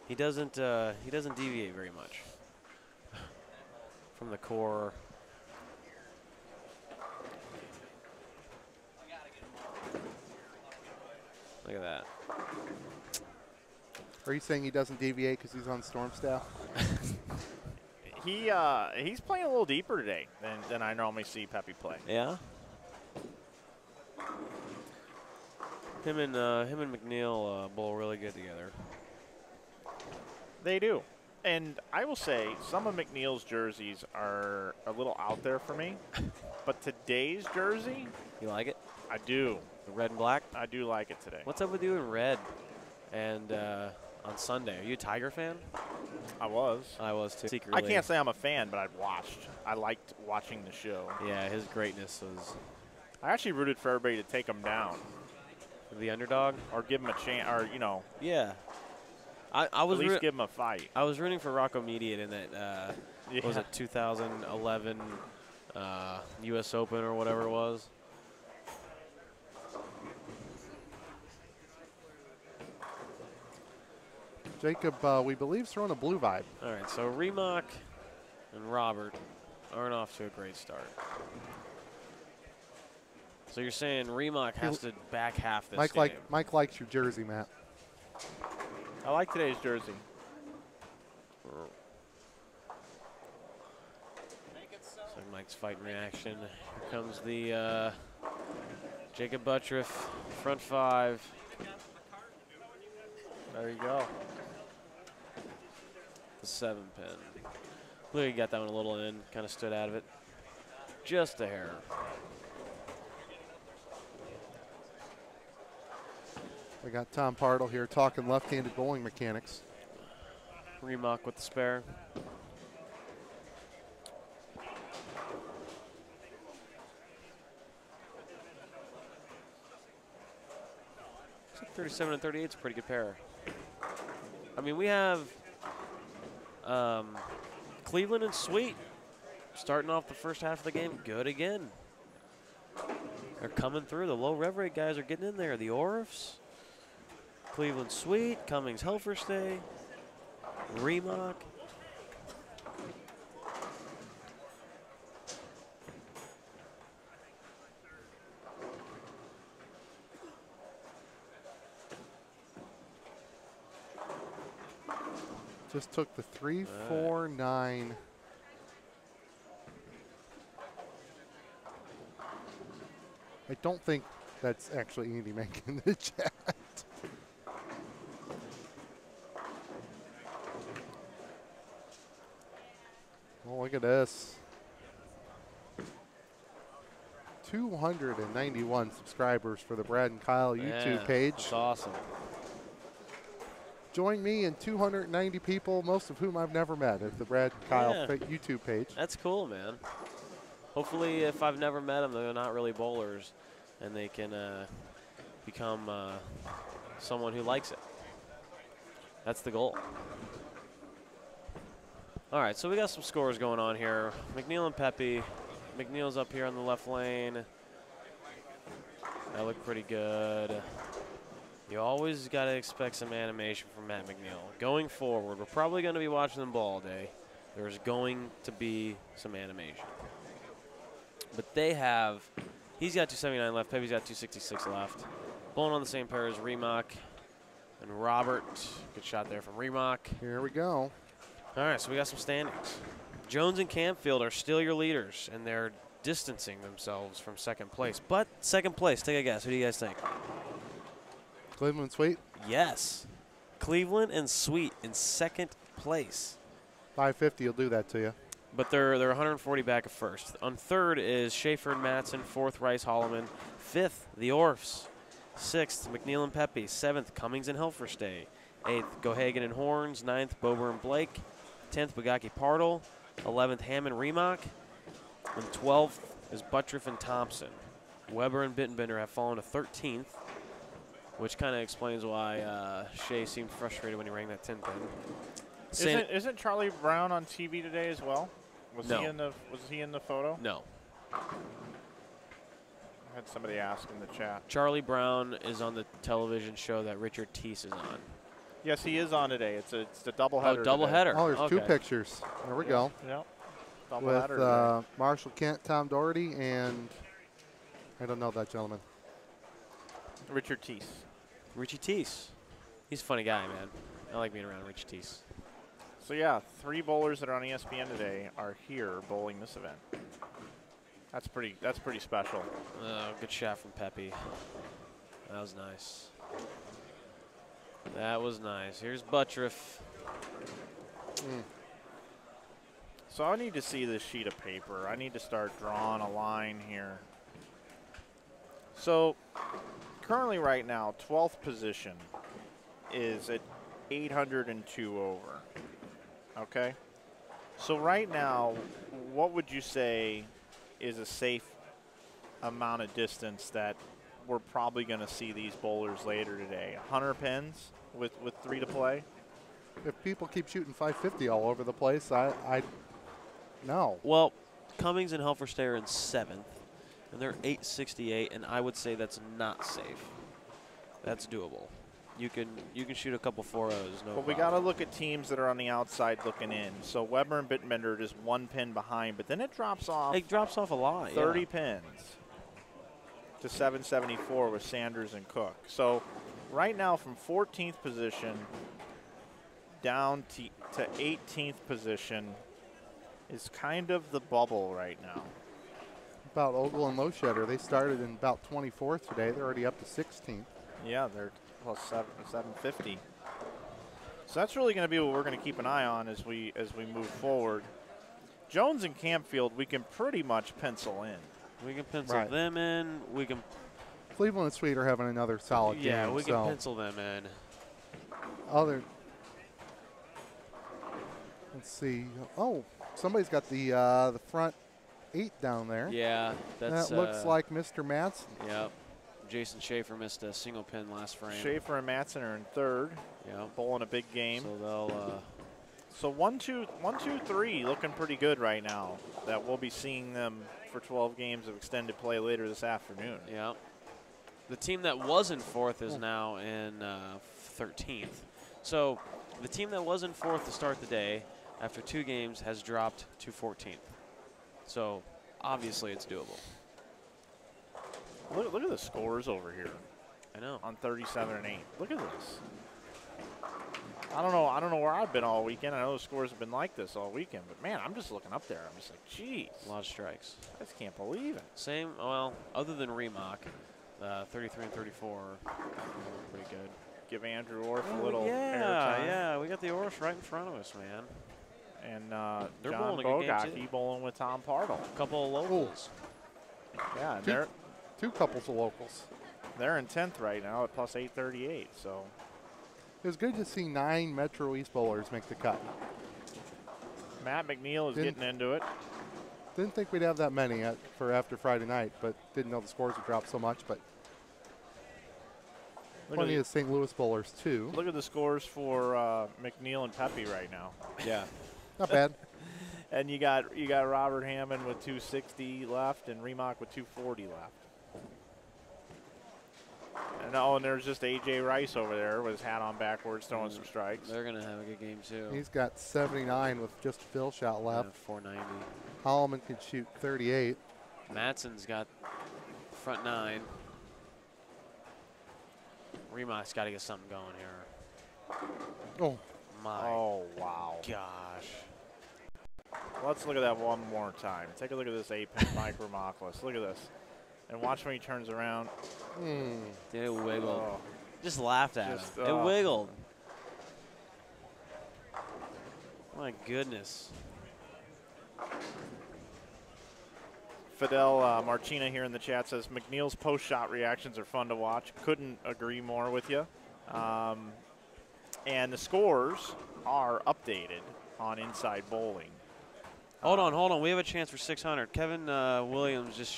E: He doesn't deviate very much from the core. Look at that.
F: Are you saying he doesn't deviate because he's on storm staff?
A: He's playing a little deeper today than I normally see Pepe play.
E: Yeah. Him and McNeil bowl really good together.
A: They do. And I will say some of McNeil's jerseys are a little out there for me. But today's jersey,
E: you like it?
A: I do.
E: The red and black?
A: I do like it today.
E: What's up with you in red and on Sunday? Are you a Tiger fan?
A: I was.
E: I was too. Secretly.
A: I can't say I'm a fan, but I've watched. I liked watching the show.
E: Yeah, his greatness was.
A: I actually rooted for everybody to take him down.
E: The underdog?
A: Or give him a chance, or, you know.
E: Yeah. I was
A: at least give him a fight.
E: I was rooting for Rocco Mediate in that, what was it, 2011 U.S. Open or whatever it was.
F: Jacob, we believe, is throwing a blue vibe.
E: All right, so Remock and Robert aren't off to a great start. So you're saying Remock has to back half this game.
F: Mike likes your jersey, Matt.
A: I like today's jersey.
E: So Mike's fighting reaction. Here comes the Jacob Buttriff, front 5.
A: There you go.
E: The 7-pin. Look, he got that one a little in, kind of stood out of it. Just a hair.
F: We got Tom Partle here talking left-handed bowling mechanics.
E: Remock with the spare. Looks like 37 and 38 is a pretty good pair. I mean, we have Cleveland and Sweet starting off the first half of the game good again. They're coming through. The low rev rate guys are getting in there. The Orifs, Cleveland Sweet, Cummings Helferstay, Remock.
F: Just took the 3, 4, 9. I don't think that's actually Andy Mank in the chat. Oh, look at this. 291 subscribers for the Brad and Kyle YouTube page.
E: That's awesome.
F: Join me and 290 people, most of whom I've never met, at the Brad and Kyle YouTube page.
E: That's cool, man. Hopefully, if I've never met them, they're not really bowlers, and they can become someone who likes it. That's the goal. All right, so we got some scores going on here. McNeil and Pepe. McNeil's up here on the left lane. That looked pretty good. You always got to expect some animation from Matt McNeil. Going forward, we're probably going to be watching them ball all day. There's going to be some animation. But they have, he's got 279 left, Pepe's got 266 left. Bowling on the same pair as Remock and Robert. Good shot there from Remock.
F: Here we go.
E: All right, so we got some standings. Jones and Campfield are still your leaders, and they're distancing themselves from second place. But second place, take a guess. Who do you guys think?
F: Cleveland Sweet?
E: Yes. Cleveland and Sweet in second place.
F: 550 will do that to you.
E: But they're 140 back at first. On third is Schaefer and Matson. Fourth, Rice Holloman. Fifth, the Orfs. Sixth, McNeil and Pepe. Seventh, Cummings and Helferstay. Eighth, Gohagan and Horns. Ninth, Bober and Blake. 10th, Bagaki Partle. 11th, Hammond Remock. And 12th is Buttriff and Thompson. Weber and Bittenbender have fallen to 13th, which kind of explains why Shea seemed frustrated when he rang that 10 pin.
A: Isn't Charlie Brown on TV today as well? Was
E: No.
A: he in the photo?
E: No.
A: I had somebody ask in the chat.
E: Charlie Brown is on the television show that Richard Teese is on.
A: Yes, he is on today. It's a doubleheader.
E: Oh, doubleheader.
F: Oh, there's two
E: Okay.
F: pictures. There we go.
A: Yep.
F: With
A: Doubleheader.
F: Marshall Kent, Tom Doherty, and I don't know that gentleman.
A: Richard Teese.
E: Richie Teese. He's a funny guy, man. I like being around Richie Teese.
A: So yeah, 3 bowlers that are on ESPN today are here bowling this event. That's pretty special.
E: Good shot from Pepe. That was nice. That was nice. Here's Buttriff.
A: So I need to see this sheet of paper. I need to start drawing a line here. So currently right now, 12th position is at 802 over. Okay? So right now, what would you say is a safe amount of distance that we're probably going to see these bowlers later today? 100 pins with 3 to play?
F: If people keep shooting 550 all over the place, no.
E: Well, Cummings and Helferstay are in 7th, and they're 868, and I would say that's not safe. That's doable. You can shoot a couple 4-0s, no
A: Well,
E: problem.
A: we got to look at teams that are on the outside looking in. So Weber and Bittenbender are just 1 pin behind, but then it drops off.
E: It drops off a lot.
A: 30 pins to 774 with Sanders and Cook. So right now from 14th position down to 18th position is kind of the bubble right now.
F: About Ogle and Loschetter. They started in about 24th today. They're already up to 16th.
A: Yeah, they're plus 750. So that's really going to be what we're going to keep an eye on as we move forward. Jones and Campfield, we can pretty much pencil in.
E: We can pencil them in. We can.
F: Cleveland and Sweet are having another solid game.
E: Yeah, we can pencil them in.
F: Let's see. Oh, somebody's got the front 8 down there.
E: Yeah, that
F: looks like Mr. Matson.
E: Yep. Jason Schaefer missed a single pin last frame.
A: Schaefer and Matson are in third.
E: Yeah.
A: Bowling a big game.
E: So they'll.
A: So 1, 2, 3 looking pretty good right now. That we'll be seeing them for 12 games of extended play later this afternoon.
E: Yeah. The team that was in 4th is now in 13th. So the team that was in 4th to start the day, after 2 games, has dropped to 14th. So obviously it's doable.
A: Look at the scores over here.
E: I know.
A: On 37 and 8. Look at this. I don't know where I've been all weekend. I know the scores have been like this all weekend, but man, I'm just looking up there. I'm just like, geez.
E: A lot of strikes.
A: I just can't believe it.
E: Same, well, other than Remock, 33 and 34 pretty good.
A: Give Andrew Orff a little airtime.
E: Yeah, we got the Orff right in front of us, man.
A: And
E: they're
A: John
E: bowling a good game,
A: Bogacki bowling with Tom Partle.
E: A couple of locals.
A: Yeah, and
F: two couples of locals.
A: They're in 10th right now at plus 838. So
F: it was good to see 9 Metro East bowlers make the cut.
A: Matt McNeil is getting into it.
F: Didn't think we'd have that many for after Friday night, but didn't know the scores would drop so much. But plenty of St. Louis bowlers too.
A: Look at the scores for McNeil and Pepe right now.
E: Yeah,
F: not bad.
A: And you got Robert Hammond with 260 left and Remock with 240 left. And there's just A.J. Rice over there with his hat on backwards throwing some strikes.
E: They're going to have a good game, too.
F: He's got 79 with just a fill shot left.
E: 490.
F: Holloman can shoot 38.
E: Matson's got front 9. Remock's got to get something going here.
F: Oh.
A: Oh, wow.
E: Gosh.
A: Let's look at that one more time. Take a look at this 8-pin Mike Ramoclis. Look at this. And watch when he turns around.
E: It wiggled.
A: Oh.
E: Just laughed at him. It wiggled. My goodness.
A: Fidel Marchina here in the chat says, McNeil's post-shot reactions are fun to watch. Couldn't agree more with you. And the scores are updated on Inside Bowling.
E: Hold on. We have a chance for 600. Kevin Williams just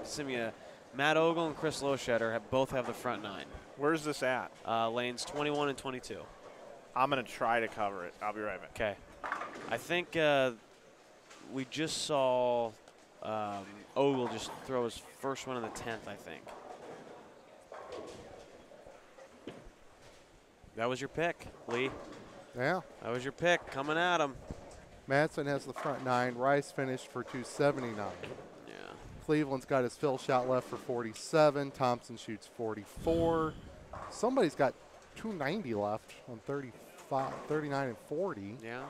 E: sent me a Matt Ogle and Chris Loschetter both have the front 9.
A: Where's this at?
E: Lanes 21 and 22.
A: I'm going to try to cover it. I'll be right back.
E: Okay. I think we just saw Ogle just throw his first one in the 10th, I think. That was your pick, Lee.
F: Yeah.
E: That was your pick coming at him.
F: Matson has the front 9. Rice finished for 279.
E: Yeah.
F: Cleveland's got his fill shot left for 47. Thompson shoots 44. Somebody's got 290 left on 35, 39 and 40.
E: Yeah.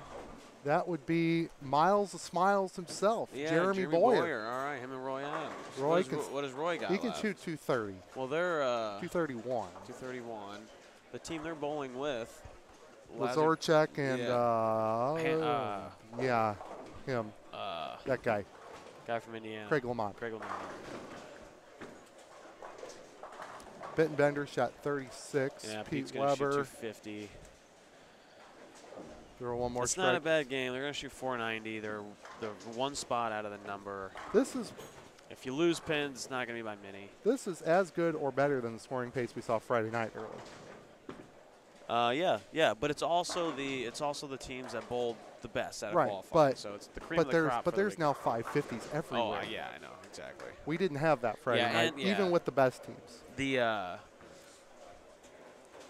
F: That would be Miles of Smiles himself,
E: Yeah,
F: Jeremy Boyer.
E: All right, him and Roy Adams.
F: Roy
E: what does Roy got
F: He can
E: left?
F: shoot 230.
E: Well, they're
F: 231.
E: 231. The team they're bowling with.
F: Lazorchek and
E: yeah,
F: him. That guy.
E: Guy from Indiana.
F: Craig Lamont.
E: Craig Lamont.
F: Bittenbender shot 36.
E: Yeah,
F: Pete
E: Pete's gonna
F: Weber.
E: shoot 250.
F: Throw one more
E: It's
F: strike.
E: not a bad game. They're going to shoot 490. They're one spot out of the number.
F: If
E: you lose pins, it's not going to be by many.
F: This is as good or better than the scoring pace we saw Friday night early.
E: Yeah, but it's also the teams that bowled the best out of qualifying.
F: But,
E: so it's the cream of the crop.
F: But there's now 550s everywhere.
E: Oh, yeah, I know, exactly.
F: We didn't have that Friday night, even with the best teams.
E: The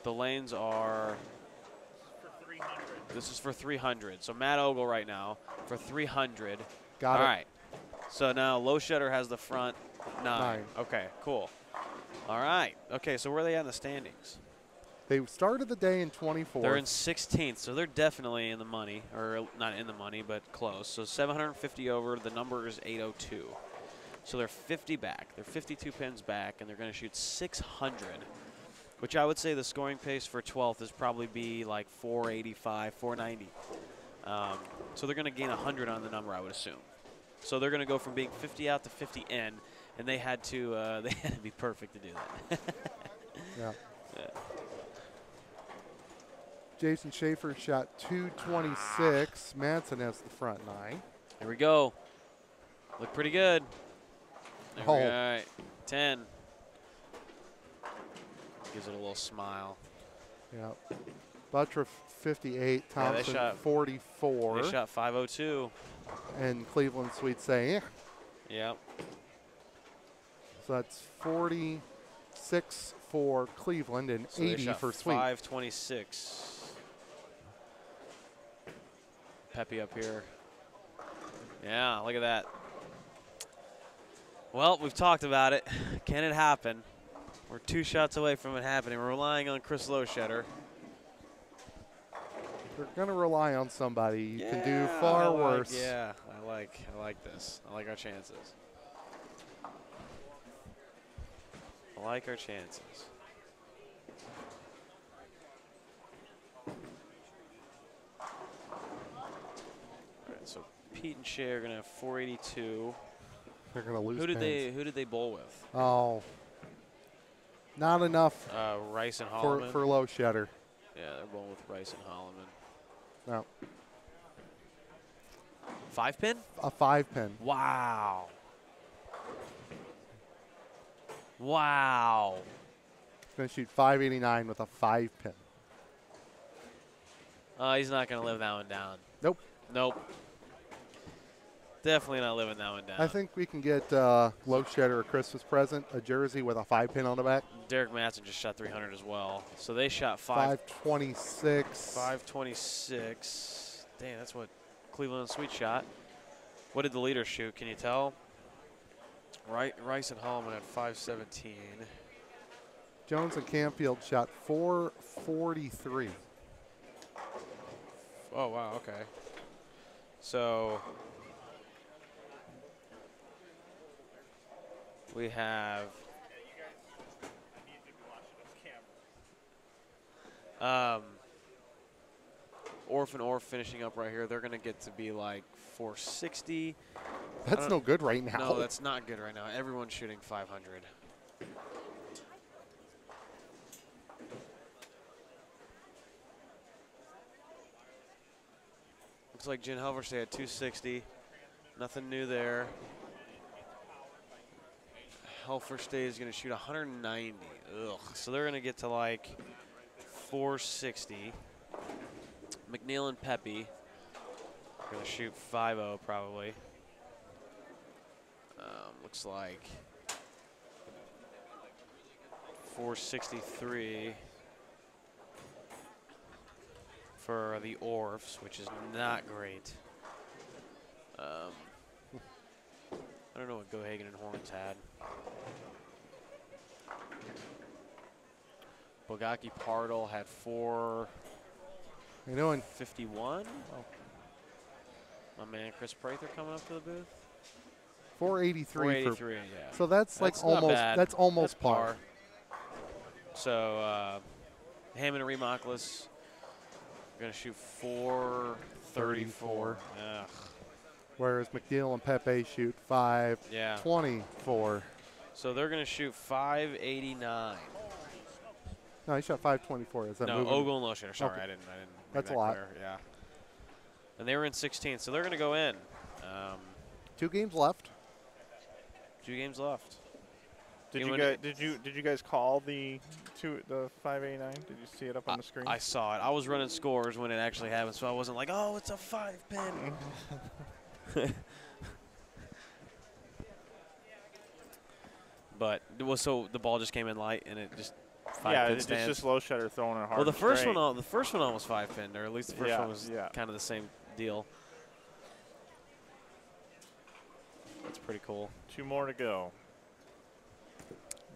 E: lanes are. This is for 300. So Matt Ogle right now for 300.
F: Got it.
E: All right. So now Loschetter has the front 9. Okay, cool. All right. Okay, so where are they at in the standings?
F: They started the day in 24th.
E: They're in 16th, so they're definitely in the money, or not in the money, but close. So 750 over. The number is 802. So they're 50 back. They're 52 pins back, and they're going to shoot 600, which I would say the scoring pace for 12th is probably be like 485, 490. So they're going to gain 100 on the number, I would assume. So they're going to go from being 50 out to 50 in, and they had to be perfect to do that.
F: Yeah.
E: Yeah.
F: Jason Schaefer shot 226. Madsen has the front 9.
E: Here we go. Look pretty good. There we
F: Oh.
E: go. All right. 10. Gives it a little smile.
F: Yeah. Buttriff 58.
E: Yeah, they
F: Thompson
E: shot
F: 44.
E: They shot 502.
F: And Cleveland Sweet say, eh.
E: Yep.
F: So that's 46 for Cleveland and
E: So they
F: 80
E: shot
F: for Sweet.
E: 526. Pepe up here. Yeah, look at that. Well, we've talked about it. Can it happen? We're 2 shots away from it happening. We're relying on Chris Loschetter.
F: They're going to rely on somebody. You can do far worse.
E: Yeah, I like this. I like our chances. I like our chances. All right, so Pete and Shea are going to have 482.
F: They're going to lose
E: Who
F: pins.
E: did they bowl with?
F: Oh. Not enough
E: Rice and
F: for
E: Holloman.
F: Loschetter.
E: Yeah, they're bowling with Rice and Holloman.
F: No.
E: 5 pin?
F: A 5-pin.
E: Wow. Wow.
F: Going to shoot 589 with a 5-pin.
E: He's not going to live that one down.
F: Nope.
E: Nope. Definitely not living that one down.
F: I think we can get Loschetter a Christmas present, a jersey with a 5-pin on the back.
E: Derek Matson just shot 300 as well. So they shot
F: 526.
E: 526. Damn, that's what Cleveland and Sweet shot. What did the leader shoot? Can you tell? Rice and Holloman at 517.
F: Jones and Campfield shot 443.
E: Oh, wow, okay. So we have Orf and Orf finishing up right here. They're going to get to be like 460.
F: That's no good right now.
E: No, that's not good right now. Everyone's shooting 500. Looks like Jen Helverstay at 260. Nothing new there. Helverstay is going to shoot 190. Ugh. So they're going to get to like 460. McNeil and Pepe are going to shoot 5-0 probably. Looks like 463 for the Orfs, which is not great. I don't know what Gohagen and Horns had. Bogaki Pardal had 451. Oh. My man Chris Prather coming up to the booth.
F: 483.
E: 483, yeah.
F: So that's like almost
E: bad.
F: that's almost
E: That's
F: par.
E: So Hammond and Remocklis are going to shoot 434. Ugh.
F: Whereas McNeil and Pepe shoot 524.
E: Yeah. So they're going to shoot 589.
F: No, he shot 524. Is that
E: No,
F: moving?
E: Ogle and Loschetter. Sorry,
F: Okay.
E: I didn't.
F: That's
E: make
F: a
E: that
F: lot.
E: clear. Yeah. And they were in 16th, so they're going to go in.
F: 2 games left.
E: 2 games left.
A: Did you guys call the 589? Did you see it up on the screen?
E: I saw it. I was running scores when it actually happened, so I wasn't like, oh, it's a 5-pin. But so the ball just came in light, and it just 5-pin
A: it's
E: stands.
A: just Loschetter throwing it hard.
E: Well, the
A: and
E: first
A: straight.
E: one almost 5-pinned, or at least the first one was kind of the same deal. That's pretty cool.
A: 2 more to go.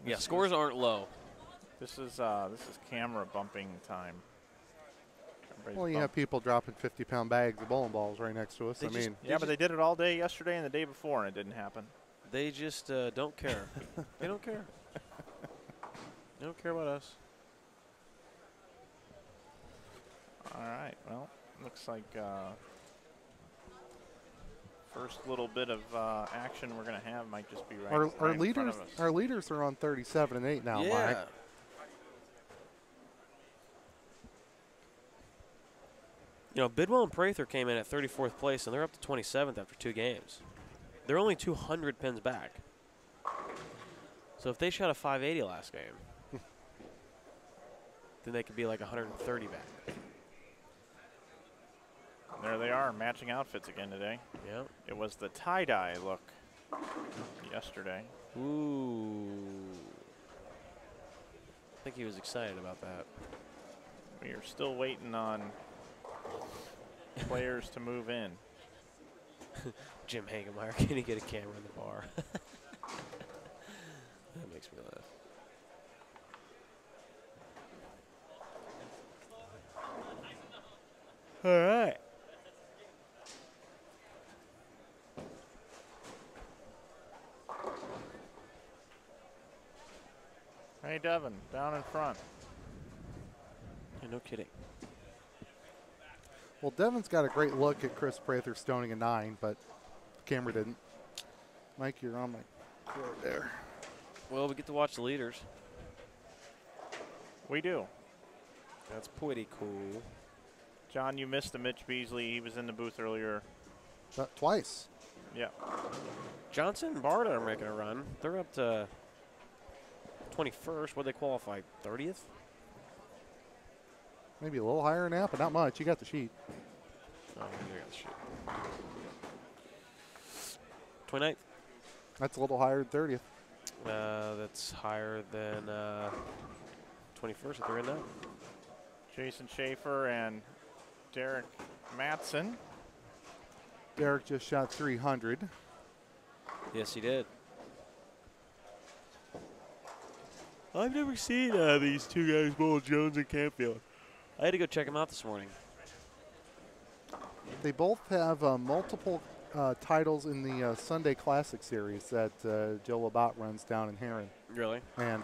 E: Yeah, scores aren't low.
A: This is camera bumping time. Everybody's
F: Well, you have people dropping 50-pound bags of bowling balls right next to us.
E: They
F: I
E: just-
F: mean,
A: Yeah, but they did it all day yesterday and the day before, and it didn't happen.
E: They just don't care. They don't care. They don't care about us.
A: All right. Well, looks like first little bit of action we're gonna have might just be right.
F: our
A: right in front
F: leaders
A: of us.
F: our leaders are on 37-8 now,
E: yeah.
F: Mike.
E: You know, Bidwell and Prather came in at 34th place, and they're up to 27th after 2 games. They're only 200 pins back. So if they shot a 580 last game, then they could be like 130 back.
A: There they are, matching outfits again today.
E: Yeah.
A: It was the tie-dye look yesterday.
E: Ooh. I think he was excited about that.
A: We are still waiting on players to move in.
E: Jim Hagemeyer, can he get a camera in the bar? That makes me laugh. All right.
A: Hey, Devin, down in front.
E: Yeah, no kidding.
F: Well, Devin's got a great look at Chris Prather stoning a 9, but the camera didn't. Mike, you're on my court there.
E: Well, we get to watch the leaders.
A: We do.
E: That's pretty cool.
A: John, you missed the Mitch Beasley. He was in the booth earlier.
F: Twice.
A: Yeah.
E: Johnson and Barta are making a run. They're up to 21st. What they qualify? 30th?
F: Maybe a little higher than that, but not much. You got the sheet.
E: Oh, I got the shit. 29th.
F: That's a little higher than 30th.
E: That's higher than 21st that they're in now.
A: Jason Schaefer and Derek Matson.
F: Derek just shot 300.
E: Yes, he did. I've never seen these two guys bowl, Jones and Campfield. I had to go check them out this morning.
F: They both have multiple titles in the Sunday Classic Series that Joe Labatt runs down in Heron.
E: Really?
F: And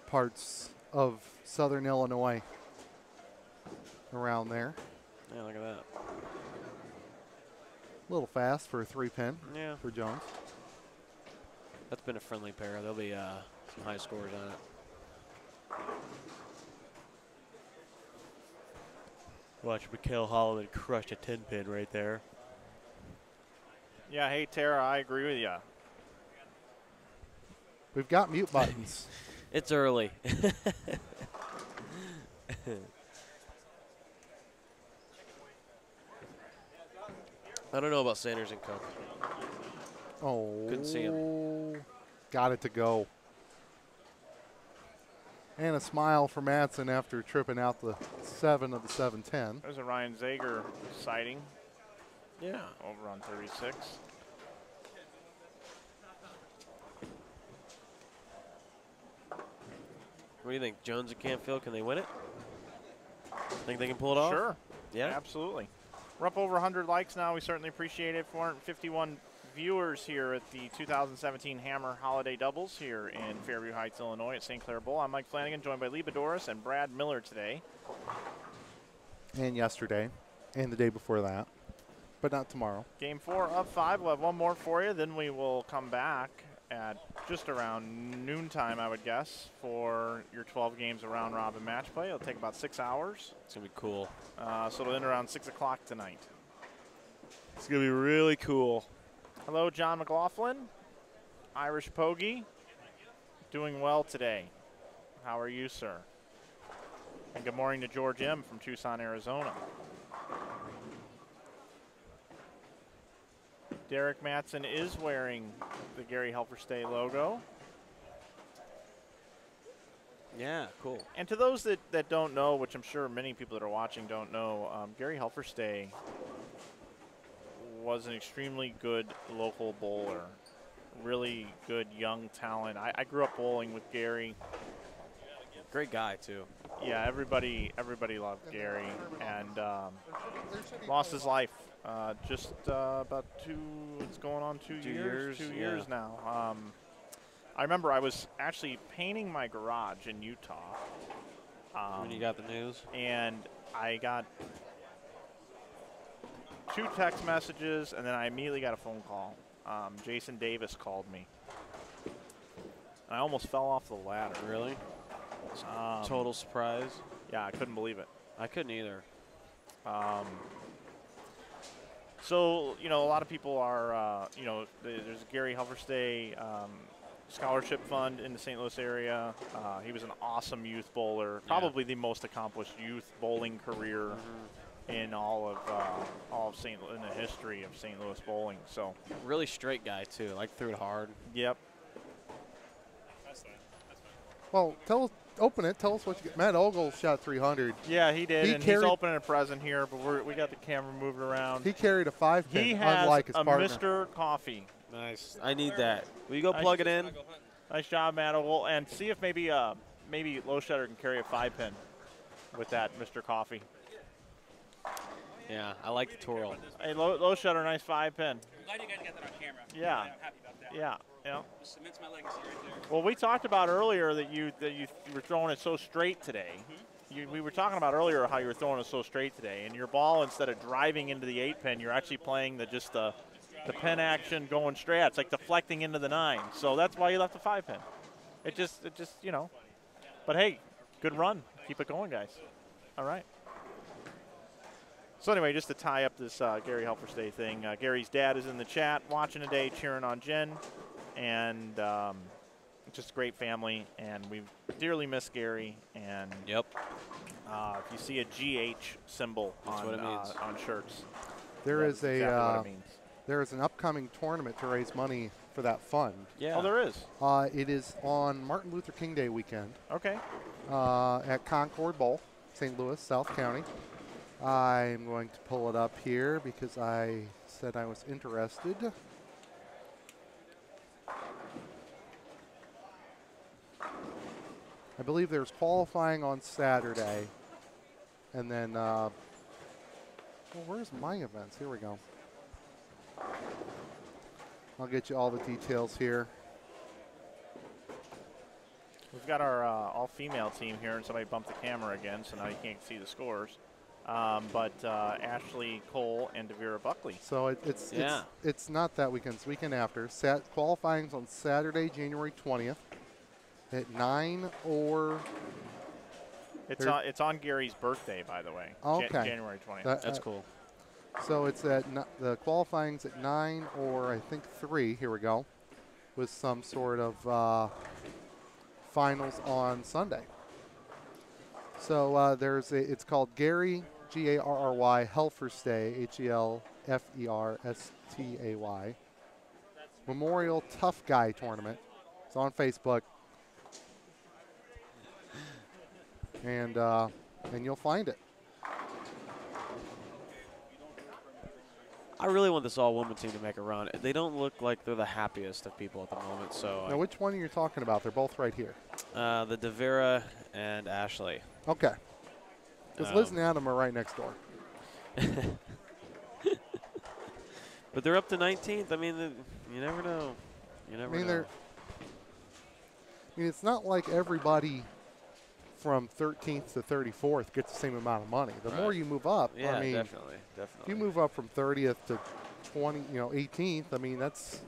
F: parts of southern Illinois around there.
E: Yeah, look at that.
F: A little fast for a 3-pin
E: Yeah.
F: for Jones.
E: That's been a friendly pair. There'll be some high scores on it. Watch Mikhail Holloman crush a 10-pin right there.
A: Yeah, hey, Tara, I agree with you.
F: We've got mute buttons.
E: It's early. I don't know about Sanders and Cook.
F: Oh.
E: Couldn't see him.
F: Got it to go. And a smile for Matson after tripping out the 7 of the 7-10.
A: There's a Ryan Zager sighting.
E: Yeah.
A: Over on 36.
E: What do you think, Jones and Campfield? Can they win it? Think they can pull it off?
A: Sure.
E: Yeah.
A: Absolutely. We're up over 100 likes now. We certainly appreciate it. 451 viewers here at the 2017 Hammer Holiday Doubles here in Fairview Heights, Illinois at St. Clair Bowl. I'm Mike Flanagan, joined by Lee Boudouris and Brad Miller today.
F: And yesterday. And the day before that. But not tomorrow.
A: Game 4 of 5. We'll have one more for you. Then we will come back at just around noontime, I would guess, for your 12 games of round robin match play. It'll take about 6 hours.
E: It's going to be cool.
A: So it'll end around 6 o'clock tonight.
E: It's going to be really cool.
A: Hello, John McLaughlin. Irish Pogie. Doing well today. How are you, sir? And good morning to George M. from Tucson, Arizona. Derek Matson is wearing the Gary Helferstay logo.
E: Yeah, cool.
A: And to those that don't know, which I'm sure many people that are watching don't know, Gary Helferstay was an extremely good local bowler. Really good young talent. I grew up bowling with Gary
E: Great guy too.
A: Yeah, everybody loved Gary, and lost his life just about it's going on 2 years. 2 years
E: yeah.
A: now. I remember I was actually painting my garage in Utah.
E: When you got the news?
A: And I got 2 text messages, and then I immediately got a phone call. Jason Davis called me. And I almost fell off the ladder.
E: Really? Total surprise.
A: Yeah, I couldn't believe it.
E: I couldn't either.
A: So, you know, a lot of people are, you know, there's a Gary Helferstay scholarship fund in the St. Louis area. He was an awesome youth bowler, probably the most accomplished youth bowling career in all of St. in the history of St. Louis bowling. So
E: really straight guy too. Like threw it hard.
A: Yep.
C: That's fine. That's fine.
F: Well, open it. Tell us what you get. Matt Ogle shot 300.
A: Yeah, he did,
F: He
A: he's opening a present here, but we got the camera moved around.
F: He carried a 5-pin,
A: He has
F: unlike his
A: a
F: partner.
A: Mr. Coffee.
E: Nice. I need that. Will you go plug it in?
A: Nice job, Matt Ogle, and see if maybe Low Shutter can carry a 5-pin with that Mr. Coffee.
E: Yeah, I like the twirl.
A: Hey, Low Shutter, nice 5-pin.
G: I'm glad you guys got that on camera.
A: Yeah.
G: I'm happy about that.
A: Yeah. Yeah.
G: This cements my legacy right there.
A: Well, we talked about earlier that you were throwing it so straight today. We were talking about earlier how you were throwing it so straight today, and your ball, instead of driving into the 8-pin, you're actually playing the pin action going straight. It's like deflecting into the 9. So that's why you left the 5-pin. It just you know. But hey, good run. Keep it going, guys. All right. So anyway, just to tie up this Gary Helferstay thing, Gary's dad is in the chat watching today, cheering on Jen, and just a great family, and we dearly miss Gary. And
E: yep,
A: if you see a GH symbol on shirts,
F: there is
A: exactly what it means.
F: There is an upcoming tournament to raise money for that fund.
E: Yeah.
A: Oh, there is.
F: It is on Martin Luther King Day weekend.
A: Okay.
F: At Concord Bowl, St. Louis, South County. I'm going to pull it up here because I said I was interested. I believe there's qualifying on Saturday. And then, well, where's my events? Here we go. I'll get you all the details here.
A: We've got our all-female team here, and somebody bumped the camera again, so now you can't see the scores. But Ashley Cole and Devira Buckley.
F: So it's not that weekend. It's the weekend after. Qualifying's on Saturday, January 20th at 9 or.
A: It's on Gary's birthday, by the way.
F: Okay.
A: January 20th.
E: That's cool.
F: So it's the qualifying's at 9 or I think 3. Here we go, with some sort of finals on Sunday. So it's called Gary Garry Helferstay HELFERSTAY Memorial Tough Guy Tournament. It's on Facebook, and you'll find it.
E: I really want this all-woman team to make a run. They don't look like they're the happiest of people at the moment. So
F: now, which one are you talking about? They're both right here.
E: The Devira and Ashley.
F: Okay. Because Liz and Adam are right next door.
E: But they're up to 19th. I mean, you never know. You never know.
F: It's not like everybody from 13th to 34th gets the same amount of money. The more you move up,
E: yeah,
F: I mean,
E: definitely.
F: If you move up from 30th to 18th, I mean, that's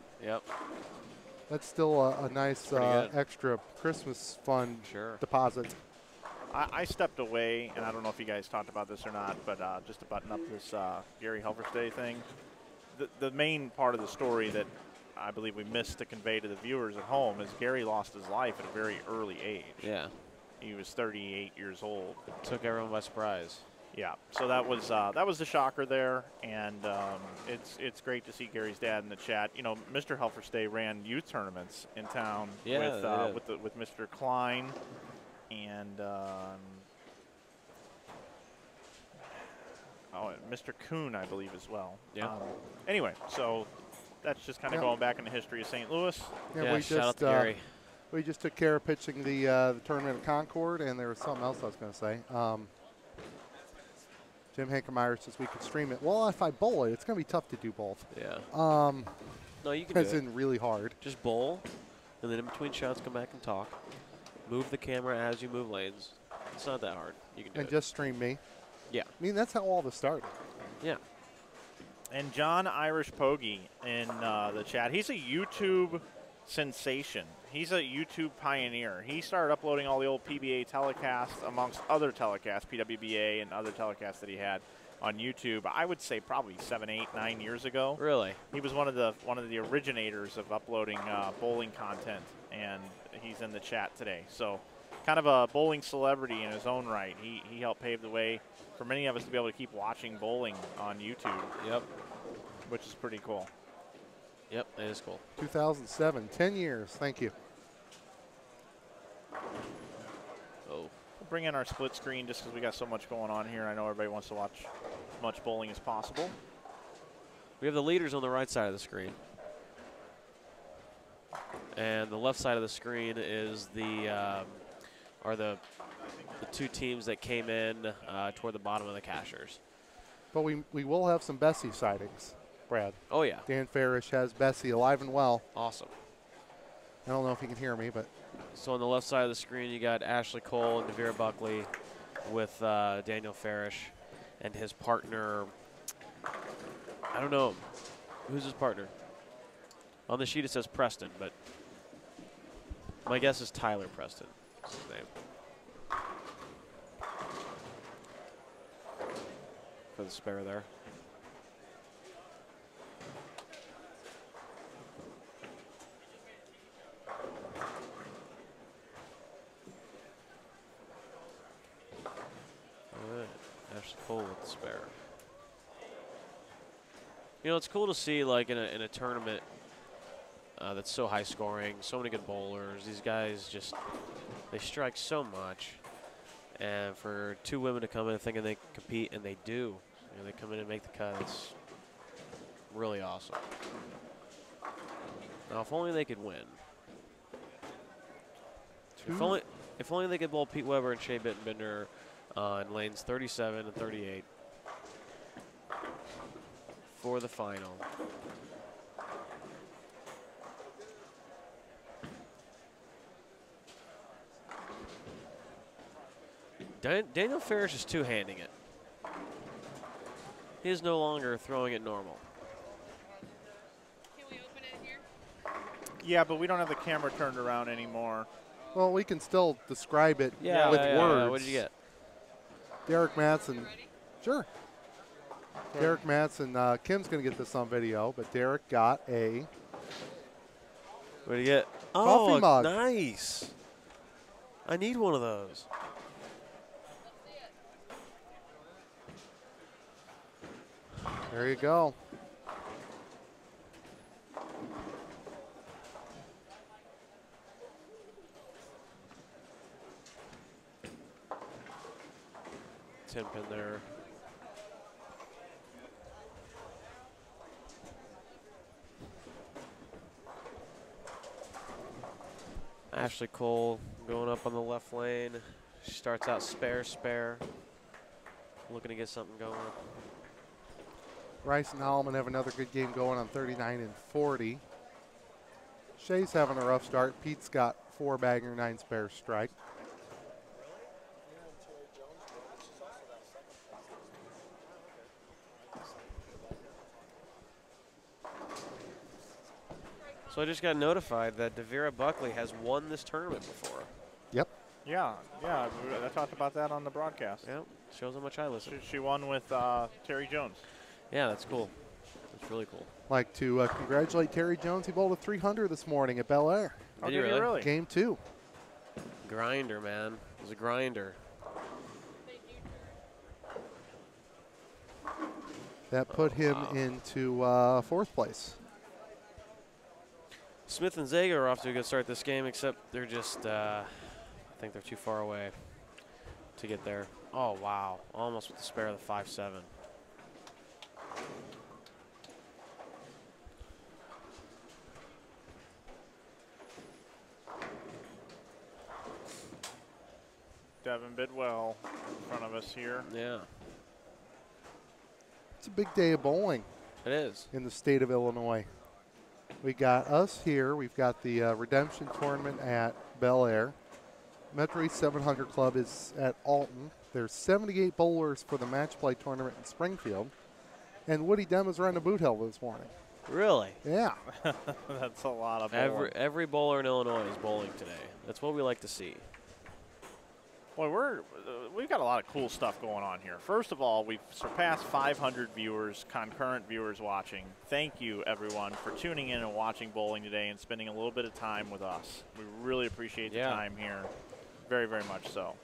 F: still a nice extra Christmas fund deposit.
A: I stepped away, and I don't know if you guys talked about this or not, but just to button up this Gary Helferstay thing, the main part of the story that I believe we missed to convey to the viewers at home is Gary lost his life at a very early age.
E: Yeah.
A: He was 38 years old.
E: Took everyone by surprise.
A: Yeah, so that was the shocker there, and it's great to see Gary's dad in the chat. You know, Mr. Helferstay ran youth tournaments in town with Mr. Klein and Mr. Kuhn, I believe, as well.
E: Yeah.
A: Anyway, so that's just kind of going back in the history of St. Louis.
F: Yeah, we
E: shout out
F: just
E: to Gary.
F: We just took care of pitching the tournament at Concord, and there was something else I was going to say. Jim Hankemeyer says we could stream it. Well, if I bowl it, it's going to be tough to do both.
I: Yeah.
F: No,
I: you can do
F: As in really hard.
I: Just bowl, and then in between shots, come back and talk. Move the camera as you move lanes. It's not that hard. You can do
F: and
I: it.
F: just stream me.
I: Yeah.
F: I mean, that's how all this started.
I: Yeah.
A: And John Irish Pogie in the chat. He's a YouTube sensation. He's a YouTube pioneer. He started uploading all the old PBA telecasts amongst other telecasts, PWBA and other telecasts that he had on YouTube. I would say probably 7, 8, 9 years ago.
I: Really?
A: He was one of the originators of uploading bowling content, and he's in the chat today. So kind of a bowling celebrity in his own right. He helped pave the way for many of us to be able to keep watching bowling on YouTube.
I: Yep.
A: Which is pretty cool.
I: Yep, that is cool.
F: 2007, 10 years. Thank you.
I: Oh.
A: We'll bring in our split screen just because we got so much going on here. I know everybody wants to watch as much bowling as possible.
I: We have the leaders on the right side of the screen. And the left side of the screen is the two teams that came in toward the bottom of the cashers.
F: But we will have some Bessie sightings, Brad.
I: Oh, yeah.
F: Dan Farish has Bessie alive and well.
I: Awesome.
F: I don't know if you can hear me, but.
I: So on the left side of the screen, you got Ashley Cole and Devere Buckley with Daniel Farish and his partner. I don't know. Who's his partner? On the sheet it says Preston, but my guess is Tyler Preston. That's his name. For the spare there. All right, Ashley Cole with the spare. You know, it's cool to see, like, in a tournament that's so high scoring, so many good bowlers. These guys just, they strike so much. And for two women to come in thinking they compete, and they do. You know, they come in and make the cut. It's really awesome. Now, if only they could win. If only they could bowl Pete Weber and Shea Bittenbender in lanes 37 and 38 for the final. Daniel Farish is two-handing it. He is no longer throwing it normal.
B: Can we open it here?
A: Yeah, but we don't have the camera turned around anymore.
F: Well, we can still describe it with words.
I: Yeah. What did you get?
F: Derek Madsen. Sure. Derek Madsen. Kim's going to get this on video, but Derek got a
I: What did you get?
F: Coffee mug.
I: Nice. I need one of those.
F: There you go.
I: 10 pin there. Ashley Cole going up on the left lane. She starts out spare. Looking to get something going.
F: Rice and Holloman have another good game going on 39 and 40. Shea's having a rough start. Pete's got 4 bagger, 9 spare strike.
I: So I just got notified that Devere Buckley has won this tournament before.
F: Yep.
A: Yeah, I talked about that on the broadcast.
I: Yep, shows how much I listen.
A: She won with Terry Jones.
I: Yeah, that's cool. That's really cool.
F: Like to congratulate Terry Jones. He bowled a 300 this morning at Bel Air.
I: Did you really?
F: Game 2.
I: Grinder, man. It was a grinder.
F: That put him into 4th place.
I: Smith and Zaga are off to a good start this game, except they're just, I think they're too far away to get there. Oh, wow. Almost with the spare of the 5-7.
A: Bidwell in front of us here.
I: Yeah,
F: It's a big day of bowling
I: it is.
F: in the state of Illinois. We got us here. We've got the Redemption Tournament at Bel Air. Metro East 700 Club is at Alton. There's 78 bowlers for the match play tournament in Springfield. And Woody Dem is running a boot hill this morning.
I: Really?
F: Yeah.
A: That's a lot of bowling.
I: Every bowler in Illinois is bowling today. That's what we like to see.
A: Boy, we've got a lot of cool stuff going on here. First of all, we've surpassed 500 viewers, concurrent viewers watching. Thank you, everyone, for tuning in and watching bowling today and spending a little bit of time with us. We really appreciate the time here. Very, very much so.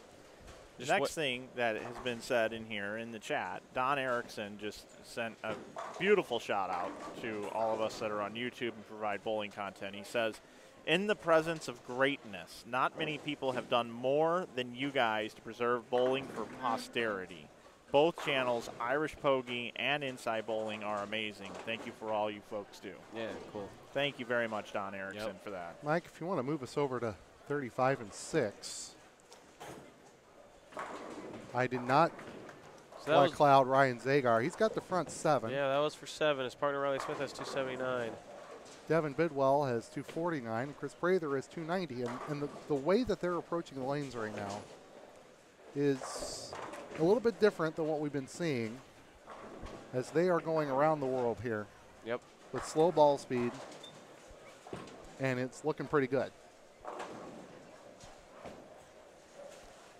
A: The next thing that has been said in here in the chat, Don Erickson just sent a beautiful shout out to all of us that are on YouTube and provide bowling content. He says, in the presence of greatness, not many people have done more than you guys to preserve bowling for posterity. Both channels, Irish Pogie and Inside Bowling, are amazing. Thank you for all you folks do.
I: Yeah, cool.
A: Thank you very much, Don Erickson, for that.
F: Mike, if you want to move us over to 35 and 6. I did not fly cloud Ryan Zagar. He's got the front 7.
I: Yeah, that was for 7. His partner Riley Smith has 279.
F: Devin Bidwell has 249. Chris Prather has 290. And the way that they're approaching the lanes right now is a little bit different than what we've been seeing, as they are going around the world here.
I: Yep.
F: With slow ball speed, and it's looking pretty good.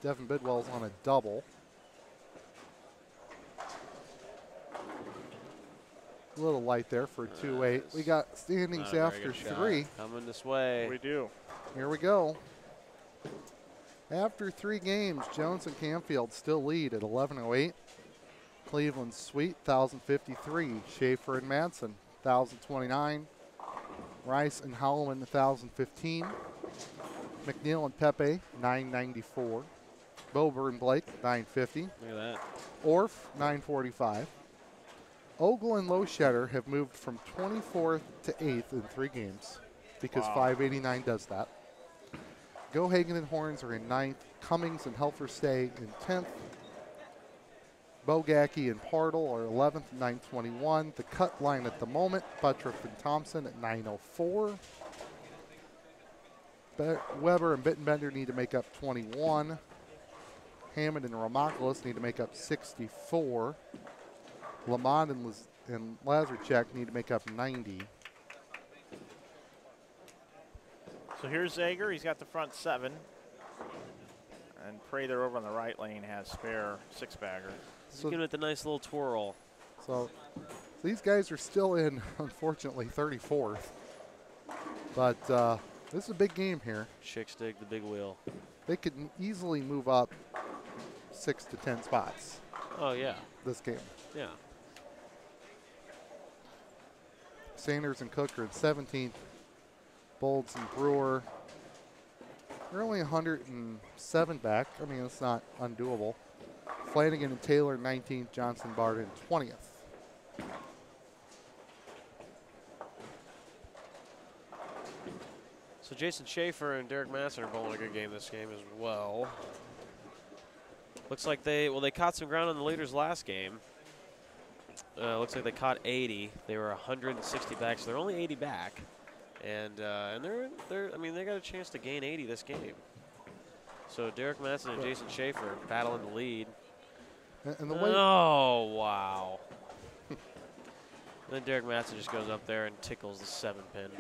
F: Devin Bidwell's on a double. A little light there for 2-8. We got standings after 3.
I: Coming this way.
A: We do.
F: Here we go. After 3 games, Jones and Canfield still lead at 11:08. Cleveland Sweet, 1,053. Schaefer and Madsen, 1,029. Rice and Howland, 1,015. McNeil and Pepe, 994. Bober and Blake, 950.
I: Look at that.
F: Orff, 945. Ogle and Lowshetter have moved from 24th to 8th in 3 games because 589 does that. Gohagen and Horns are in 9th. Cummings and Helfer stay in 10th. Bogacki and Partle are 11th at 921. The cut line at the moment, Buttriff and Thompson at 904. Weber and Bittenbender need to make up 21. Hammond and Romokulis need to make up 64. Lamont and Lazarchuk need to make up 90.
A: So here's Zager. He's got the front 7. And Prather over on the right lane has spare 6-bagger.
I: So give it the nice little twirl.
F: So these guys are still in, unfortunately, 34th. But this is a big game here.
I: Chicks dig the big wheel.
F: They could easily move up 6 to 10 spots.
I: Oh, yeah.
F: This game.
I: Yeah.
F: Sanders and Cook are at 17th. Bolds and Brewer. They're only 107 back. I mean, it's not undoable. Flanagan and Taylor 19th. Johnson Barton 20th.
I: So Jason Schaefer and Derek Masson are bowling a good game this game as well. Looks like they caught some ground on the leaders last game. Looks like they caught 80. They were 160 back, so they're only 80 back. And they got a chance to gain 80 this game. So Derek Madsen and Jason Schaefer battling the lead.
F: And the way
I: oh, wow. Then Derek Madsen just goes up there and tickles the 7-pin.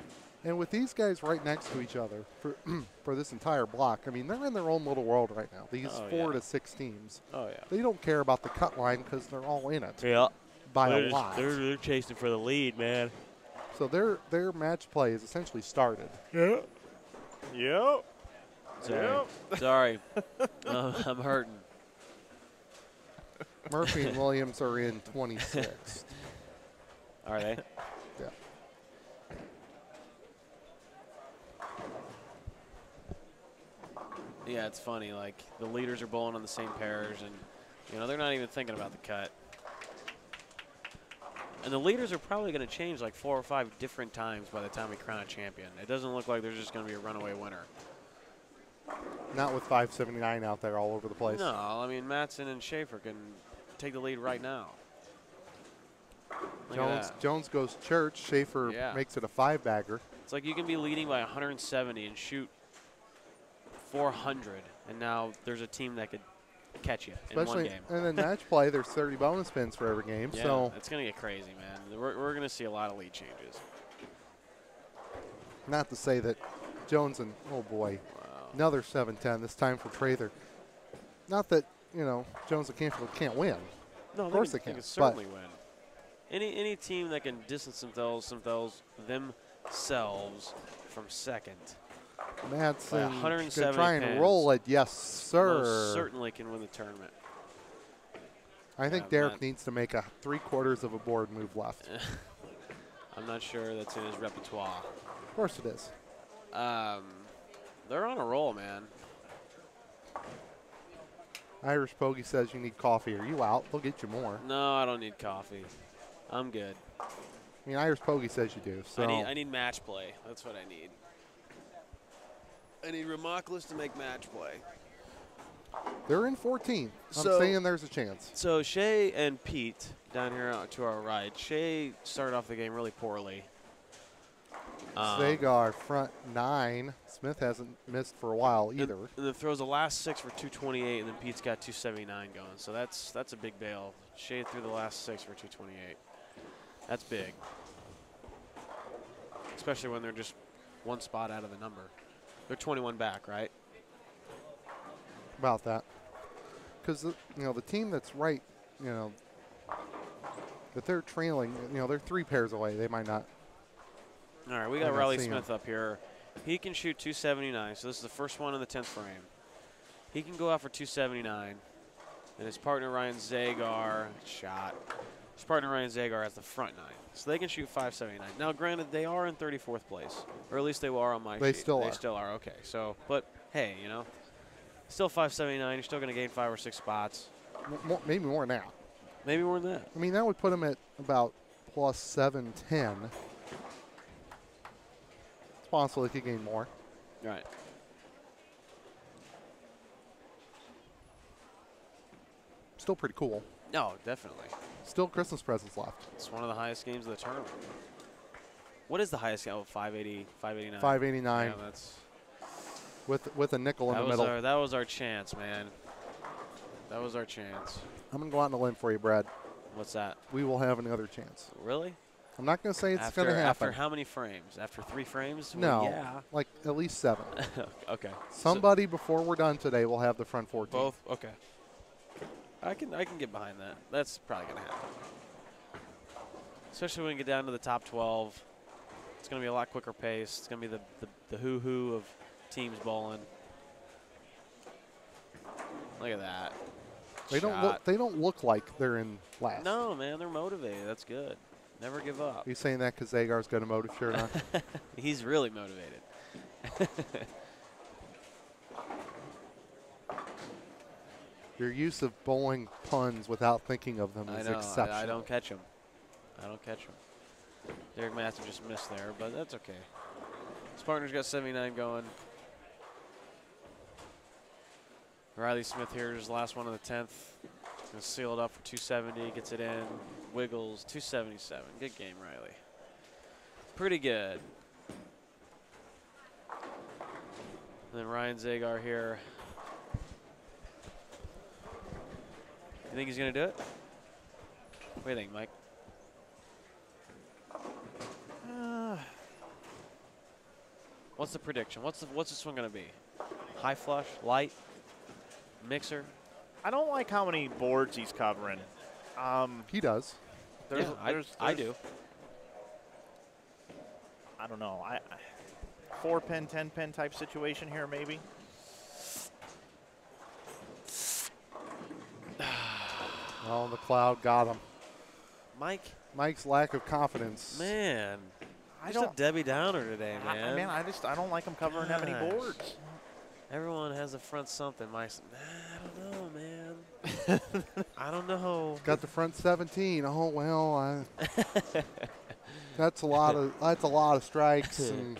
F: And with these guys right next to each other for for this entire block, I mean, they're in their own little world right now. These 4 to 6 teams.
I: Oh, yeah.
F: They don't care about the cut line because they're all in it.
I: Yeah.
F: By a lot.
I: They're chasing for the lead, man.
F: So their match play is essentially started.
A: Yeah. Yep.
I: Sorry. Sorry. I'm hurting.
F: Murphy and Williams are in 26th.
I: Are they?
F: Yeah.
I: Yeah, it's funny. Like, the leaders are bowling on the same pairs, and, you know, they're not even thinking about the cut. And the leaders are probably going to change like 4 or 5 different times by the time we crown a champion. It doesn't look like there's just going to be a runaway winner.
F: Not with 579 out there all over the place.
I: No, I mean, Mattson and Schaefer can take the lead right now. Look at that.
F: Jones goes church. Schaefer
I: Yeah.
F: makes it a 5-bagger.
I: It's like you can be leading by 170 and shoot 400, and now there's a team that could catch you in one game.
F: And then match play, there's 30 bonus spins for every game.
I: Yeah,
F: So
I: it's going to get crazy, man. We're going to see a lot of lead changes.
F: not to say that Jones and, oh boy, another 7-10, this time for Prather. Not that, Jones and Canfield can't win.
I: No,
F: of course they
I: can
F: can.
I: certainly win. Any team that can distance themselves from second.
F: Mattson
I: 170
F: try and
I: pins.
F: roll it. Yes, sir.
I: Most certainly can win the tournament.
F: I think Derek needs to make a 3/4 of a board move left.
I: I'm not sure that's in his repertoire.
F: Of course it is.
I: They're on a roll, man.
F: Irish Pogey says you need coffee. Are you out? They'll get you more.
I: No, I don't need coffee. I'm good.
F: I mean, Irish Pogey says you do. So
I: I need match play. That's what I need. I need Ramoculus to make match play.
F: they're in 14. I'm
I: So-
F: saying there's a chance.
I: So Shea and Pete down here to our right. Shea started off the game really poorly.
F: Zagar front 9. Smith hasn't missed for a while either.
I: And then throws the last 6 for 228, and then Pete's got 279 going. So that's a big bail. Shea threw the last 6 for 228. That's big. Especially when they're just one spot out of the number. They're 21 back, right?
F: About that. Because, the team that's right, that they're trailing, they're 3 pairs away. They might not.
I: All right, we got Riley Smith up here. He can shoot 279, so this is the first one in the 10th frame. He can go out for 279, and his partner Ryan Zagar shot. His partner Ryan Zagar has the front 9, so they can shoot 579. Now, granted, they are in 34th place, or at least they were on my sheet.
F: They still
I: are. Okay, so, but hey, still 579. You're still going to gain 5 or 6 spots.
F: Maybe more now.
I: Maybe more than that.
F: I mean, that would put them at about plus 710. It's possible they could gain more.
I: Right.
F: Still pretty cool.
I: No, definitely.
F: Still Christmas presents left.
I: It's one of the highest games of the tournament. What is the highest game? Oh, 580, 589.
F: 589.
I: Yeah, that's
F: with a nickel in the middle.
I: That was our chance, man. That was our chance.
F: I'm going to go out on a limb for you, Brad.
I: What's that?
F: We will have another chance.
I: Really?
F: I'm not going to say it's going to happen.
I: After how many frames? After 3 frames?
F: No.
I: Well, yeah.
F: Like at least 7.
I: Okay.
F: Somebody before we're done today will have the front 14.
I: Both? Okay. I can get behind that. That's probably going to happen. Especially when we get down to the top 12. It's going to be a lot quicker pace. It's going to be the who-who of teams bowling. Look at that.
F: They don't look like they're in last.
I: No, man, they're motivated. That's good. Never give up.
F: Are you saying that because Zagar's got a motive shirt on?
I: He's really motivated.
F: Your use of bowling puns without thinking of them is exceptional.
I: I don't catch them. Derek Matthew just missed there, but that's okay. His partner's got 79 going. Riley Smith here is the last one of the 10th. Going to seal it up for 270, gets it in, wiggles, 277. Good game, Riley. Pretty good. And then Ryan Zagar here. You think he's going to do it? What do you think, Mike? What's the prediction? What's this one going to be? High flush, light, mixer?
A: I don't like how many boards he's covering.
F: He does.
I: I do.
A: I don't know. 4-pin, 10-pin type situation here, maybe.
F: Oh, the cloud got him.
I: Mike's
F: lack of confidence.
I: Man, just a Debbie Downer today, man.
A: I don't like him covering that many boards.
I: Everyone has a front something. Mike's, I don't know, man. I don't know.
F: Got the front 17. Oh well, that's a lot of strikes. And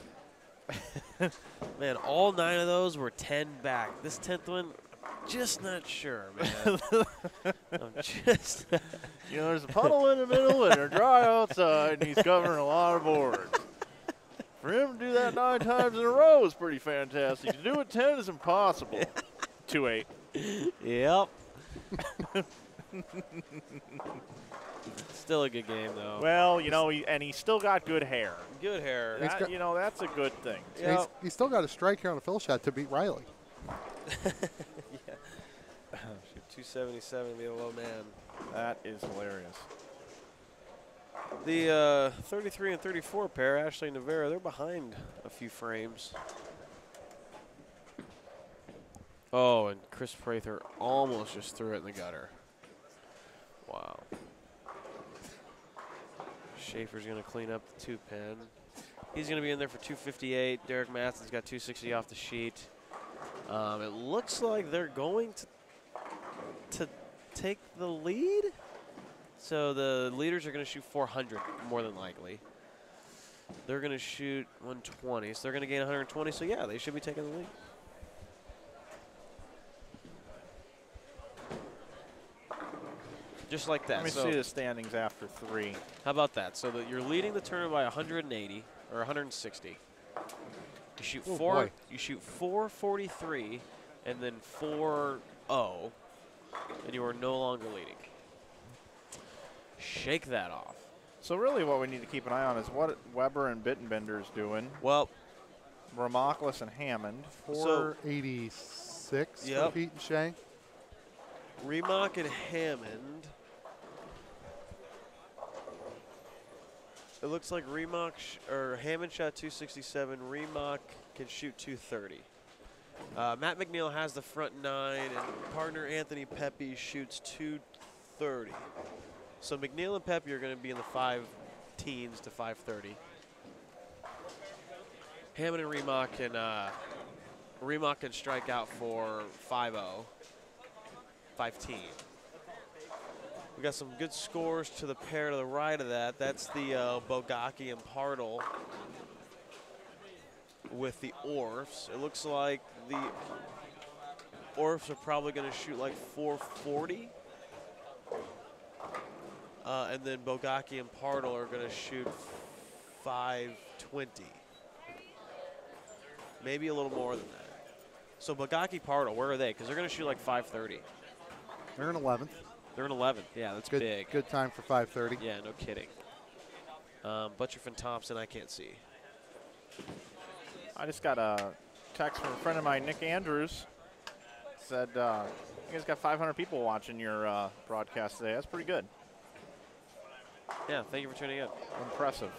I: Man, all 9 of those were 10 back. This 10th one, just not sure, man. I'm just.
A: You know, there's a puddle in the middle and they're dry outside, and he's covering a lot of boards. For him to do that 9 times in a row is pretty fantastic. To do it 10 is impossible. 2-8.
I: Yep. Still a good game, though.
A: Well, you know, he's still got good hair.
I: Good hair.
A: That, you know, that's a good thing.
I: Yep.
F: He's still got a strike here on a fill shot to beat Riley.
I: Yeah. Shoot, 277 to be a low man.
A: That is hilarious.
I: The 33 and 34 pair, Ashley and Navarra, they're behind a few frames. Oh, and Chris Prather almost just threw it in the gutter. Wow. Schaefer's going to clean up the 2-pin. He's going to be in there for 258. Derek Matheson's got 260 off the sheet. It looks like they're going to take the lead. So the leaders are going to shoot 400 more than likely. They're going to shoot 120, so they're going to gain 120. So yeah, they should be taking the lead. Just like that.
A: Let me see the standings after 3.
I: How about that? So that you're leading the tournament by 180 or 160. You shoot You shoot 443, and then 4-0, and you are no longer leading. Shake that off.
A: So really, what we need to keep an eye on is what Weber and Bittenbender's doing.
I: Well,
A: Ramoclis and Hammond.
F: 486 for Pete and Shea.
I: Remock and Hammond. It looks like Hammond shot 267. Remock can shoot 230. Matt McNeil has the front 9, and partner Anthony Pepe shoots 230. So McNeil and Pepe are going to be in the 5 teens to 530. Hammond and Remock can strike out for 5-0, 5-teen. We got some good scores to the pair to the right of that. That's the Bogacki and Partle with the Orfs. It looks like the Orfs are probably going to shoot like 440. And then Bogacki and Partle are going to shoot 520. Maybe a little more than that. So Bogacki, Partle, where are they? Because they're going to shoot like 530.
F: They're in 11th.
I: They're in 11th. Yeah, that's
F: good,
I: big.
F: Good time for 530.
I: Yeah, no kidding. Butcherf and Thompson, I can't see.
A: I just got a text from a friend of mine, Nick Andrews. Said, you guys got 500 people watching your broadcast today. That's pretty good.
I: Yeah, thank you for tuning in.
A: Impressive.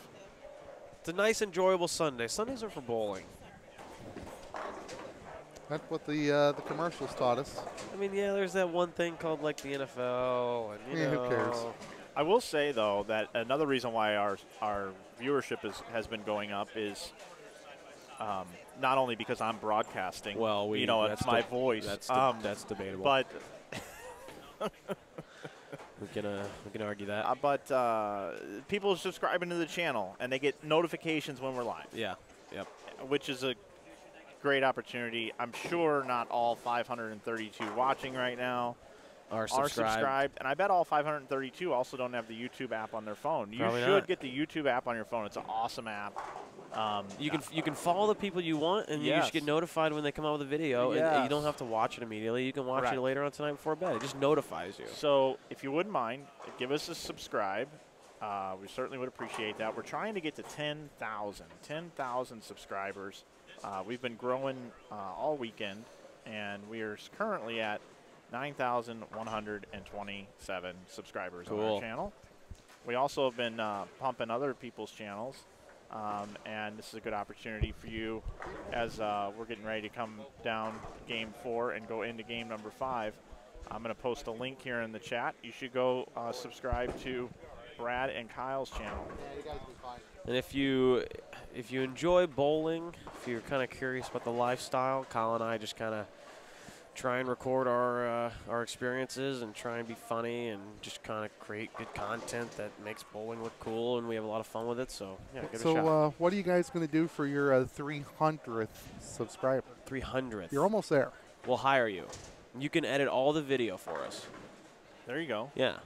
I: It's a nice, enjoyable Sunday. Sundays are for bowling.
F: That's what the commercials taught us.
I: I mean, yeah, there's that one thing called like the NFL, and you know,
F: who cares?
A: I will say though that another reason why our viewership has been going up is not only because I'm broadcasting.
I: Well,
A: you know, it's my voice.
I: That's debatable.
A: But
I: we can argue that.
A: But people are subscribing to the channel and they get notifications when we're live.
I: Yeah. Yep.
A: Which is a great opportunity. I'm sure not all 532 watching right now
I: are subscribed.
A: And I bet all 532 also don't have the YouTube app on their phone.
I: Probably
A: you should
I: not.
A: get the YouTube app on your phone. It's an awesome app.
I: You can follow the people you want, and you should get notified when they come out with a video.
A: Yes.
I: And you don't have to watch it immediately. You can watch it later on tonight before bed. It just notifies you.
A: So if you wouldn't mind, give us a subscribe. We certainly would appreciate that. We're trying to get to 10,000 subscribers. We've been growing all weekend, and we are currently at 9,127 subscribers on our channel. We also have been pumping other people's channels, and this is a good opportunity for you as we're getting ready to come down Game 4 and go into Game number 5. I'm going to post a link here in the chat. You should go subscribe to Brad and Kyle's channel.
F: Yeah, you guys will be fine.
I: And if you enjoy bowling, if you're kind of curious about the lifestyle, Kyle and I just kind of try and record our experiences and try and be funny and just kind of create good content that makes bowling look cool, and we have a lot of fun with it. So yeah, give it a shot.
F: So what are you guys going to do for your 300th subscriber?
I: 300th.
F: You're almost there.
I: We'll hire you. You can edit all the video for us.
A: There you go.
I: Yeah.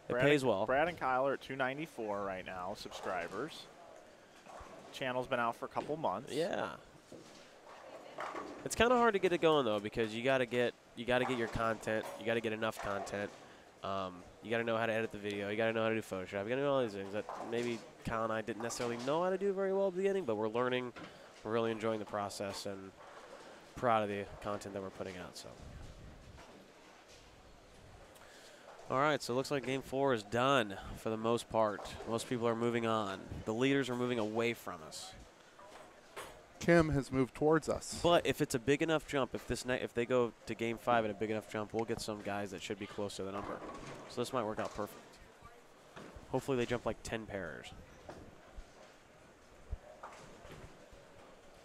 I: It pays well.
A: Brad and Kyle are at 294 right now, subscribers. Channel's been out for a couple months.
I: Yeah. It's kind of hard to get it going though, because you got to get your content. You got to get enough content. You got to know how to edit the video. You got to know how to do Photoshop. You got to know all these things that maybe Kyle and I didn't necessarily know how to do very well at the beginning, but we're learning. We're really enjoying the process and proud of the content that we're putting out. So. All right, so it looks like Game 4 is done for the most part. Most people are moving on. The leaders are moving away from us.
F: Kim has moved towards us.
I: But if it's a big enough jump, if they go to Game 5 at a big enough jump, we'll get some guys that should be close to the number. So this might work out perfect. Hopefully they jump like 10 pairs.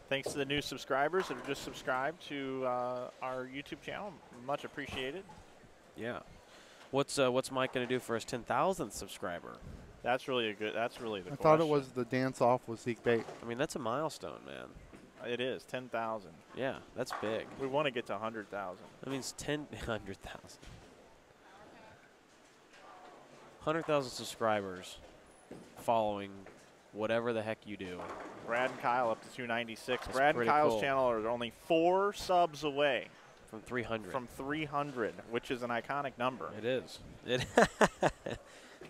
A: Thanks to the new subscribers that are just subscribed to our YouTube channel. Much appreciated.
I: Yeah. What's Mike going to do for his 10,000th subscriber?
A: That's really the question.
F: I thought it was the dance-off with Zeke Bate.
I: I mean, that's a milestone, man.
A: It is, 10,000.
I: Yeah, that's big.
A: We want to get to 100,000.
I: That means 100,000. 100,000 subscribers following whatever the heck you do.
A: Brad and Kyle up to 296.
I: That's
A: Brad and
I: pretty
A: Kyle's
I: cool.
A: channel are only 4 subs away.
I: From 300.
A: From 300, which is an iconic number.
I: It is. It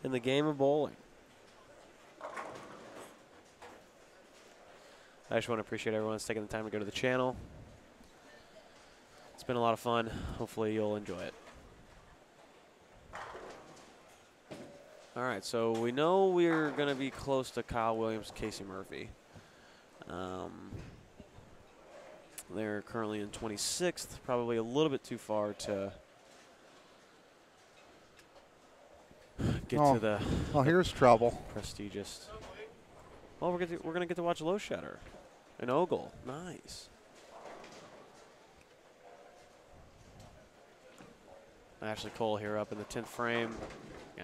I: in the game of bowling. I just want to appreciate everyone that's taking the time to go to the channel. It's been a lot of fun. Hopefully you'll enjoy it. All right, so we know we're going to be close to Kyle Williams, Casey Murphy. They're currently in 26th, probably a little bit too far to get to the
F: here's trouble.
I: Prestigious. Well, we're going to get to watch Low Shutter and Ogle. Nice. Ashley Cole here up in the 10th frame. Yeah,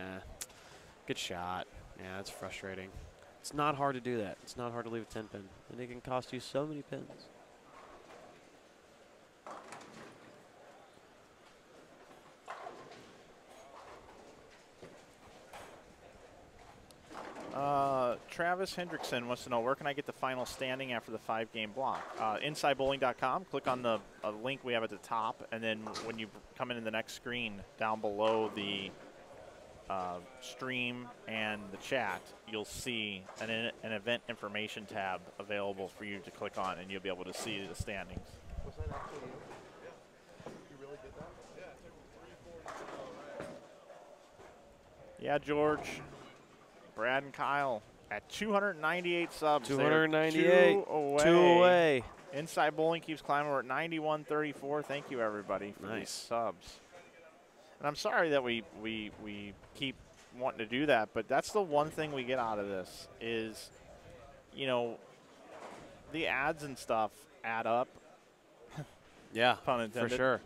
I: good shot. Yeah, that's frustrating. It's not hard to do that. It's not hard to leave a 10 pin, and it can cost you so many pins.
A: Travis Hendrickson wants to know, where can I get the final standing after the 5-game block? InsideBowling.com. Click on the link we have at the top, and then when you come into the next screen down below the stream and the chat, you'll see an event information tab available for you to click on, and you'll be able to see the standings.
C: Was that actually you? Yeah. You really did that? Yeah, it took 3 4 right?
A: Yeah, George, Brad and Kyle at 298 subs.
I: 298.
A: 2
I: away.
A: Inside Bowling keeps climbing. We're at 91.34. Thank you, everybody, for these subs. And I'm sorry that we keep wanting to do that, but that's the one thing we get out of this is, you know, the ads and stuff add up.
I: Yeah,
A: pun intended.
I: for sure.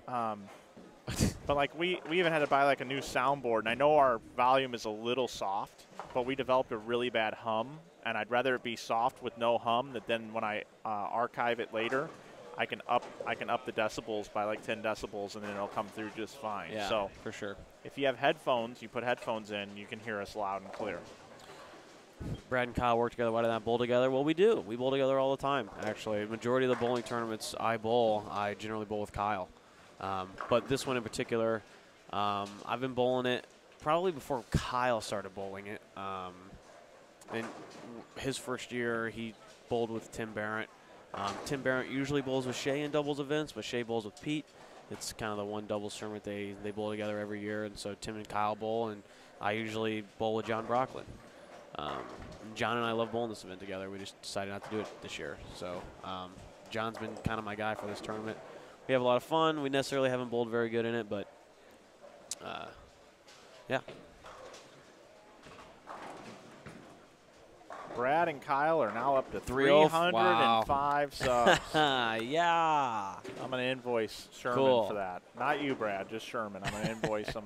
A: But like we even had to buy like a new soundboard, and I know our volume is a little soft, but we developed a really bad hum, and I'd rather it be soft with no hum that then when I archive it later, I can up the decibels by like 10 decibels, and then it'll come through just fine.
I: Yeah,
A: so
I: for sure.
A: If you have headphones, you put headphones in, you can hear us loud and clear.
I: Brad and Kyle work together. Why did I bowl together? Well, we do. We bowl together all the time, actually. Majority of the bowling tournaments I bowl, I generally bowl with Kyle. But this one in particular, I've been bowling it probably before Kyle started bowling it. In his first year, he bowled with Tim Barrett. Tim Barrett usually bowls with Shay in doubles events, but Shay bowls with Pete. It's kind of the one doubles tournament they bowl together every year, and so Tim and Kyle bowl, and I usually bowl with John Brocklin. John and I love bowling this event together. We just decided not to do it this year. So John's been kind of my guy for this tournament. We have a lot of fun. We necessarily haven't bowled very good in it, but yeah.
A: Brad and Kyle are now up to
I: 305.
A: 305 subs.
I: Yeah.
A: I'm going to invoice Sherman
I: Cool.
A: for that. Not you, Brad, just Sherman. I'm going to invoice him.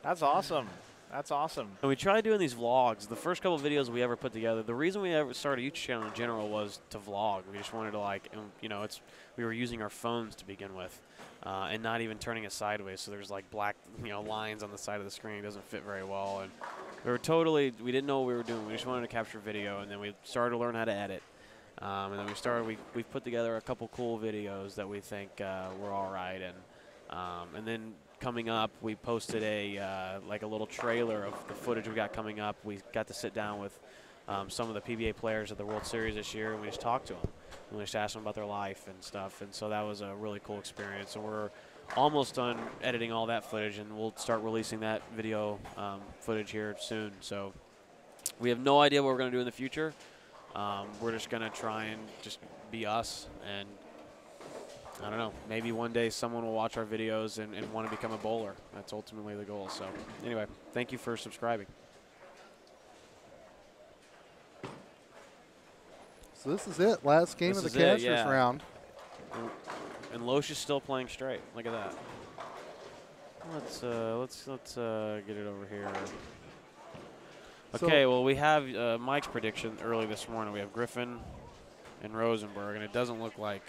A: That's awesome. That's awesome.
I: And we tried doing these vlogs. The first couple videos we ever put together, the reason we ever started a YouTube channel in general was to vlog. We just wanted to, like, you know, we were using our phones to begin with and not even turning it sideways. So there's, like, black, you know, lines on the side of the screen. It doesn't fit very well. And we didn't know what we were doing. We just wanted to capture video. And then we started to learn how to edit. And then we've put together a couple cool videos that we think were all right. And then coming up, we posted like a little trailer of the footage we got coming up. We got to sit down with some of the PBA players at the World Series this year, and we just talked to them. And we just asked them about their life and stuff. And so that was a really cool experience. And we're almost done editing all that footage, and we'll start releasing that video footage here soon. So we have no idea what we're going to do in the future. We're just going to try and just be us, and I don't know, maybe one day someone will watch our videos and want to become a bowler. That's ultimately the goal. So anyway, thank you for subscribing.
F: So this is it. Last game of the Casters round.
I: And Loesch is still playing straight. Look at that. Let's get it over here. Okay,
F: So
I: well, we have Mike's prediction early this morning. We have Griffin and Rosenberg, and it doesn't look like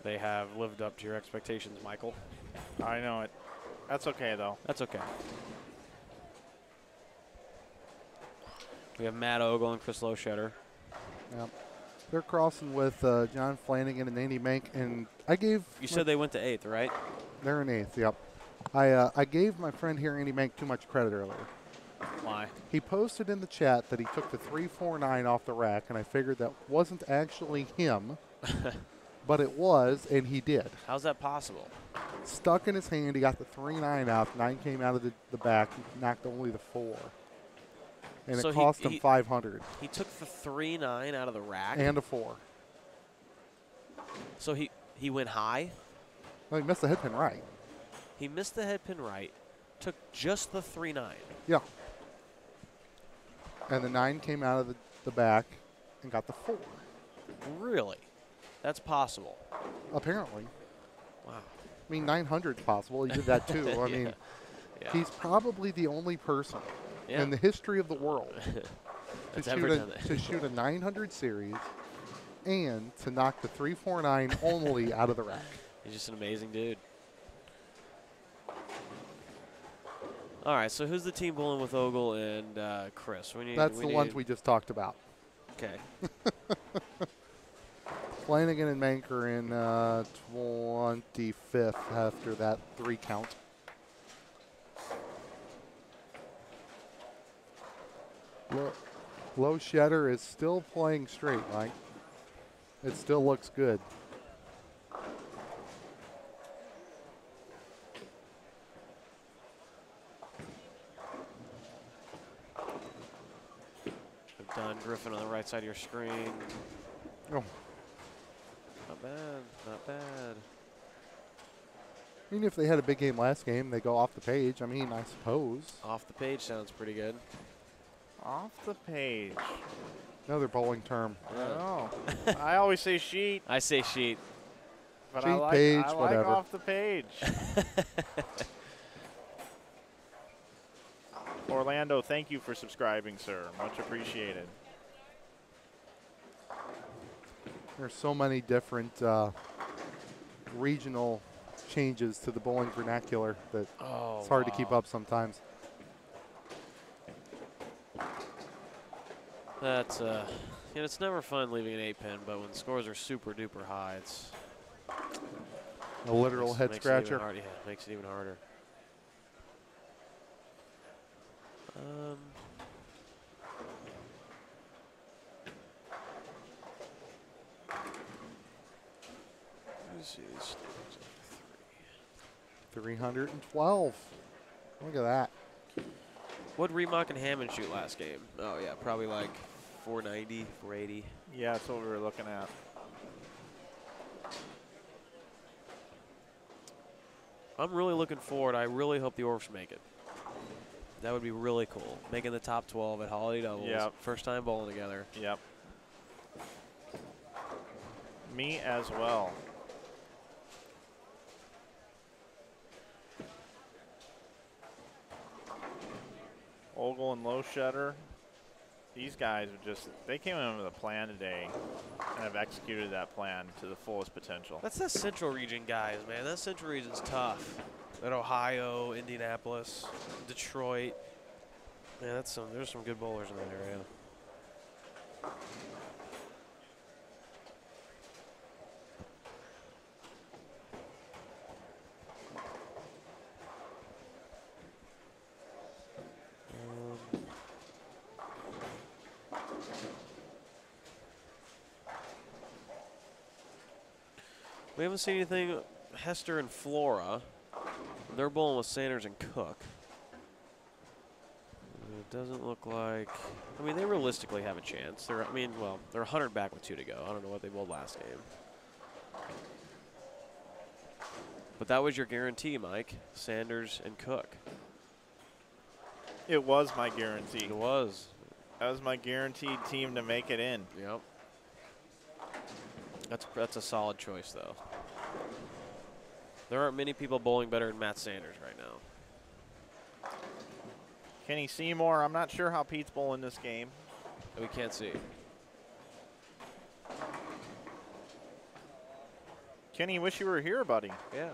I: they have lived up to your expectations, Michael.
A: I know it. That's okay, though.
I: That's okay. We have Matt Ogle and Chris Loeschetter.
F: Yep. They're crossing with John Flanagan and Andy Mank, and I gave.
I: You said they went to 8th, right?
F: They're in 8th. Yep. I gave my friend here, Andy Mank, too much credit earlier.
I: Why?
F: He posted in the chat that he took the 349 off the rack, and I figured that wasn't actually him, but it was, and he did.
I: How's that possible?
F: Stuck in his hand, he got the 3-9 out. 9 came out of the back, knocked only the 4. And
I: So
F: it cost him 500.
I: He took the 3-9 out of the rack?
F: And a 4.
I: So he went high?
F: Well, he missed the head pin right.
I: He missed the head pin right, took just the 3-9.
F: Yeah. And the 9 came out of the back and got the 4.
I: Really? That's possible.
F: Apparently.
I: Wow.
F: I mean, 900 is possible. He did that too. I mean, he's probably the only person in the history of the world to shoot a 900 series and to knock the 349 only out of the rack.
I: He's just an amazing dude. All right, so who's the team bowling with Ogle and Chris?
F: That's the ones we just talked about.
I: Okay.
F: Flanagan and Mank are in 25th after that 3 count. Loeschetter is still playing straight, Mike. It still looks good.
I: Don Griffin on the right side of your screen.
F: Oh.
I: Not bad, not bad.
F: I mean, if they had a big game last game, they go off the page. I mean, I suppose.
I: Off the page sounds pretty good.
A: Off the page.
F: Another bowling term.
A: Oh. I always say sheet.
I: I say sheet.
A: But
F: sheet,
A: I like,
F: page,
A: I like
F: whatever.
A: off the page. Orlando, thank you for subscribing, sir. Much appreciated.
F: There's so many different regional changes to the bowling vernacular that it's hard to keep up sometimes.
I: That's it's never fun leaving an 8-pin, but when scores are super duper high, it's
F: a literal head scratcher.
I: Yeah, it makes it even harder. Let's see these scores.
F: 312. Look at that.
I: What did Remock and Hammond shoot last game? Oh, yeah, probably like 490, 480.
A: Yeah, that's what we were looking at.
I: I'm really looking forward. I really hope the Orphs make it. That would be really cool. Making the top 12 at Holiday Doubles.
A: Yep.
I: First time bowling together.
A: Yep. Me as well. Ogle and Lowshutter. These guys are just, they came in with a plan today and have executed that plan to the fullest potential.
I: That's the Central Region guys, man. That Central Region's tough. That Ohio, Indianapolis, Detroit. Yeah, there's some good bowlers in that area. We haven't seen anything. Hester and Flora, they're bowling with Sanders and Cook. It doesn't look like. I mean, they realistically have a chance. They're 100 back with 2 to go. I don't know what they bowled last game. But that was your guarantee, Mike. Sanders and Cook.
A: It was my guarantee.
I: It was.
A: That was my guaranteed team to make it in.
I: Yep. That's a solid choice, though. There aren't many people bowling better than Matt Sanders right now.
A: Kenny Seymour, I'm not sure how Pete's bowling this game.
I: We can't see.
A: Kenny, wish you were here, buddy.
I: Yeah.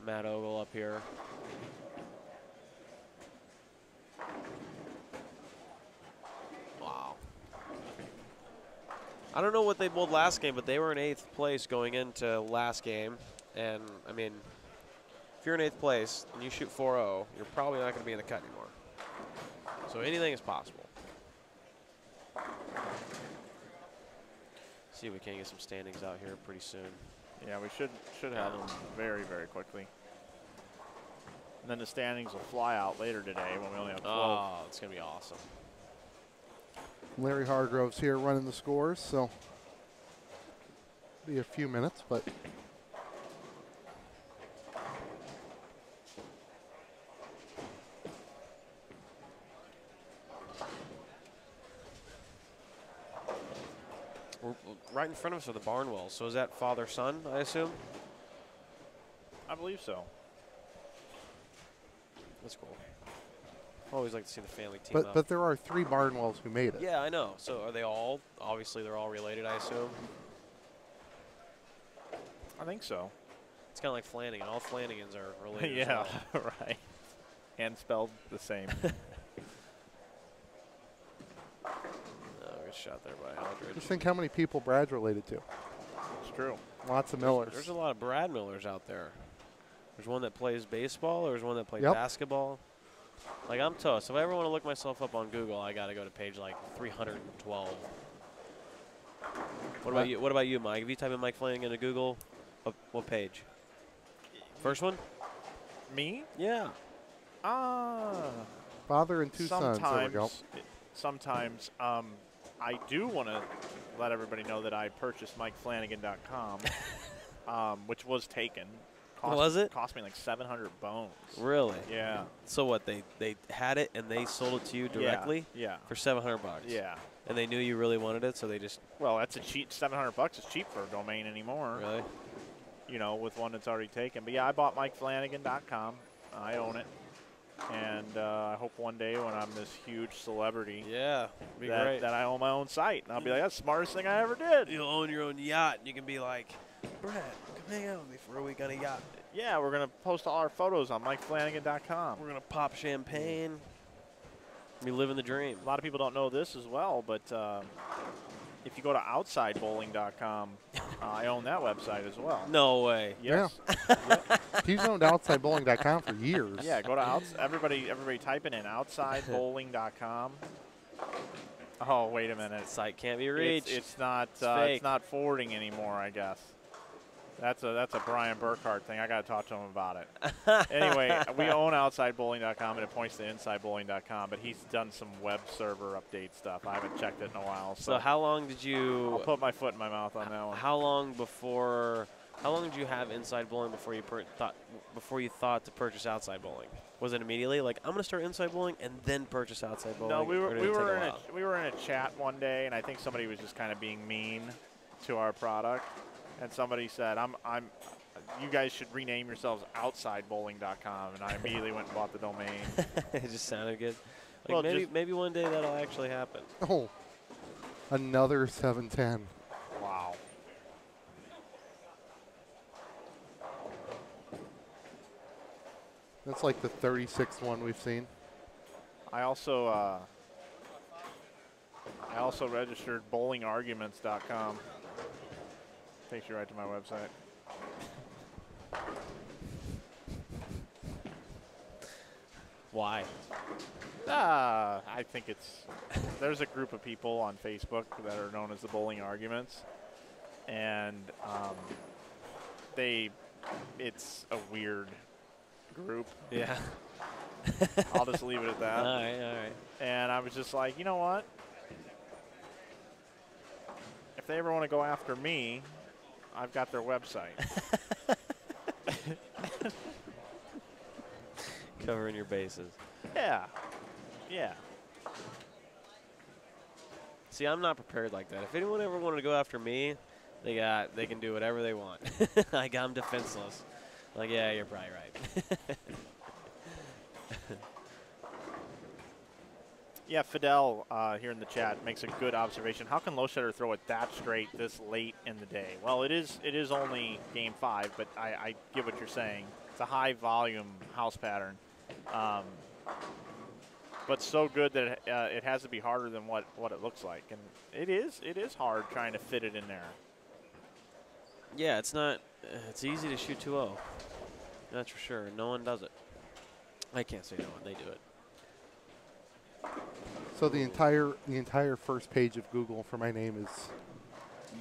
I: Matt Ogle up here. Wow. I don't know what they bowled last game, but they were in 8th place going into last game. And, I mean, if you're in 8th place and you shoot 4-0, you're probably not going to be in the cut anymore. So anything is possible. See if we can get some standings out here pretty soon.
A: Yeah, we should have them very, very quickly. And then the standings will fly out later today when we only have 12.
I: Oh, it's going to be awesome.
F: Larry Hargrove's here running the scores, so be a few minutes, but
I: Right in front of us are the Barnwells. So is that father-son, I assume?
A: I believe so.
I: That's cool. I always like to see the family team up.
F: But there are 3 Barnwells who made it.
I: Yeah, I know. So are they all? Obviously, they're all related, I assume.
A: I think so.
I: It's kind of like Flanagan. All Flanagans are related.
A: Yeah,
I: as well.
A: right. And spelled the same.
I: Good shot there by Aldridge.
F: Just think how many people Brad's related to.
A: It's true.
F: Lots of Millers.
I: There's a lot of Brad Millers out there. There's one that plays baseball. There's one that plays
F: Yep.
I: basketball. Like, I'm toast. If I ever want to look myself up on Google, I got to go to page like 312. What about you? What about you, Mike? If you type in Mike Flanagan into Google, what page? First one?
A: Me?
I: Yeah.
F: Father and 2 sons. There we go.
A: Sometimes I do want to let everybody know that I purchased MikeFlanagan.com, which was taken.
I: Was it?
A: Cost me like 700 bones.
I: Really?
A: Yeah.
I: So what? They had it and they sold it to you directly?
A: Yeah.
I: For $700.
A: Yeah.
I: And they knew you really wanted it, so they just.
A: Well, that's a cheap. $700 is cheap for a domain anymore.
I: Really?
A: You know, with one that's already taken. But yeah, I bought MikeFlanagan.com. I own it. And I hope one day when I'm this huge celebrity,
I: be great.
A: that I own my own site. And I'll be like, that's the smartest thing I ever did.
I: You'll own your own yacht, and you can be like, Brad, come hang out with me for a week on a yacht.
A: Yeah, we're going to post all our photos on MikeFlanagan.com.
I: We're going to pop champagne. We live in the dream.
A: A lot of people don't know this as well, but if you go to OutsideBowling.com, I own that website as well.
I: No way.
A: Yes.
F: Yeah. He's owned OutsideBowling.com for years.
A: Yeah, go to everybody type it in OutsideBowling.com. Oh, wait a minute.
I: Site can't be reached.
A: It's not forwarding anymore, I guess. That's a Brian Burkhart thing. I got to talk to him about it. Anyway, we own OutsideBowling.com, and it points to InsideBowling.com, but he's done some web server update stuff. I haven't checked it in a while.
I: So how long did you...
A: I'll put my foot in my mouth on that one.
I: How long before How long did you have inside bowling before you thought to purchase outside bowling? Was it immediately like I'm going to start inside bowling and then purchase outside bowling?
A: No, we
I: or did it take a while?
A: we were in a chat one day, and I think somebody was just kind of being mean to our product, and somebody said, you guys should rename yourselves outsidebowling.com, and I immediately went and bought the domain.
I: It just sounded good. Like
A: Well,
I: maybe one day that'll actually happen.
F: Oh, another 7-10.
A: Wow.
F: That's like the 36th one we've seen.
A: I also registered bowlingarguments.com. Takes you right to my website.
I: Why?
A: I think there's a group of people on Facebook that are known as the Bowling Arguments, and it's a weird group.
I: Yeah.
A: I'll just leave it at that.
I: All right.
A: And I was just like, you know what? If they ever want to go after me, I've got their website.
I: Covering your bases.
A: Yeah.
I: See, I'm not prepared like that. If anyone ever wanted to go after me, they can do whatever they want. Like, I'm defenseless. Like, yeah, you're probably right.
A: Yeah, Fidel here in the chat makes a good observation. How can Loschetter throw it that straight this late in the day? Well, it is only game 5, but I get what you're saying. It's a high volume house pattern, but so good that it has to be harder than what it looks like, and it is hard trying to fit it in there.
I: Yeah, it's not. It's easy to shoot 2-0. That's for sure. No one does it. I can't say no one. They do it.
F: So the entire first page of Google for my name is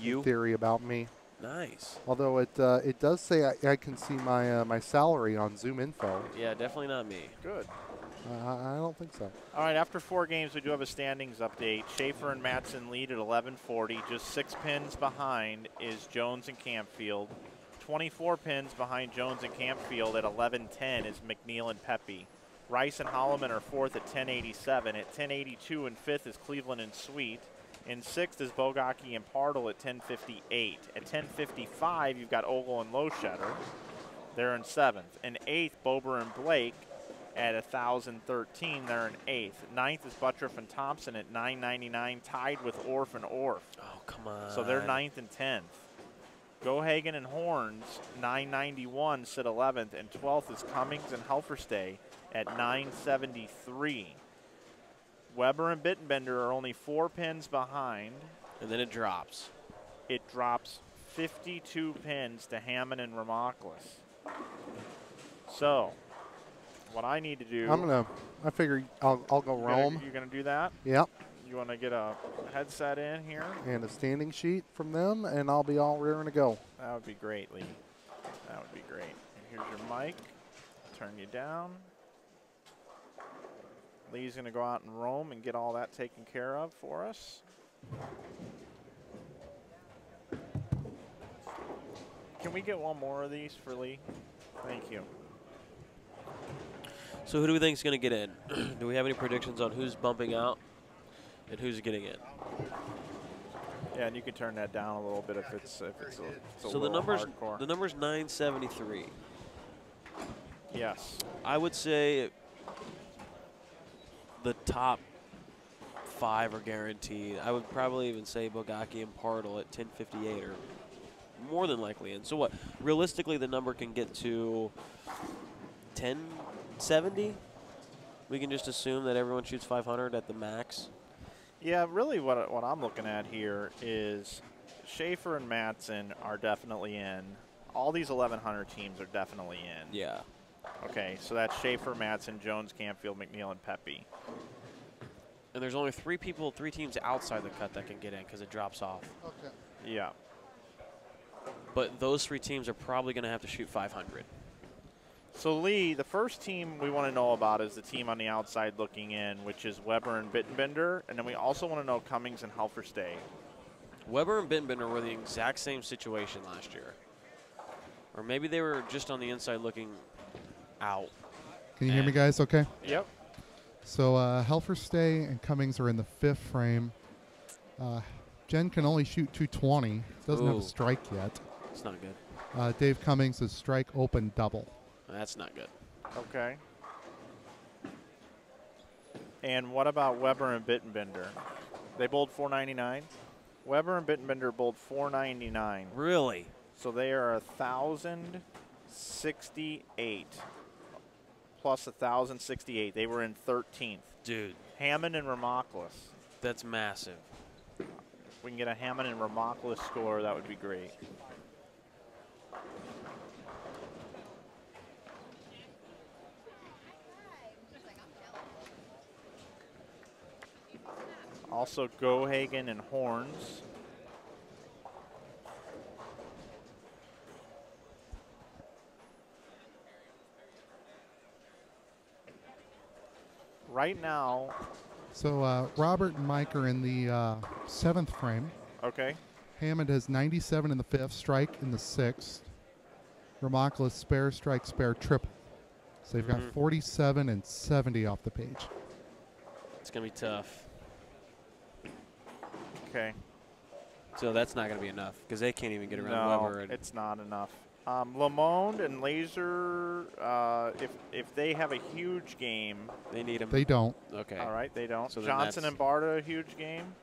I: You?
F: theory about me.
I: Nice.
F: Although it does say I can see my salary on Zoom info.
I: Yeah, definitely not me.
A: Good.
F: I don't think so.
A: All right, after 4 games, we do have a standings update. Schaefer and Matson lead at 1140. Just 6 pins behind is Jones and Campfield. 24 pins behind Jones and Campfield at 1110 is McNeil and Pepe. Rice and Holloman are 4th at 1087. At 1082 and 5th is Cleveland and Sweet. In 6th is Bogaki and Partle at 1058. At 1055, you've got Ogle and Loschetter. They're in 7th. In 8th, Bober and Blake at 1013. They're in 8th. 9th is Buttriff and Thompson at 999, tied with Orff and Orff.
I: Oh, come on.
A: So they're 9th and 10th. Gohagen and Horns, 991, sit 11th. And 12th is Cummings and Helferstay at 973. Weber and Bittenbender are only 4 pins behind.
I: And then it drops.
A: It drops 52 pins to Hammond and Ramoklis. So, what I need to do...
F: I figure I'll go roam.
A: You're going to do that?
F: Yep.
A: You want to get a headset in here?
F: And a standing sheet from them, and I'll be all rearing to go.
A: That would be great, Lee. That would be great. And here's your mic. Turn you down. Lee's going to go out and roam and get all that taken care of for us. Can we get one more of these for Lee? Thank you.
I: So who do we think is going to get in? Do we have any predictions on who's bumping out and who's getting in?
A: Yeah, and you can turn that down a little bit if it's a
I: so
A: little hardcore.
I: The number's 973.
A: Yes.
I: I would say the top 5 are guaranteed. I would probably even say Bogaki and Partle at 1058 or more than likely. And so what? Realistically, the number can get to 1070. We can just assume that everyone shoots 500 at the max.
A: Yeah, really what I'm looking at here is Schaefer and Matson are definitely in. All these 1,100 teams are definitely in.
I: Yeah.
A: Okay, so that's Schaefer, Matson, Jones, Campfield, McNeil, and Pepe.
I: And there's only 3 teams outside the cut that can get in because it drops off.
F: Okay.
A: Yeah.
I: But those 3 teams are probably going to have to shoot 500.
A: So, Lee, the first team we want to know about is the team on the outside looking in, which is Weber and Bittenbender. And then we also want to know Cummings and Helferstay.
I: Weber and Bittenbender were the exact same situation last year. Or maybe they were just on the inside looking out.
F: Can you hear me, guys? Okay.
A: Yep.
F: So Helferstay and Cummings are in the 5th frame. Jen can only shoot 220. Doesn't have a
I: Ooh.
F: strike yet.
I: It's not good.
F: Dave Cummings is strike open double.
I: That's not good.
A: Okay. And what about Weber and Bittenbender? They bowled 499. Weber and Bittenbender bowled 499.
I: Really?
A: So they are 1,068 plus 1,068. They were in 13th.
I: Dude,
A: Hammond and Ramoklis.
I: that's massive.
A: If we can get a Hammond and Ramoklis score, that would be great. Also, Gohagen and Horns. Right now,
F: So Robert and Mike are in the 7th frame.
A: okay,
F: Hammond has 97 in the 5th, strike in the 6th. Ramoklis spare, strike, spare, triple. So they've got 47 and 70 off the page.
I: It's going to be tough.
A: okay.
I: So that's not going to be enough because they can't even get around Weber.
A: No,
I: And
A: it's not enough. Lamond and Laser, if they have a huge game,
I: they need him.
F: They don't.
I: Okay.
A: all right, they don't.
I: So then
A: Johnson
I: that's-
A: and Barta, a huge game.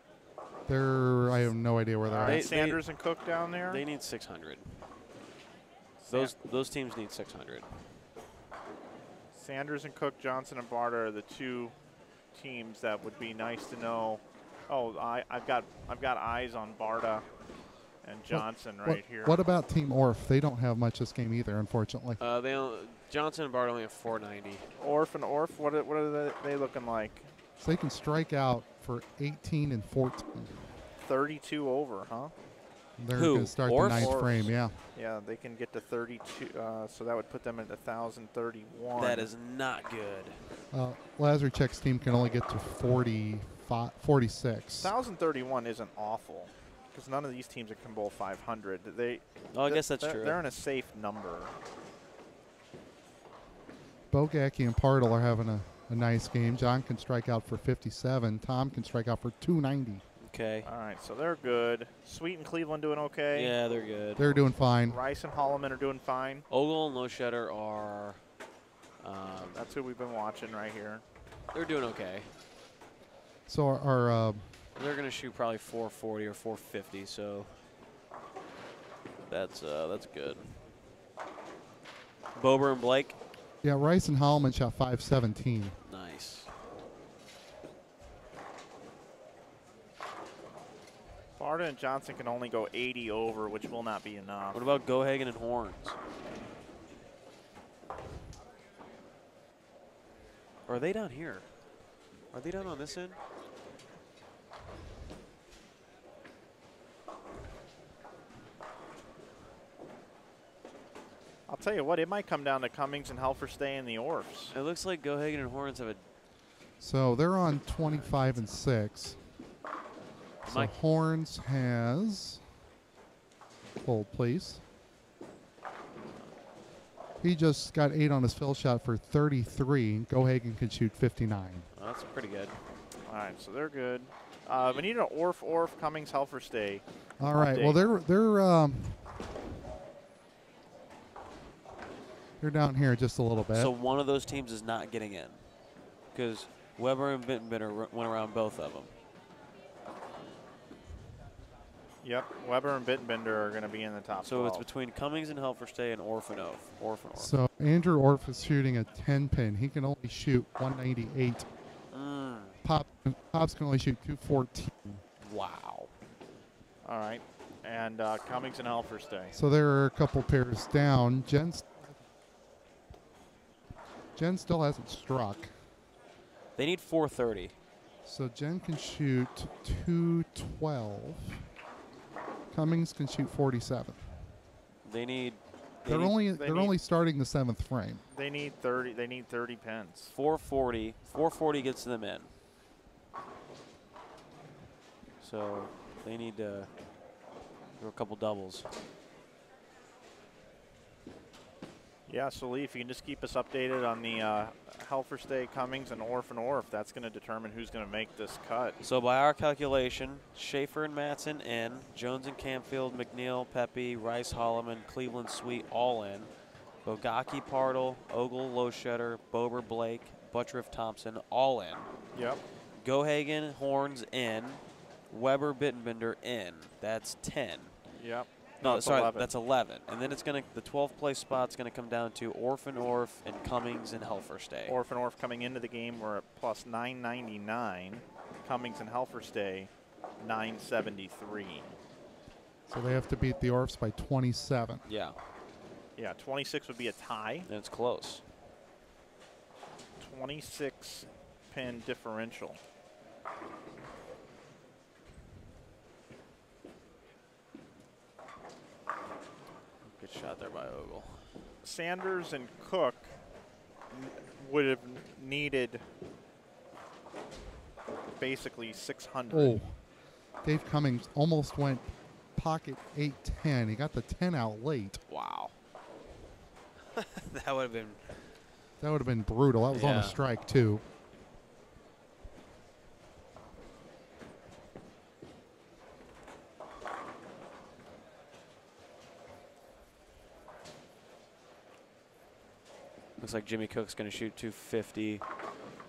F: I have no idea where they're
A: All
F: at.
A: right, Sanders and Cook down there.
I: They need 600. Those teams need 600.
A: Sanders and Cook, Johnson and Barta are the two teams that would be nice to know. Oh, I've got eyes on Barta and Johnson right here.
F: What about Team Orf? They don't have much this game either, unfortunately.
I: Johnson and Bart only have 490.
A: Orf and Orf, what are they looking like?
F: So they can strike out for 18 and 14.
A: 32 over, huh?
F: They're
I: Who?
F: going to start
I: Orf?
F: the 9th
A: Orf.
F: frame, yeah.
A: Yeah, they can get to 32, so that would put them at 1,031.
I: That is not good.
F: Lazarchek's team can only get to 46.
A: 1,031 isn't awful because none of these teams can bowl 500.
I: Oh, I guess that's true.
A: They're in a safe number.
F: Bogacki and Partle are having a nice game. John can strike out for 57. Tom can strike out for 290.
I: Okay.
A: All right, so they're good. Sweet and Cleveland doing okay.
I: Yeah, they're good.
F: They're doing fine.
A: Rice and Holloman are doing fine.
I: Ogle and Loschetter are.
A: That's who we've been watching right here.
I: They're doing okay.
F: So our
I: They're going to shoot probably 440 or 450, so that's good. Bober and Blake.
F: yeah, Rice and Holloman shot 517.
I: Nice.
A: Barta and Johnson can only go 80 over, which will not be enough.
I: What about Gohagen and Horns? Or are they down here? Are they down on this end?
A: I'll tell you what, it might come down to Cummings and Helferstay and the Orfs.
I: It looks like Gohagen and Horns have a.
F: So they're on 25 and 6. So
I: Mike.
F: Horns has, hold please. He just got 8 on his fill shot for 33. Gohagen can shoot 59.
I: Oh, that's pretty good.
A: All right, so they're good. We need an Orf, Cummings, Helferstay.
F: All right.
A: update.
F: Well, they're down here just a little bit.
I: So one of those teams is not getting in because Weber and Bittenbender went around both of them.
A: Yep, Weber and Bittenbender are going to be in the top
I: So
A: 12.
I: it's between Cummings and Helferstay and Orf and Orf.
F: So Andrew Orf is shooting a 10 pin. He can only shoot 198. Pops can only shoot 214.
I: Wow.
A: All right, and Cummings and Helferstay.
F: So there are a couple pairs down. Jen still hasn't struck.
I: They need 430.
F: So Jen can shoot 212. Cummings can shoot 47.
I: They need.
F: They're only starting the 7th frame.
A: They need 30. They need 30 pins.
I: 440. 440 gets them in. So they need to do a couple doubles.
A: Yeah, so Lee, if you can just keep us updated on the Helferstay, Cummings, and Orf, that's going to determine who's going to make this cut.
I: So by our calculation, Schaefer and Matson in, Jones and Camfield, McNeil, Pepe, Rice, Holloman, Cleveland, Sweet all in, Bogacki, Partle, Ogle, Loschetter, Bober, Blake, Buttriff, Thompson all in.
A: Yep.
I: Gohagen, Horns in, Weber, Bittenbender in. That's 10.
A: Yep.
I: No,
A: it's
I: sorry,
A: 11.
I: that's 11. And then it's going to, the 12th place spot's going to come down to Orf and Cummings and Helferstay.
A: Orf coming into the game, we're at plus 999. Cummings and Helferstay, 973.
J: So they have to beat the Orfs by 27.
I: Yeah.
A: Yeah, 26 would be a tie.
I: And it's close.
A: 26 pin differential.
I: Good shot there by Ogle.
A: Sanders and Cook would have needed basically 600.
J: Oh, Dave Cummings almost went pocket 8-10. He got the 10 out late.
I: Wow. That would have been.
J: That would have been brutal. That was on
I: Yeah.
J: a strike, too.
I: Looks like Jimmy Cook's going to shoot 250.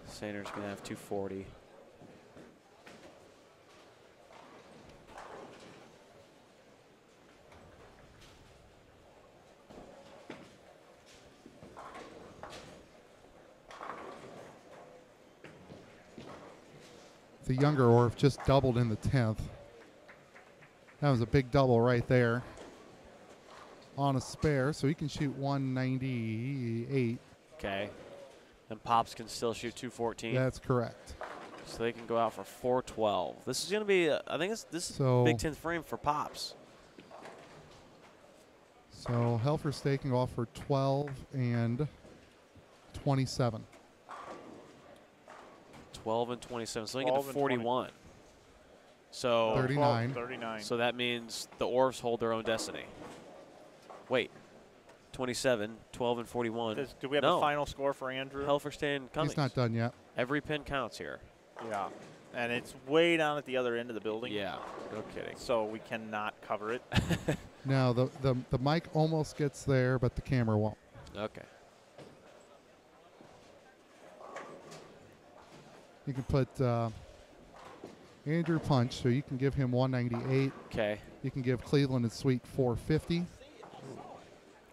I: Sanders going to have 240.
J: The younger Orf just doubled in the 10th. That was a big double right there. On a spare, so he can shoot 198.
I: Okay. And Pops can still shoot 214.
J: That's correct.
I: So they can go out for 412. This is going to be, I think this is
J: So-
I: Big 10th frame for Pops.
J: So Helferstay can go off for 12 and 27.
I: 12 and 27. So they get
A: 12
I: to
A: and
I: 41. So
J: 39.
A: 39.
I: So that means the Orfs hold their own destiny. Wait. 27, 12 and 41.
A: Do we have
I: No.
A: a final score for Andrew?
I: Helferstay and Cummings.
J: He's not done yet.
I: Every pin counts here.
A: Yeah. And it's way down at the other end of the building.
I: Yeah. No kidding.
A: So we cannot cover it.
J: Now, the mic almost gets there, but the camera won't.
I: Okay.
J: You can put Andrew Punch, so you can give him 198.
I: Okay.
J: You can give Cleveland and Sweet 450.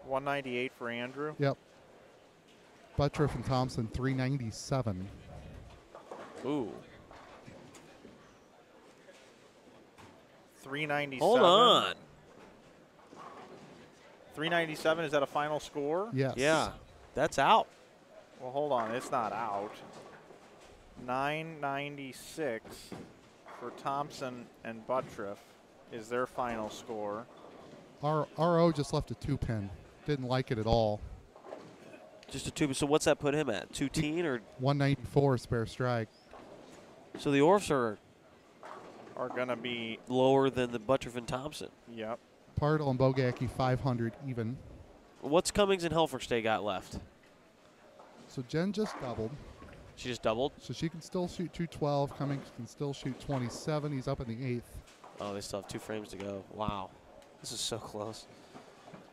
A: 198 for Andrew.
J: Yep. Buttriff and Thompson 397.
I: Ooh.
A: 397.
I: Hold on.
A: 397, is that a final score?
J: Yes.
I: Yeah. That's out.
A: Well, hold on. It's not out. 996 for Thompson and Buttriff is their final score.
J: RO just left a 2-pin. Didn't like it at all.
I: Just a 2. So what's that put him at? 2-teen or?
J: 194 spare strike.
I: So the Orfs are
A: going to be
I: lower than the Buttriff and Thompson.
A: Yep.
J: Partle and Bogacki 500 even.
I: What's Cummings and Helferstay got left?
J: So Jen just doubled.
I: She just doubled?
J: So she can still shoot 212. Cummings can still shoot 27. He's up in the 8th.
I: Oh, they still have 2 frames to go. Wow. This is so close.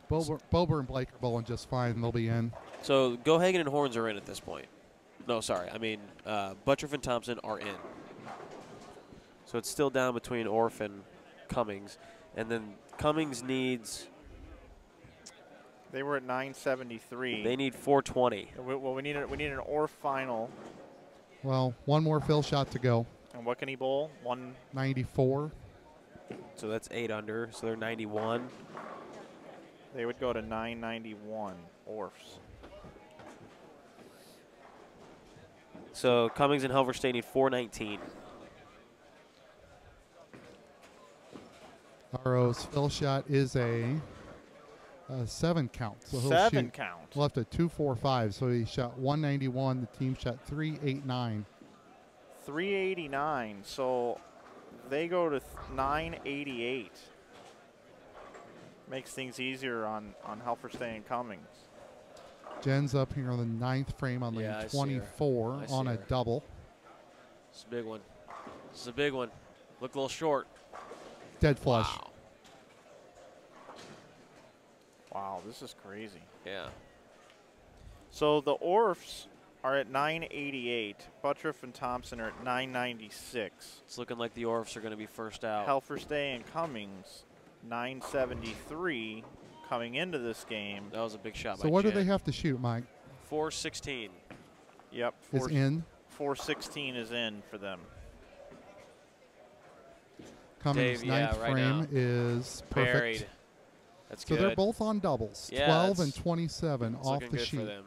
J: Bober and Blake are bowling just fine. They'll be in.
I: So Gohagen and Horns are in at this point. No, sorry. I mean, Buttriff and Thompson are in. So it's still down between Orf and Cummings. And then Cummings needs...
A: They were at 973.
I: They need 420.
A: Well, we need an Orf final.
J: Well, one more fill shot to go.
A: And what can he bowl?
J: 94.
I: So that's 8 under. So they're 91.
A: They would go to 991 Orfs.
I: So Cummings and Helferstay need 419.
J: RO's fill shot is a 7 count. So he'll
A: 7
J: shoot
A: count.
J: left at 245. So he shot 191. The team shot 389.
A: 389. So they go to 988. Makes things easier on Helferstay and Cummings.
J: Jen's up here on the 9th frame on
I: Yeah, I
J: lane
I: see her.
J: 24
I: I see
J: on a
I: her.
J: double.
I: It's a big one. This is a big one. Look a little short.
J: Dead flush.
I: Wow.
A: Wow, this is crazy.
I: Yeah.
A: So the Orfs are at 988. Buttriff and Thompson are at 996.
I: It's looking like the Orfs are going to be first out.
A: Helferstay and Cummings, 973 coming into this game.
I: That was a big shot
J: So
I: by
J: what do
I: Jen.
J: they have to shoot, Mike?
I: 416.
A: Yep.
J: Is in.
A: 416 is in for them.
J: Cummings'
I: Dave, yeah,
J: ninth
I: right
J: frame
I: now.
J: is perfect.
I: Buried. That's
J: So
I: good.
J: they're both on doubles.
I: Yeah,
J: 12 and
I: it's-
J: 27
I: It's
J: off
I: looking
J: the
I: good
J: sheet.
I: for them.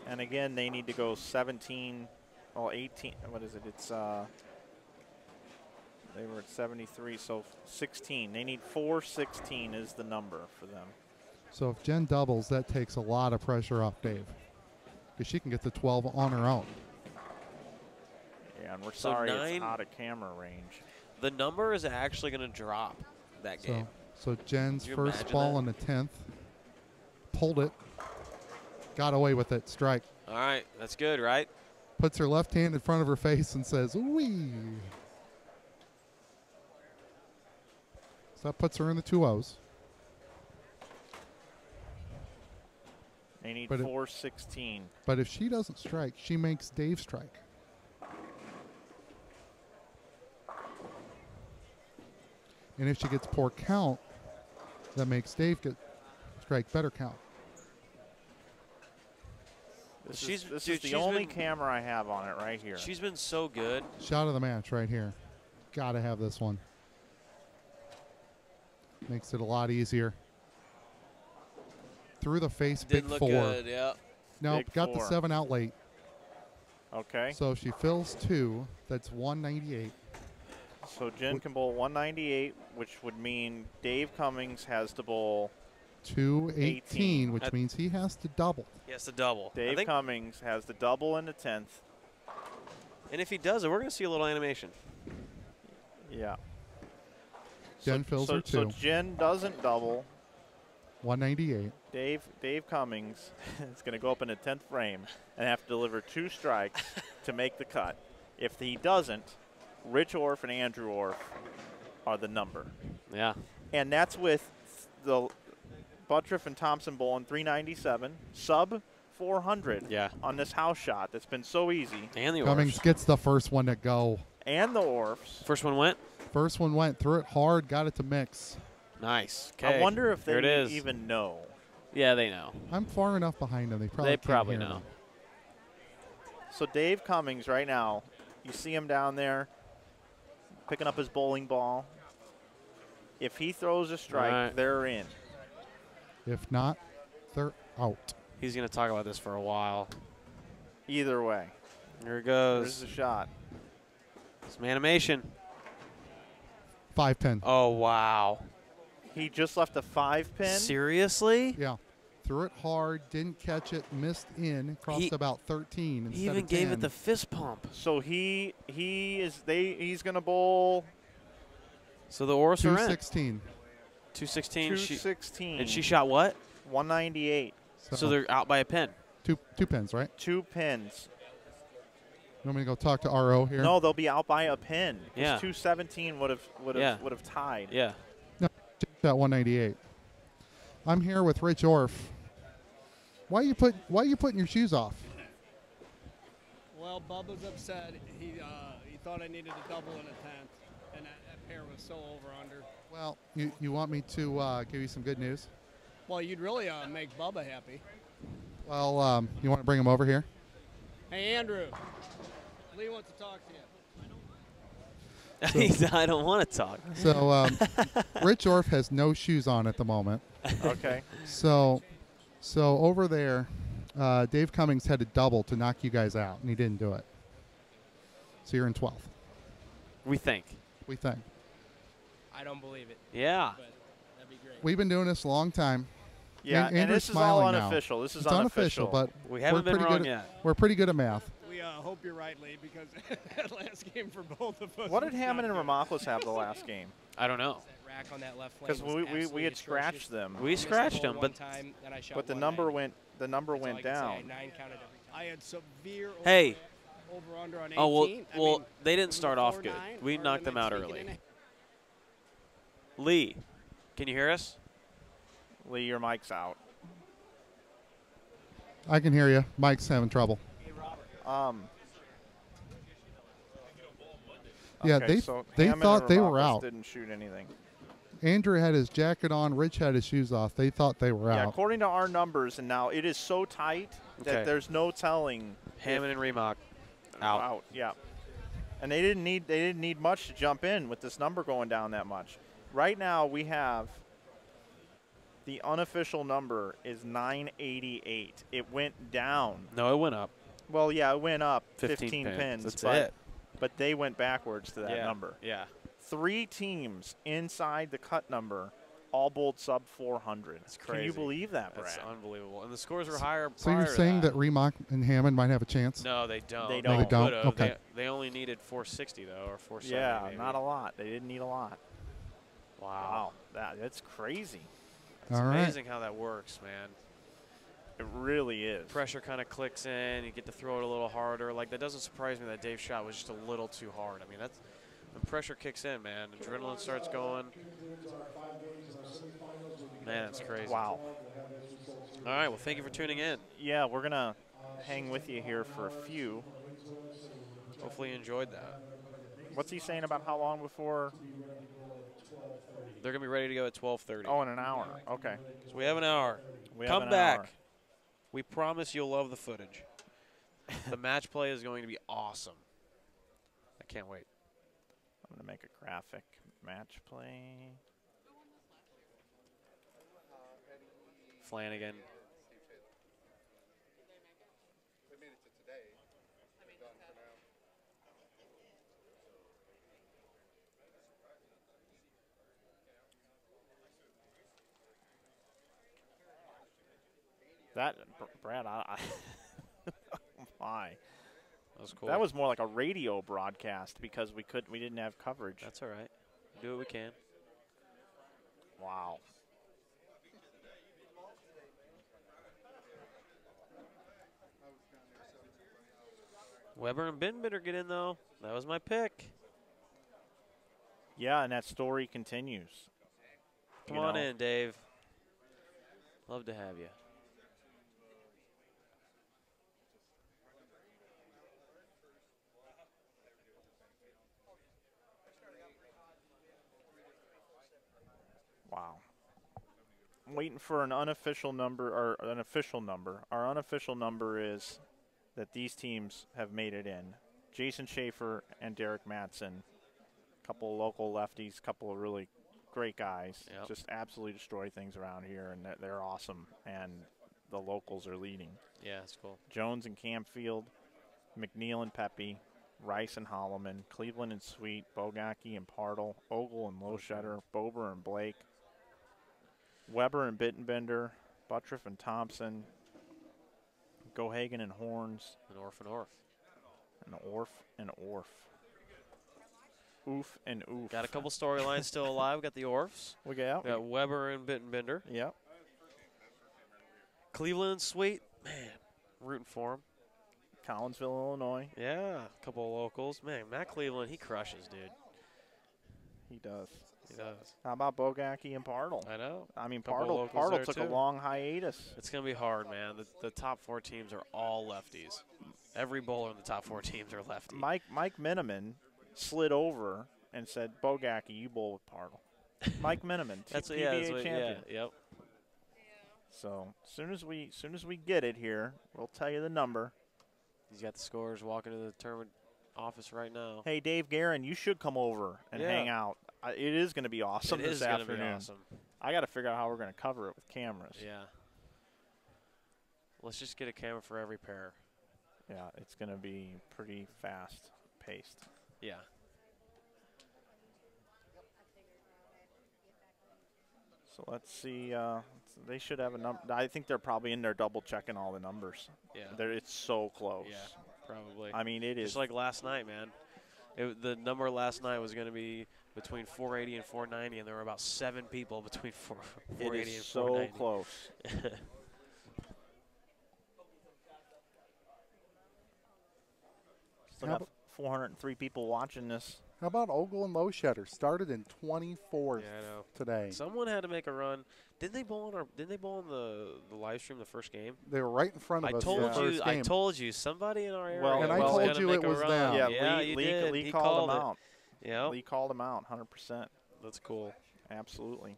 A: And again, they need to go 17, well, 18. What is it? It's they were at 73, so 16. They need 416 is the number for them.
J: So if Jen doubles, that takes a lot of pressure off Dave, because she can get to 12 on her own.
A: Yeah, and we're
I: So
A: sorry
I: 9
A: it's out of camera range.
I: The number is actually going to drop that game.
J: So Jen's
I: Can you
J: first
I: imagine
J: ball
I: that?
J: on the 10th, pulled it, got away with it, strike.
I: All right, that's good, right?
J: Puts her left hand in front of her face and says, "Wee." So that puts her in the 2-0s.
A: They need
J: But it-
A: 416.
J: But if she doesn't strike, she makes Dave strike. And if she gets poor count, that makes Dave get strike better count.
A: This
I: She's-
A: is, this
I: dude,
A: is the
I: she's
A: only
I: been-
A: camera I have on it right here.
I: She's been so good.
J: Shot of the match right here. Gotta have this one. Makes it a lot easier. Through the face,
I: Didn't
J: big
I: look
J: 4.
I: good, yeah.
J: Nope,
A: Big
J: got the
A: 4.
J: 7 out late.
A: Okay.
J: So she fills 2. That's 198.
A: So Jen can bowl 198, which would mean Dave Cummings has to bowl
J: 218, which
I: That-
J: means he has to double.
I: He has to double. I
A: Dave
I: think,
A: Cummings has the double in the 10th.
I: and if he does it, we're going to see a little animation.
A: Yeah.
J: Jen fills her
A: So
J: 2.
A: Jen doesn't double.
J: 198.
A: Dave Cummings is going to go up in the 10th frame and have to deliver 2 strikes to make the cut. If he doesn't, Rich Orff and Andrew Orff are the number.
I: Yeah.
A: And that's with the Buttriff and Thompson bowling 397, sub 400
I: Yeah.
A: on this house shot that's been so easy.
I: And the
J: Cummings
I: Orfs.
J: gets the first one to go.
A: And the Orfs.
I: First one went.
J: First one went through it hard, got it to mix.
I: Nice.
A: I
I: Okay.
A: wonder if
I: Here it
A: they
I: is.
A: even know.
I: Yeah, they know.
J: I'm far enough behind them. They probably
I: They
J: can't
I: probably
J: hear
I: know.
J: me.
A: So Dave Cummings right now, you see him down there picking up his bowling ball. If he throws a strike,
I: Right.
A: they're in.
J: If not, they're out.
I: He's going to talk about this for a while.
A: Either way.
I: Here it
A: There's
I: goes.
A: the shot.
I: Some animation.
J: 5-10.
I: Oh, wow.
A: He just left a 5-pin.
I: Seriously?
J: Yeah. Threw it hard, didn't catch it, missed in, crossed
I: He-
J: about 13 instead
I: He even
J: of
I: gave
J: 10.
I: it the fist pump.
A: So he's gonna bowl
I: So the Orfs are in.
J: 216.
I: 216.
A: 216.
I: And she shot what?
A: 198.
I: So they're out by a pin.
J: two pins, right?
A: 2 pins.
J: You want me to go talk to RO here?
A: No, they'll be out by a pin. 'Cause
I: Yeah.
A: 217 would
I: Yeah.
A: have tied.
I: Yeah.
J: No, that 198. I'm here with Rich Orff. Why you putting your shoes off?
K: Well, Bubba's upset. He thought I needed a double in a 10th, and that pair was so over-under.
J: Well, you want me to give you some good news?
K: Well, you'd really make Bubba happy.
J: Well, you want to bring him over here?
K: Hey, Andrew. Lee wants to talk to you.
I: I don't want to talk.
J: So Rich Orff has no shoes on at the moment.
A: Okay.
J: So over there, Dave Cummings had a double to knock you guys out, and he didn't do it. So you're in 12th.
I: We think.
J: We think.
K: I don't believe it.
I: Yeah.
K: But that'd be great.
J: We've been doing this a long time.
A: Yeah, and
J: Andrew's
A: this is all
J: smiling now.
A: unofficial. This is
J: It's unofficial, but
I: We haven't
J: we're
I: been
J: pretty
I: wrong
J: good
I: yet.
J: We're pretty good at math.
K: We hope you're right, Lee, because that last game for both of us.
A: What did
K: was
A: Hammond
K: not
A: and
K: good.
A: Ramaclis have the last game?
I: I don't know.
L: rack on that left lane.
A: Because
L: was
A: we
L: absolutely
A: had
L: atrocious.
A: scratched them.
E: We
L: Missed the
E: scratched
L: hole
E: them,
L: one
E: but
L: time, and I shot
A: but the
L: 190.
A: number went
L: That's all I
A: went
L: can say.
A: down.
L: 9 counted every time.
K: I had severe
E: Hey.
K: over under on 18.
E: Oh, well,
K: I
E: well
K: mean,
E: they
K: it
E: didn't
K: was a
E: start off
K: 4-9
E: good. We
K: or
E: knocked them out
K: sneaking
E: early.
K: in.
E: Lee, can you hear us?
A: Lee, your mic's out.
J: I can hear you. Mike's having trouble. Yeah,
A: okay,
J: they
A: so
J: they
A: Hammond
J: thought
A: and
J: they were
A: Ramakos
J: out.
A: Didn't shoot anything.
J: Andrew had his jacket on. Rich had his shoes off. They thought they were
A: Yeah,
J: out.
A: according to our numbers, and now it is so tight that
E: Okay.
A: there's no telling.
E: Hammond and Remock out.
A: Yeah, and they didn't need much to jump in with this number going down that much. Right now we have the unofficial number is 988. It went down.
E: No, it went up.
A: Well, yeah, it went up
E: 15
A: pins.
E: pins. That's
A: but,
E: it.
A: But they went backwards to that
E: Yeah.
A: number.
E: Yeah.
A: 3 teams inside the cut number, all bowled sub 400.
E: That's crazy.
A: Can you believe that, Brad?
E: That's unbelievable. And the scores were higher.
J: So you're
E: prior to
J: saying that
E: that
J: Remock and Hammond might have a chance?
E: No, they don't.
A: They
J: No, they don't?
E: could've.
J: Okay.
E: They only needed 460 though, or 470.
A: Yeah,
E: maybe.
A: not a lot. They didn't need a lot.
E: Wow.
A: That's crazy.
E: It's
J: All right.
E: amazing how that works, man.
A: It really is.
E: Pressure kind of clicks in. You get to throw it a little harder. Like, that doesn't surprise me that Dave's shot was just a little too hard. I mean, that's when pressure kicks in, man. Adrenaline starts going. Man, it's crazy.
A: Wow.
E: All right, well, thank you for tuning in.
A: Yeah, we're going to hang with you here for a few.
E: Hopefully you enjoyed that.
A: What's he saying about how long before?
E: They're going to be ready to go at 12:30.
A: Oh, in an hour. Okay.
E: So we have an hour.
A: We have
E: Come
A: an
E: back.
A: hour.
E: We promise you'll love the footage. The match play is going to be awesome. I can't wait.
A: I'm going to make a graphic match play.
E: Flanagan.
A: That, Brad, I oh my.
E: That was cool.
A: That was more like a radio broadcast because we didn't have coverage.
E: That's all right. Do what we can.
A: Wow.
E: Weber and Binbitter get in, though. That was my pick.
A: Yeah, and that story continues.
E: Come on in, Dave. Love to have you.
A: Wow. I'm waiting for an unofficial number or an official number. Our unofficial number is that these teams have made it in. Jason Schaefer and Derek Matson. A couple of local lefties, a couple of really great guys.
E: Yep.
A: Just absolutely destroy things around here, and they're awesome. And the locals are leading.
E: Yeah, that's cool.
A: Jones and Campfield, McNeil and Pepe, Rice and Holloman, Cleveland and Sweet, Bogacki and Partle, Ogle and Lowshutter, Bober and Blake, Weber and Bittenbender, Buttriff and Thompson, Gohagen and Horns,
E: And Orf and Orf.
A: and Orf and Orf. Oof and oof.
E: Got a couple storylines still alive. Got the Orfs.
A: We got
E: Weber and Bittenbender.
A: Yep.
E: Cleveland and Sweet. Man, rooting for them.
A: Collinsville, Illinois.
E: Yeah, a couple of locals. Man, Matt Cleveland, he crushes, dude.
A: He does.
E: He does.
A: How about Bogacki and Partle?
E: I know.
A: I mean,
E: Couple
A: Partle
E: locals there,
A: took a
E: too.
A: long hiatus.
E: It's going to be hard, man. The top 4 teams are all lefties. Every bowler in the top 4 teams are lefty.
A: Mike Miniman slid over and said, Bogacki, you bowl with Partle. Mike Miniman,
E: That's
A: PBA
E: what,
A: champion.
E: Yeah, yep.
A: So as soon as we get it here, we'll tell you the number.
E: He's got the scores walking to the tournament office right now.
A: Hey, Dave Guerin, you should come over and
E: Yeah.
A: hang out. It is going to be awesome
E: It
A: this
E: is gonna
A: afternoon.
E: be awesome.
A: I got to figure out how we're going to cover it with cameras.
E: Yeah. Let's just get a camera for every pair.
A: Yeah, it's going to be pretty fast paced.
E: Yeah.
A: So let's see. They should have a number. I think they're probably in there double checking all the numbers.
E: Yeah.
A: It's so close.
E: Yeah, probably.
A: I mean, it is.
E: Just like last night, man. The number last night was going to be
I: between 480 and 490, and there were about 7 people between 480
A: It
I: and
A: is so
I: 490.
A: close. Still got 403 people watching this.
F: How about Ogle and Lowshetter? Started in 24th
I: Yeah, I know.
F: today.
I: Someone had to make a run. Didn't they bowl on the live stream the first game?
F: They were right in front of us.
I: I told you. Somebody in our area.
A: Well,
F: and I
A: well,
F: told you it was them.
A: Yeah,
I: you
A: Lee,
I: did.
A: Lee
I: He
A: called him
I: it.
A: out.
I: Yeah.
A: Lee called him out, 100%.
I: That's cool.
A: Absolutely.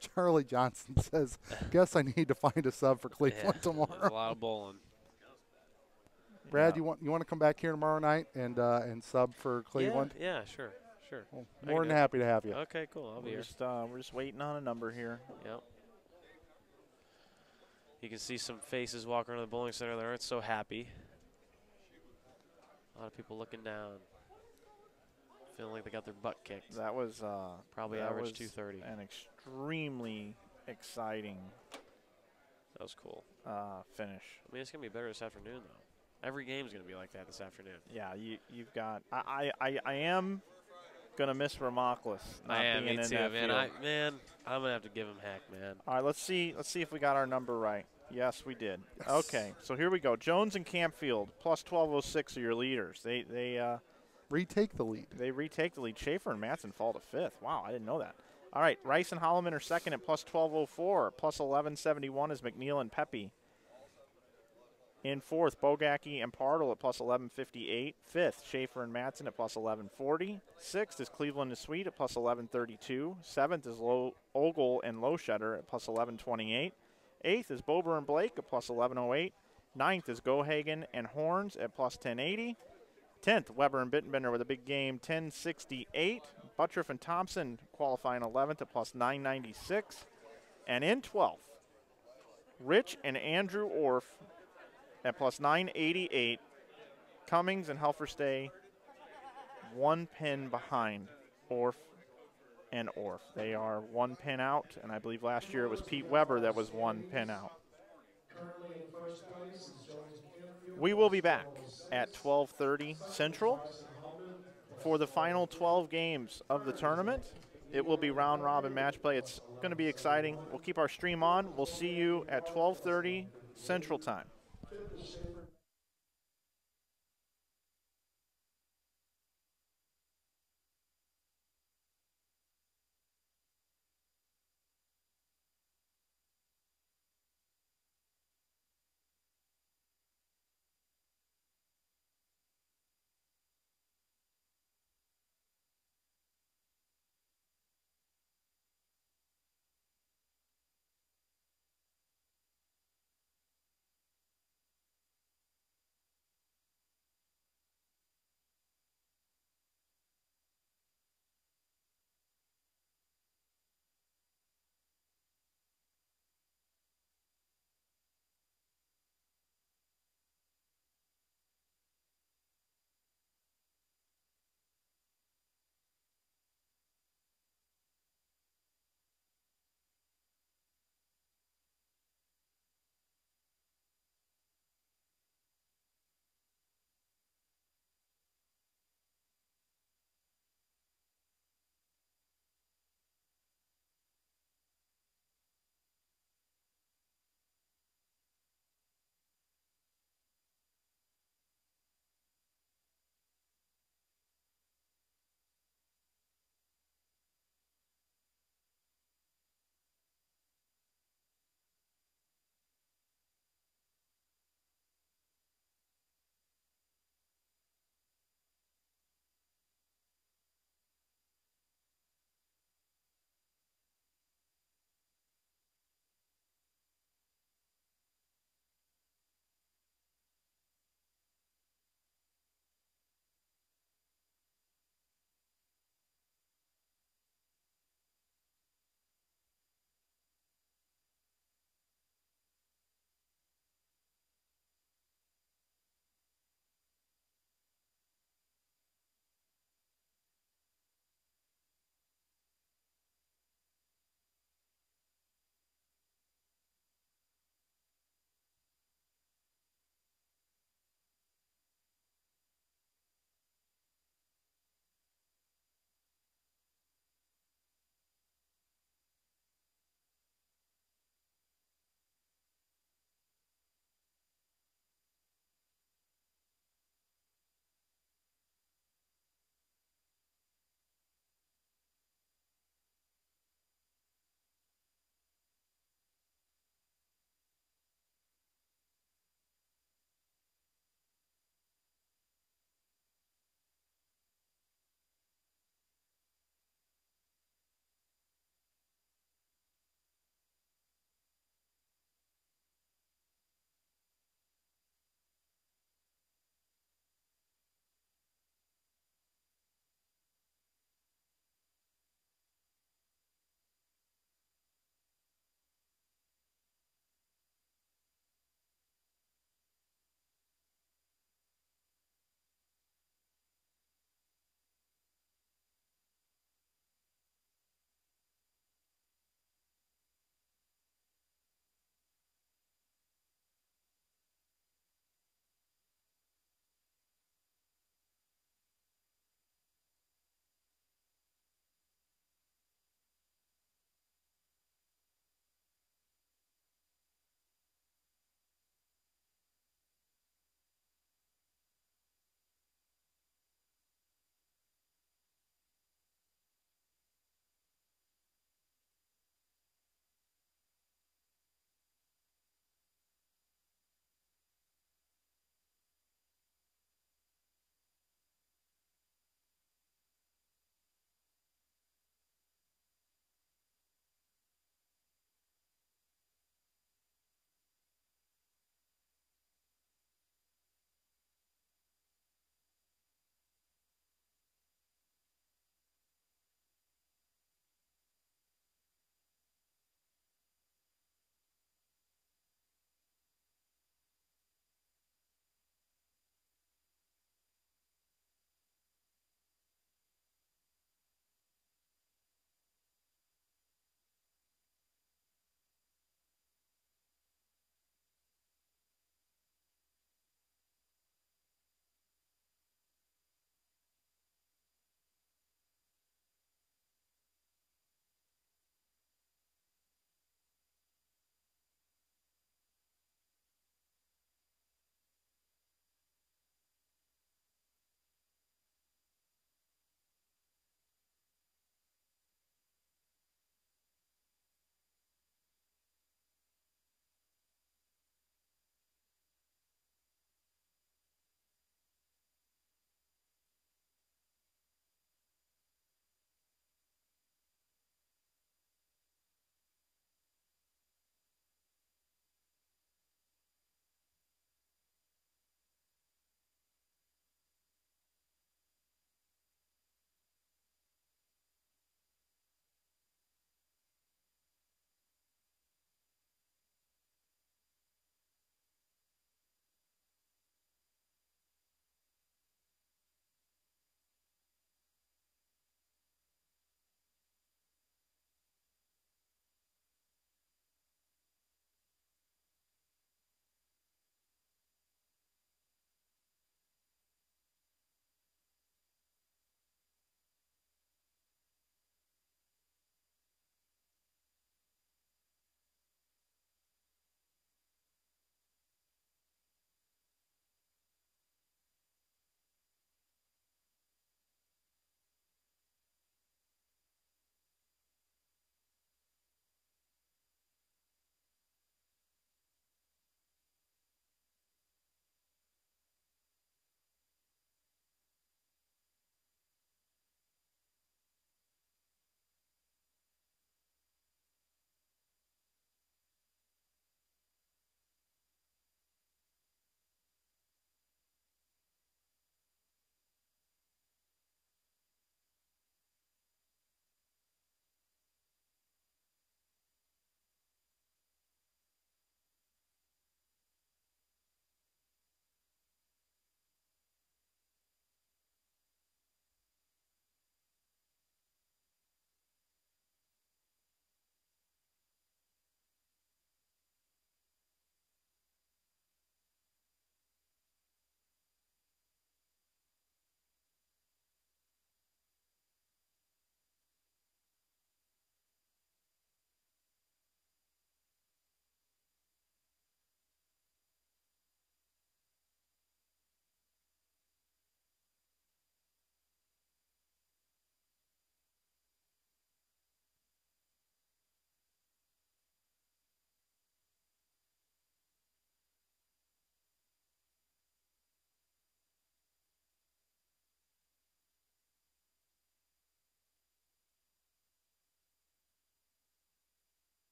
F: Charlie Johnson says, "Guess I need to find a sub for Cleveland
I: There's
F: tomorrow."
I: a lot of bowling.
F: Brad, you want to come back here tomorrow night and sub for Cleveland?
I: Yeah, sure.
F: Well, more than happy to have you.
I: Okay, cool. I'll be here.
A: We're just waiting on a number here.
I: Yep. You can see some faces walking around the bowling center that aren't so happy. A lot of people looking down, feeling like they got their butt kicked.
A: That was
I: probably
A: that
I: average
A: was
I: 230.
A: An extremely exciting.
I: That was cool.
A: Finish.
I: I mean, it's gonna be better this afternoon though. Every game's gonna be like that this afternoon.
A: Yeah, you've got. I am gonna miss Ramoclis.
I: I am,
A: being
I: me
A: in
I: too,
A: that
I: man.
A: field.
I: I'm gonna have to give him heck, man.
A: All right, let's see if we got our number right. Yes, we did. Okay, so here we go. Jones and Campfield plus 1206 are your leaders. They
F: retake the lead.
A: They retake the lead. Schaefer and Matson fall to 5th. Wow, I didn't know that. All right, Rice and Holloman are second at plus 1204. Plus 1171 is McNeil and Pepe. In 4th, Bogacki and Partle at plus 1158. 5th, Schaefer and Matson at plus 1140. 6th is Cleveland and Sweet at plus 1132. 7th is Ogle and Lowshetter at plus 1128. 8th is Bober and Blake at plus 1108. 9th is Gohagen and Horns at plus 1080. 10th, Weber and Bittenbender with a big game, 1068. Buttriff and Thompson qualifying 11th at plus 996. And in 12th, Rich and Andrew Orff at plus 988. Cummings and Helferstay 1 pin behind Orff and Orff. They are 1 pin out, and I believe last year it was Pete Weber that was 1 pin out. We will be back at 12:30 Central for the final 12 games of the tournament. It will be round robin match play. It's going to be exciting. We'll keep our stream on. We'll see you at 12:30 Central Time.